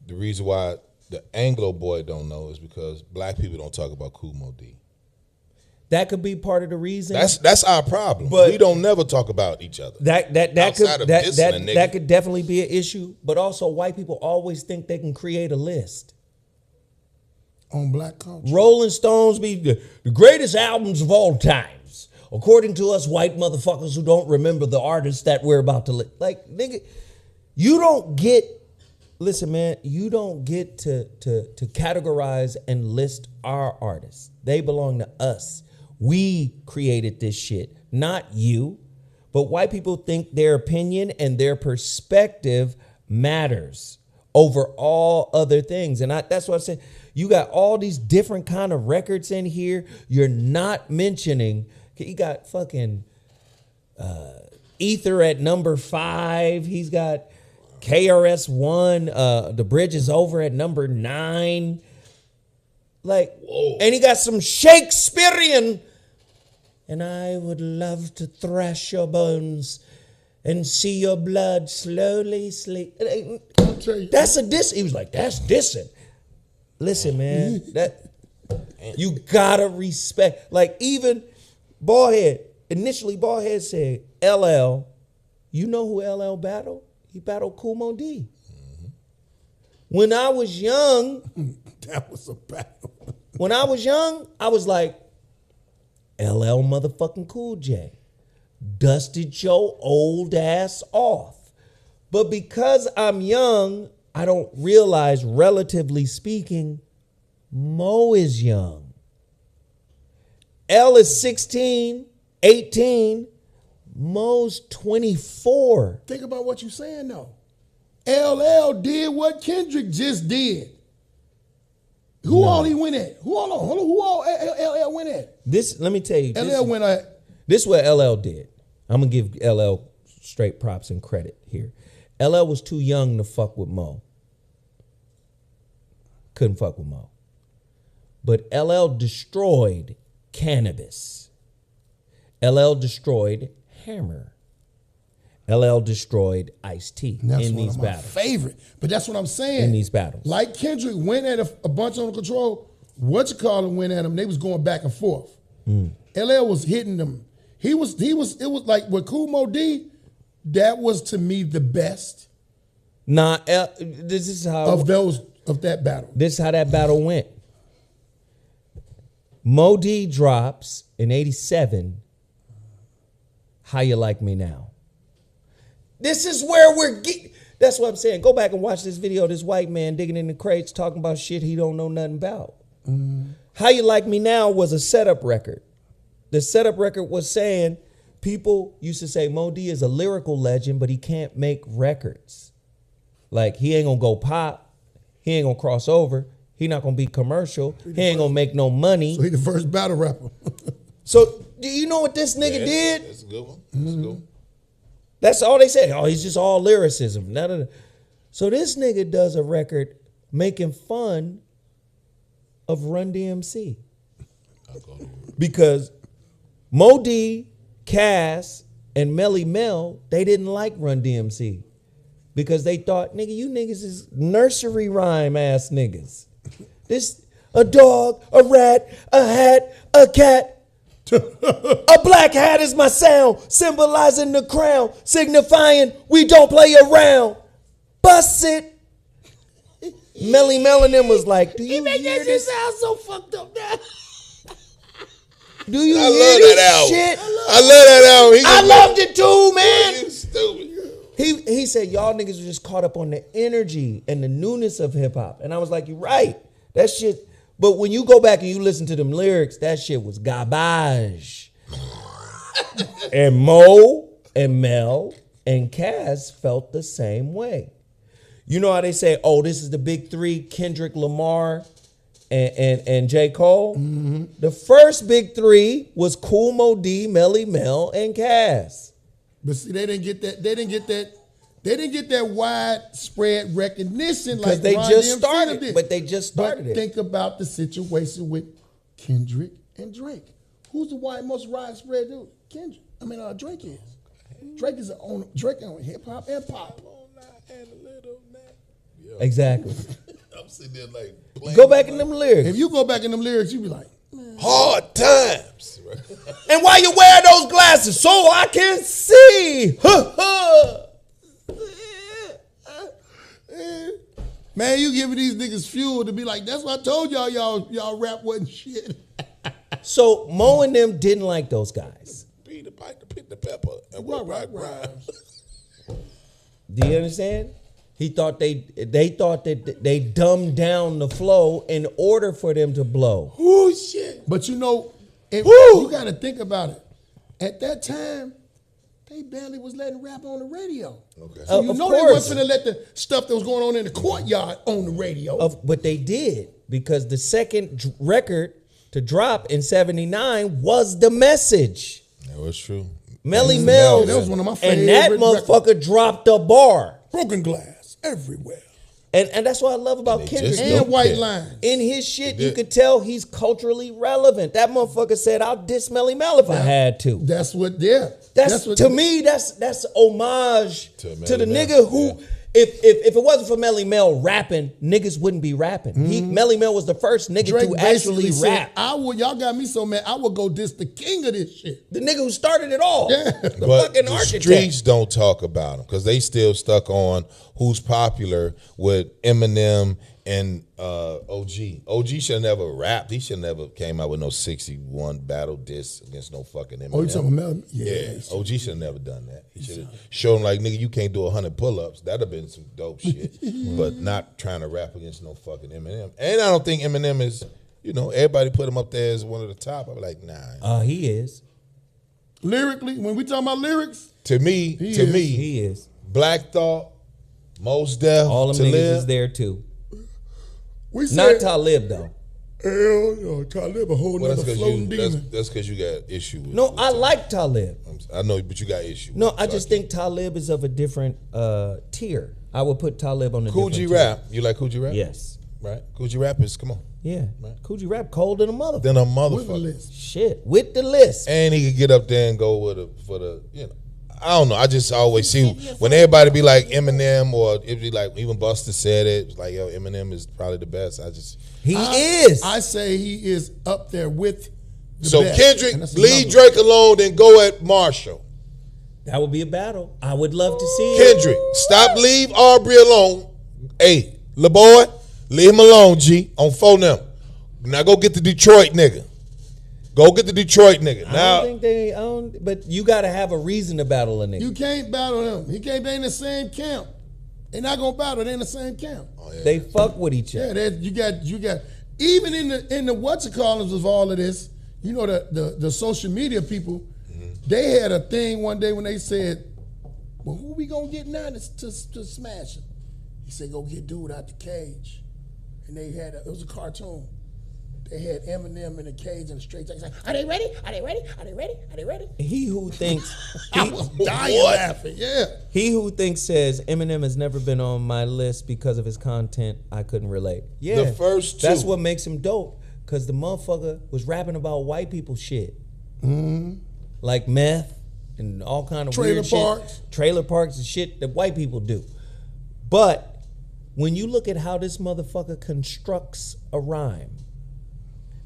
the reason why the Anglo boy don't know is because black people don't talk about Kool Moe Dee? That could be part of the reason. That's our problem. But we don't never talk about each other. That Outside of dissing a nigga. that could definitely be an issue. But also, white people always think they can create a list. On black culture. Rolling Stones be the greatest albums of all times, according to us white motherfuckers who don't remember the artists that we're about to like. Nigga, you don't get. Listen, man, you don't get to categorize and list our artists. They belong to us. We created this shit, not you. But white people think their opinion and their perspective matters over all other things. And that's what I said. You got all these different kind of records in here. You're not mentioning. You got fucking Ether at number 5. He's got KRS-One. The Bridge Is Over at number 9. Like, whoa. And he got some Shakespearean. And I would love to thrash your bones and see your blood slowly sleep. tell you. That's a diss. He was like, that's dissing. Listen, man, that you gotta respect. Like even Ballhead, initially Ballhead said, LL, you know who LL battled? He battled Kool Moe Dee. When I was young, That was a battle. when I was young, I was like, LL motherfucking Cool J. Dusted your old ass off. But because I'm young, I don't realize, relatively speaking, Mo is young. L is 16, 18. Mo's 24. Think about what you're saying though. LL did what Kendrick just did. Who all he went at? Who all LL went at? This, let me tell you. LL went at. This is what LL did. I'm going to give LL straight props and credit here. LL was too young to fuck with Mo. Couldn't fuck with Mo. But LL destroyed Cannabis. LL destroyed Hammer. LL destroyed Ice-T That's in one these of my battles. favorite. But that's what I'm saying. In these battles. Like Kendrick went at a bunch on control. Whatchamacallit went at him. They was going back and forth. LL was hitting them. It was like with Kool Moe Dee, that was to me the best Nah, this is how of that battle. This is how that battle went. Moe Dee drops in 87. How You Like Me Now. This is where we're that's what I'm saying. Go back and watch this video of this white man digging in the crates talking about shit he don't know nothing about. How You Like Me Now was a setup record. The setup record was saying people used to say Moe Dee is a lyrical legend, but he can't make records. Like he ain't gonna go pop. He ain't gonna cross over. He not gonna be commercial. He ain't gonna make no money. So he the first battle rapper. So do you know what this nigga did? That's a good one. That's a good one. That's all they said. Oh, he's just all lyricism. So this nigga does a record making fun of Run DMC. Because Moe Dee, Cass, and Melly Mel, they didn't like Run DMC. Because they thought, nigga, you niggas is nursery rhyme ass niggas. This, a dog, a rat, a hat, a cat. A black hat is my sound, symbolizing the crown, signifying we don't play around. Bust it. Melly Mel and them was like, do you hear this? Sound so fucked up now. Do you I hear love this that album. shit? I love that album. I loved it too, man. You stupid. He said y'all niggas were just caught up on the energy and the newness of hip hop. And I was like, you're right. That shit. But when you go back and you listen to them lyrics, that shit was garbage. And Mo and Mel and Cass felt the same way. You know how they say, oh, this is the big three, Kendrick Lamar and J. Cole? Mm-hmm. The first big three was Kool Moe Dee, Melly Mel, and Cass. But see, they didn't get that. They didn't get that widespread recognition Because like they Ron just DMC started, did. but they just started But it. think about the situation with Kendrick and Drake. Who's the most widespread dude? Kendrick. Drake is. Drake is Drake on hip hop and pop. Exactly. I'm sitting there like playing. Go back in them lyrics. If you go back in them lyrics, you be like, Hard times. And why you wear those glasses? So I can see. man, you giving these niggas fuel to be like, that's what I told y'all rap wasn't shit. So Mo and them didn't like those guys. Peter Piper, Peter Pepper, and what rock rhymes. Do you understand? He thought they thought that they dumbed down the flow in order for them to blow. Oh shit. But you know, you got to think about it. At that time, they barely was letting rap on the radio. Okay. So you Of know they course. wasn't finna let the stuff that was going on in the courtyard on the radio. But they did, because the second record to drop in '79 was The Message. That was true. Melly Mel, that was one of my and that favorite motherfucker dropped a bar. Broken glass everywhere. And that's what I love about they Kendrick. just And don't white care. line. In his shit, you did. could tell he's culturally relevant. That motherfucker said, "I'll diss Melly Mel if I had to." That's what, yeah. That's what to me. That's homage To to the Melly nigga Mel, who If it wasn't for Melly Mel rapping, niggas wouldn't be rapping. Melly Mel was the first nigga Drake to actually basically rap. said, y'all got me so mad, I would go diss the king of this shit. The nigga who started it all. Yeah. The But fucking the architect. streets don't talk about him because they still stuck on who's popular with Eminem and OG. OG should never rapped. He should never came out with no 61 battle diss against no fucking Eminem. Oh, you talking about Mel? Yeah, OG should have never done that. He should have shown like, nigga, you can't do 100 pull-ups. That'd have been some dope shit. But not trying to rap against no fucking Eminem. And I don't think Eminem is, everybody put him up there as one of the top. I'm like, nah. He is. Lyrically, when we talking about lyrics, To me, He is. Black Thought, Mos Def, All them niggas Talib, is there too. we said, Not Talib though. hell no, Talib a whole Well, nother floating demon. that's because you got issue with No, with I Talib. like Talib. I know, but you got issue. No, with I just think Talib is of a different tier. I would put Talib on the Cool G Rap. You like Cool G Rap? Yes. Right? Cool G Rap is, come on. Yeah. Cool G Rap cold in a mother. Then a With the motherfucker. list. Shit. With the list. And he could get up there and go for the. I don't know. I just always see when everybody be like Eminem or it'd be like even Busta said it. It's like, yo, Eminem is probably the best. He is. I say he is up there with the So best. Kendrick, And that's leave another- Drake alone, then go at Marshall. That would be a battle. I would love to see it. Kendrick, stop, leave Aubrey alone. Hey, little boy, leave him alone, G, on phone them. Now go get the Detroit nigga. Go get the Detroit nigga. I Now, don't think but you got to have a reason to battle a nigga. You can't battle him. They in the same camp. They're not gonna battle. They in the same camp. They fuck with each Yeah, other. you got even in the whatchamacallits of all of this, the social media people, they had a thing one day when they said, well, who we gonna get now to smash him? He said, go get dude out the cage. And they had it was a cartoon. They had Eminem in a cage and a straight jacket. Are they ready? Are they ready? Are they ready? Are they ready? He who thinks I was dying laughing. Yeah. he who thinks says Eminem has never been on my list because of his content, I couldn't relate. Yeah, The first That's two. what makes him dope. Cause the motherfucker was rapping about white people shit, like meth and all kind of Trailer weird parks. shit, trailer parks and shit that white people do. But when you look at how this motherfucker constructs a rhyme,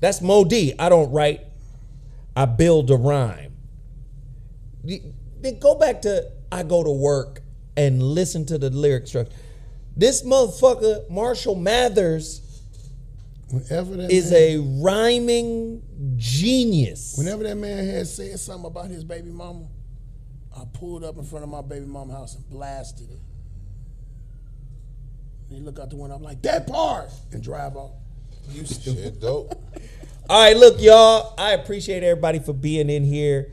that's Mo D. I don't write, I build a rhyme. Then go back to I go to work and listen to the lyric structure. This motherfucker, Marshall Mathers, Whenever that is man, a rhyming genius. whenever that man had said something about his baby mama, I pulled up in front of my baby mama house and blasted it. And he look out the window, I'm like, that part, and drive off. you shit dope. All right, look, y'all. I appreciate everybody for being in here.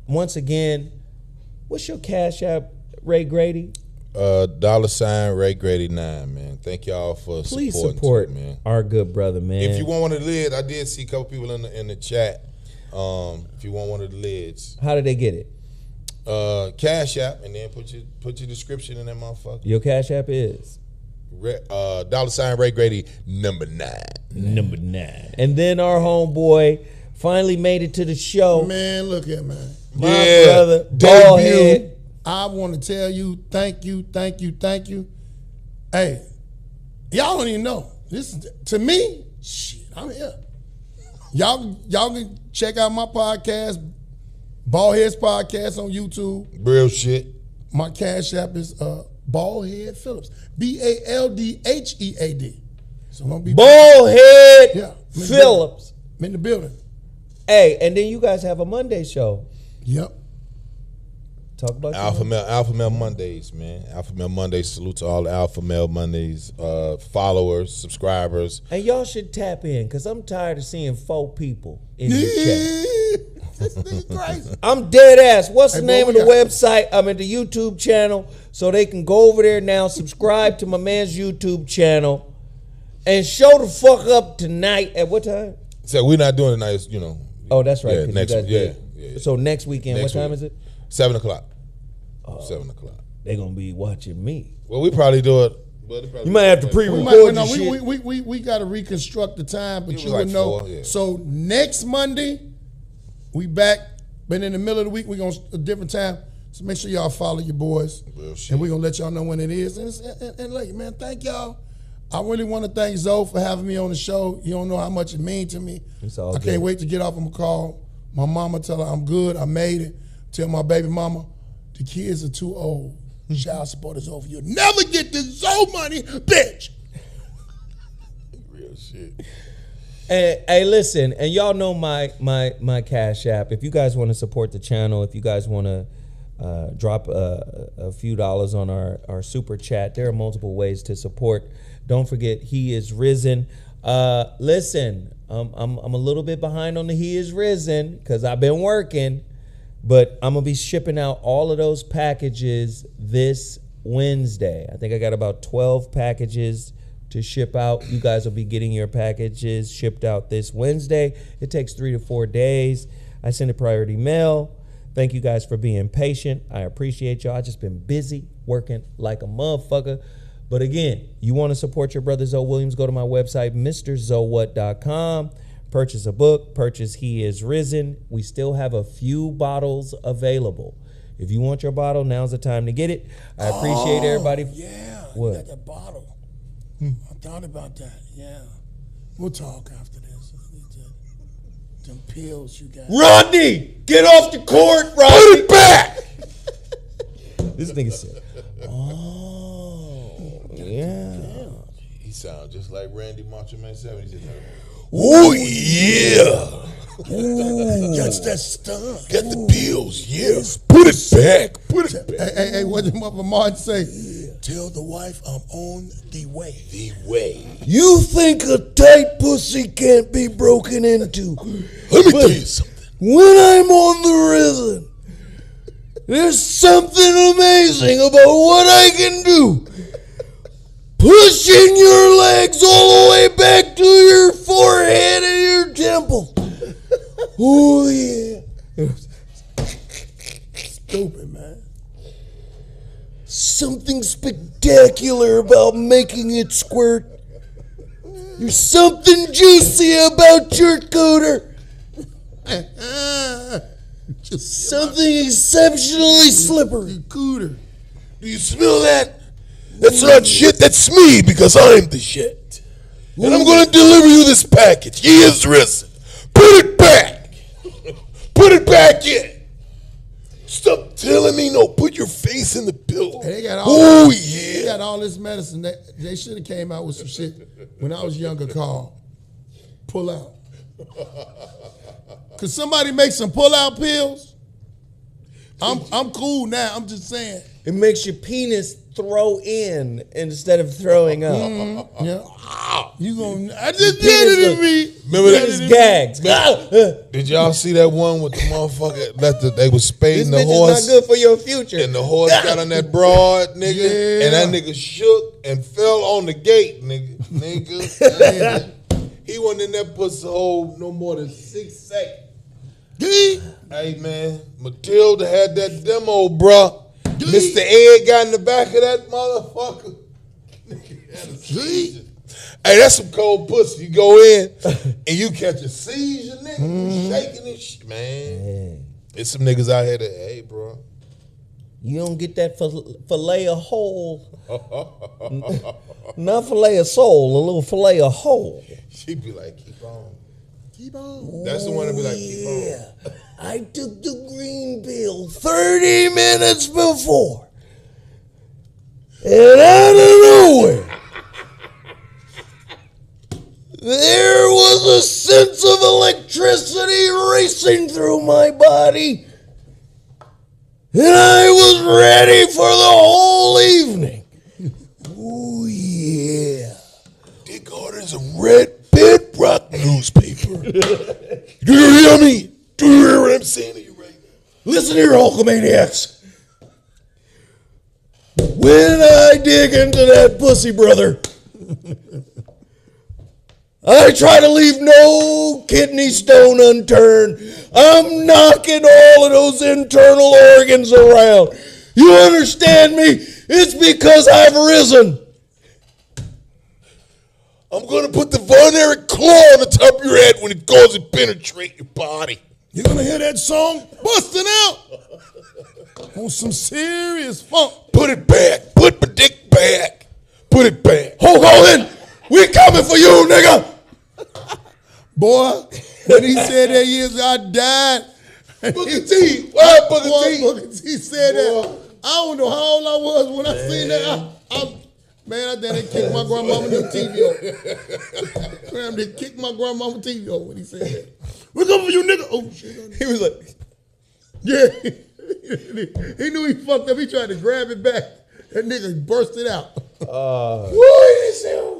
Once again, what's your Cash App, Ray Grady? $ Ray Grady 9, man. Thank y'all for Please supporting support too, man. our good brother, man. If you want one of the lids, I did see a couple people in the chat. If you want one of the lids, How did they get it? Cash App, and then put your description in that motherfucker. Your Cash App is $ Ray Grady number 9. number 9. And then our homeboy finally made it to the show. Man, look here, man. My Yeah, brother, debut. Ballhead. I want to tell you, thank you. Hey, y'all don't even know. This is, to me, shit, I'm here. Y'all can check out my podcast, Ballheads Podcast on YouTube. Real shit. My Cash App is Ballhead Phillips, BALDHEAD. So don't be Ballhead Yeah. Phillips. I'm in the building. Hey, and then you guys have a Monday show. Yep. Talk about your Alpha Male Mondays, man. Alpha Male Mondays. Salute to all the Alpha Male Mondays followers, subscribers. And y'all should tap in because I'm tired of seeing 4 people in the chat. This nigga crazy. I'm dead ass. What's the Hey, name boy, of the we got- website? I'm at the YouTube channel, so they can go over there now, subscribe to my man's YouTube channel, and show the fuck up tonight. At what time? So we're not doing it nice, Oh, that's right. Yeah, 'cause you next guys week. Yeah, did. yeah. So next weekend, Next what time week. is it? 7 o'clock. 7 o'clock. They're gonna be watching me. Well, we probably do it. But it probably You might have to We, pre-record might, your no, shit. we got to reconstruct the time, but It you was would like know. 4, yeah. So next Monday, we back, but in the middle of the week, we going to a different time. So make sure y'all follow your boys. Real shit. And we're going to let y'all know when it is. And look, man, thank y'all. I really want to thank Zoe for having me on the show. You don't know how much it means to me. It's all I good. can't wait to get off. I'm going to call my mama, tell her I'm good, I made it. Tell my baby mama, the kids are too old. Child support is over. You'll never get this Zoe money, bitch. Real shit. And, hey, listen, and y'all know my Cash App. If you guys want to support the channel, if you guys want to drop a few dollars on our super chat, there are multiple ways to support. Don't forget, He Is Risen. Listen, I'm a little bit behind on the He Is Risen because I've been working, but I'm gonna be shipping out all of those packages this Wednesday. I think I got about 12 packages to ship out. You guys will be getting your packages shipped out this Wednesday. It takes 3 to 4 days. I send a priority mail. Thank you guys for being patient. I appreciate y'all. I just been busy working like a motherfucker. But again, you want to support your brother Zoe Williams, go to my website, MrZoeWhat.com. Purchase a book, purchase He Is Risen. We still have a few bottles available. If you want your bottle, now's the time to get it. I appreciate everybody. Yeah, What? you got that bottle. I thought about that, yeah. We'll talk after this. Them pills you got. Rodney, get off the court, Rodney. Put it back. This nigga said, oh, yeah. He sounds just like Randy Macho Man 70s. Oh, yeah. That's that stuff. Got the pills, yes. Put it back. Put it back. Hey, what did Mother Martin say? Tell the wife I'm on the way. The way. You think a tight pussy can't be broken into? Let me tell you something. When I'm on the risen, there's something amazing about what I can do. Pushing your legs all the way back to your forehead and your temple. Oh, yeah. Stupid, man. Something spectacular about making it squirt. There's something juicy about your cooter. Something exceptionally slippery. Cooter. Do you smell that? That's not shit, that's me because I'm the shit. And I'm going to deliver you this package. He is risen. Put it back. Put it back in. Stop telling me no. Put your face in the pillow. They got all Oh, They yeah. got all this medicine. They should have came out with some shit when I was younger called pull out. Could somebody make some pull out pills? I'm cool now. I'm just saying. It makes your penis throw in instead of throwing up. Yeah. You gonna? I just did it to me. Remember that? Penis gags. Did y'all see that one with the motherfucker they was This spading the bitch is horse? not good for your future. And the horse got on that broad, nigga. Yeah. And that nigga shook and fell on the gate, nigga. Nigga. He wasn't in that pussy hole no more than 6 seconds. Hey, man. Matilda had that demo, bruh. Mr. Ed got in the back of that motherfucker. Nigga had a seizure. Hey, that's some cold pussy. You go in and you catch a seizure, nigga. You shaking and shit, man. It's some niggas out here that, hey, bro. You don't get that fillet of whole. Not fillet of soul, a little fillet of whole. She be like, keep on. Keep on. That's the one that be like, keep on. I took the green pill 30 minutes before. And out of nowhere, there was a sense of electricity racing through my body. And I was ready for the whole evening. Oh, yeah. Dick orders a red bedrock newspaper. Do you hear me? Do you hear what I'm saying to you right now? Listen here, Hulkamaniacs. When I dig into that pussy, brother, I try to leave no kidney stone unturned. I'm knocking all of those internal organs around. You understand me? It's because I've risen. I'm going to put the Von Erich claw on the top of your head when it goes and penetrate your body. You're gonna hear that song busting out on some serious funk. Put it back. Put my dick back. Put it back. Hulk Hogan, we coming for you, nigga. Boy, when he said that years I died. Booker T. What Booker T? Booker T said that. I don't know how old I was when I seen that. Man, I think they kicked my grandmama the TV off. Man, they kicked my grandmama TV off when he said that. We coming for you, nigga. Oh, shit. He was like, yeah. He knew he fucked up. He tried to grab it back. That nigga bursted out. What is it?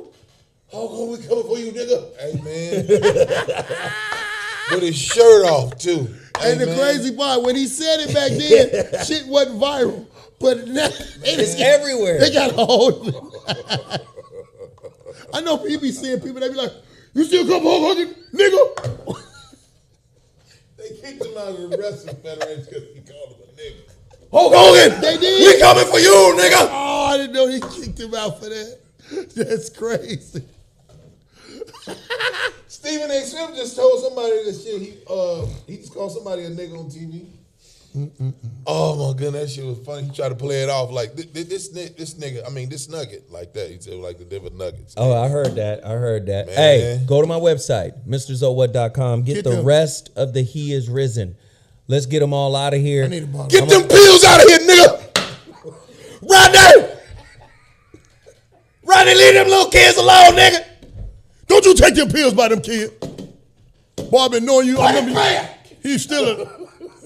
How come we coming for you, nigga? Hey, man. With his shirt off, too. And the crazy part, when he said it back then, shit wasn't viral. But now it's everywhere. They got a hold of it. I know people be seeing people, they be like, you still come Hulk Hogan, nigga? They kicked him out of the Wrestling Federation because he called him a nigga. Hulk Hogan, They did. we coming for you, nigga. Oh, I didn't know he kicked him out for that. That's crazy. Stephen A. Smith just told somebody this shit. He just called somebody a nigga on TV. Oh my goodness, that shit was funny. He tried to play it off like this nigga. I mean, this nugget like that. He said like the different nuggets. Oh, I heard that. Man. Hey, go to my website, MrZoWhat.com. Get the them. rest of the He Is Risen. Let's get them all out of here. I need a bottle. Get them pills out of here, nigga. Rodney, leave them little kids alone, nigga. Don't you take your pills by them kids. Boy, I've been knowing you. I remember he's still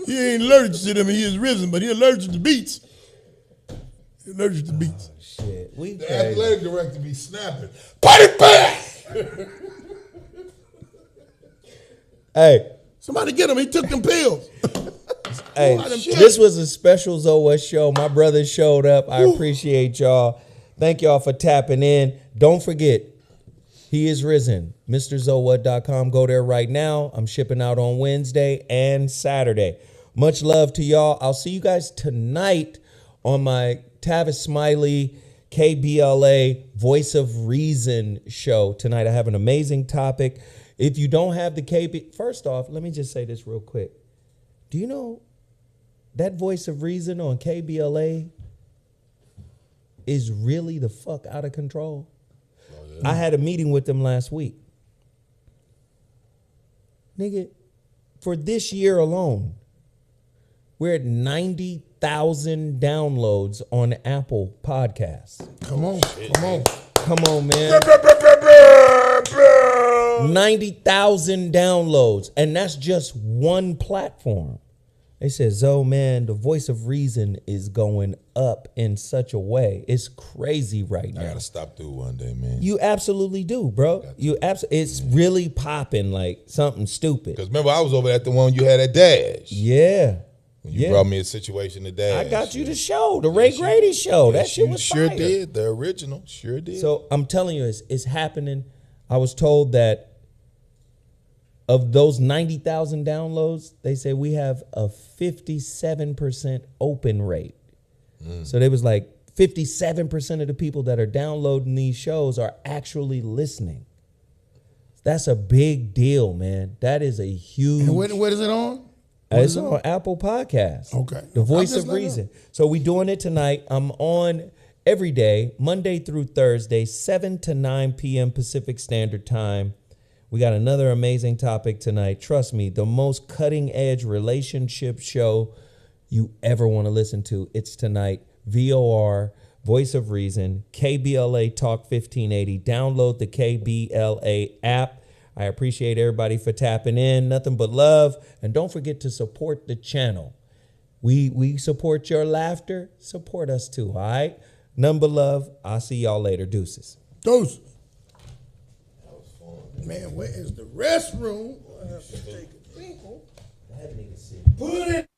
he ain't allergic to them. He is risen, but he allergic to beats. He allergic to beats. Shit, we The crazy. athletic director be snapping. Put it back. Hey, Somebody get him. He took them pills. hey, this was a special Zoa show. My brother showed up. I appreciate y'all. Thank y'all for tapping in. Don't forget, He Is Risen. MrZoWhat.com. Go there right now. I'm shipping out on Wednesday and Saturday. Much love to y'all. I'll see you guys tonight on my Tavis Smiley KBLA Voice of Reason show. Tonight I have an amazing topic. If you don't have the KB, first off, let me just say this real quick. Do you know that Voice of Reason on KBLA is really the fuck out of control? I had a meeting with them last week. Nigga, for this year alone, we're at 90,000 downloads on Apple Podcasts. Come on. Come on, man. 90,000 downloads. And that's just one platform. They said, Zoe, man, the Voice of Reason is going up in such a way. It's crazy right I now. gotta stop through one day, man. You absolutely do, bro. It's really popping like something stupid. Because remember, I was over at the one you had at Dash. Yeah. When you brought me a situation to Dash. I got you the show, the Ray Grady show. That shit was sure fire. did. The original sure did. So I'm telling you, it's happening. I was told that of those 90,000 downloads, they say we have a 57% open rate. So they was like 57% of the people that are downloading these shows are actually listening. That's a big deal, man. That is a huge. And what is it on? It's on Apple Podcasts. Okay. The Voice I'm just of letting Reason. So we doing it tonight. I'm on every day, Monday through Thursday, 7 to 9 p.m. Pacific Standard Time. We got another amazing topic tonight. Trust me, the most cutting edge relationship show you ever want to listen to. It's tonight. VOR, Voice of Reason, KBLA Talk 1580. Download the KBLA app. I appreciate everybody for tapping in. Nothing but love. And don't forget to support the channel. We support your laughter. Support us too, all right? None but love. I'll see y'all later. Deuces. Those. Man, where is the restroom? I have to take a tinkle. Put it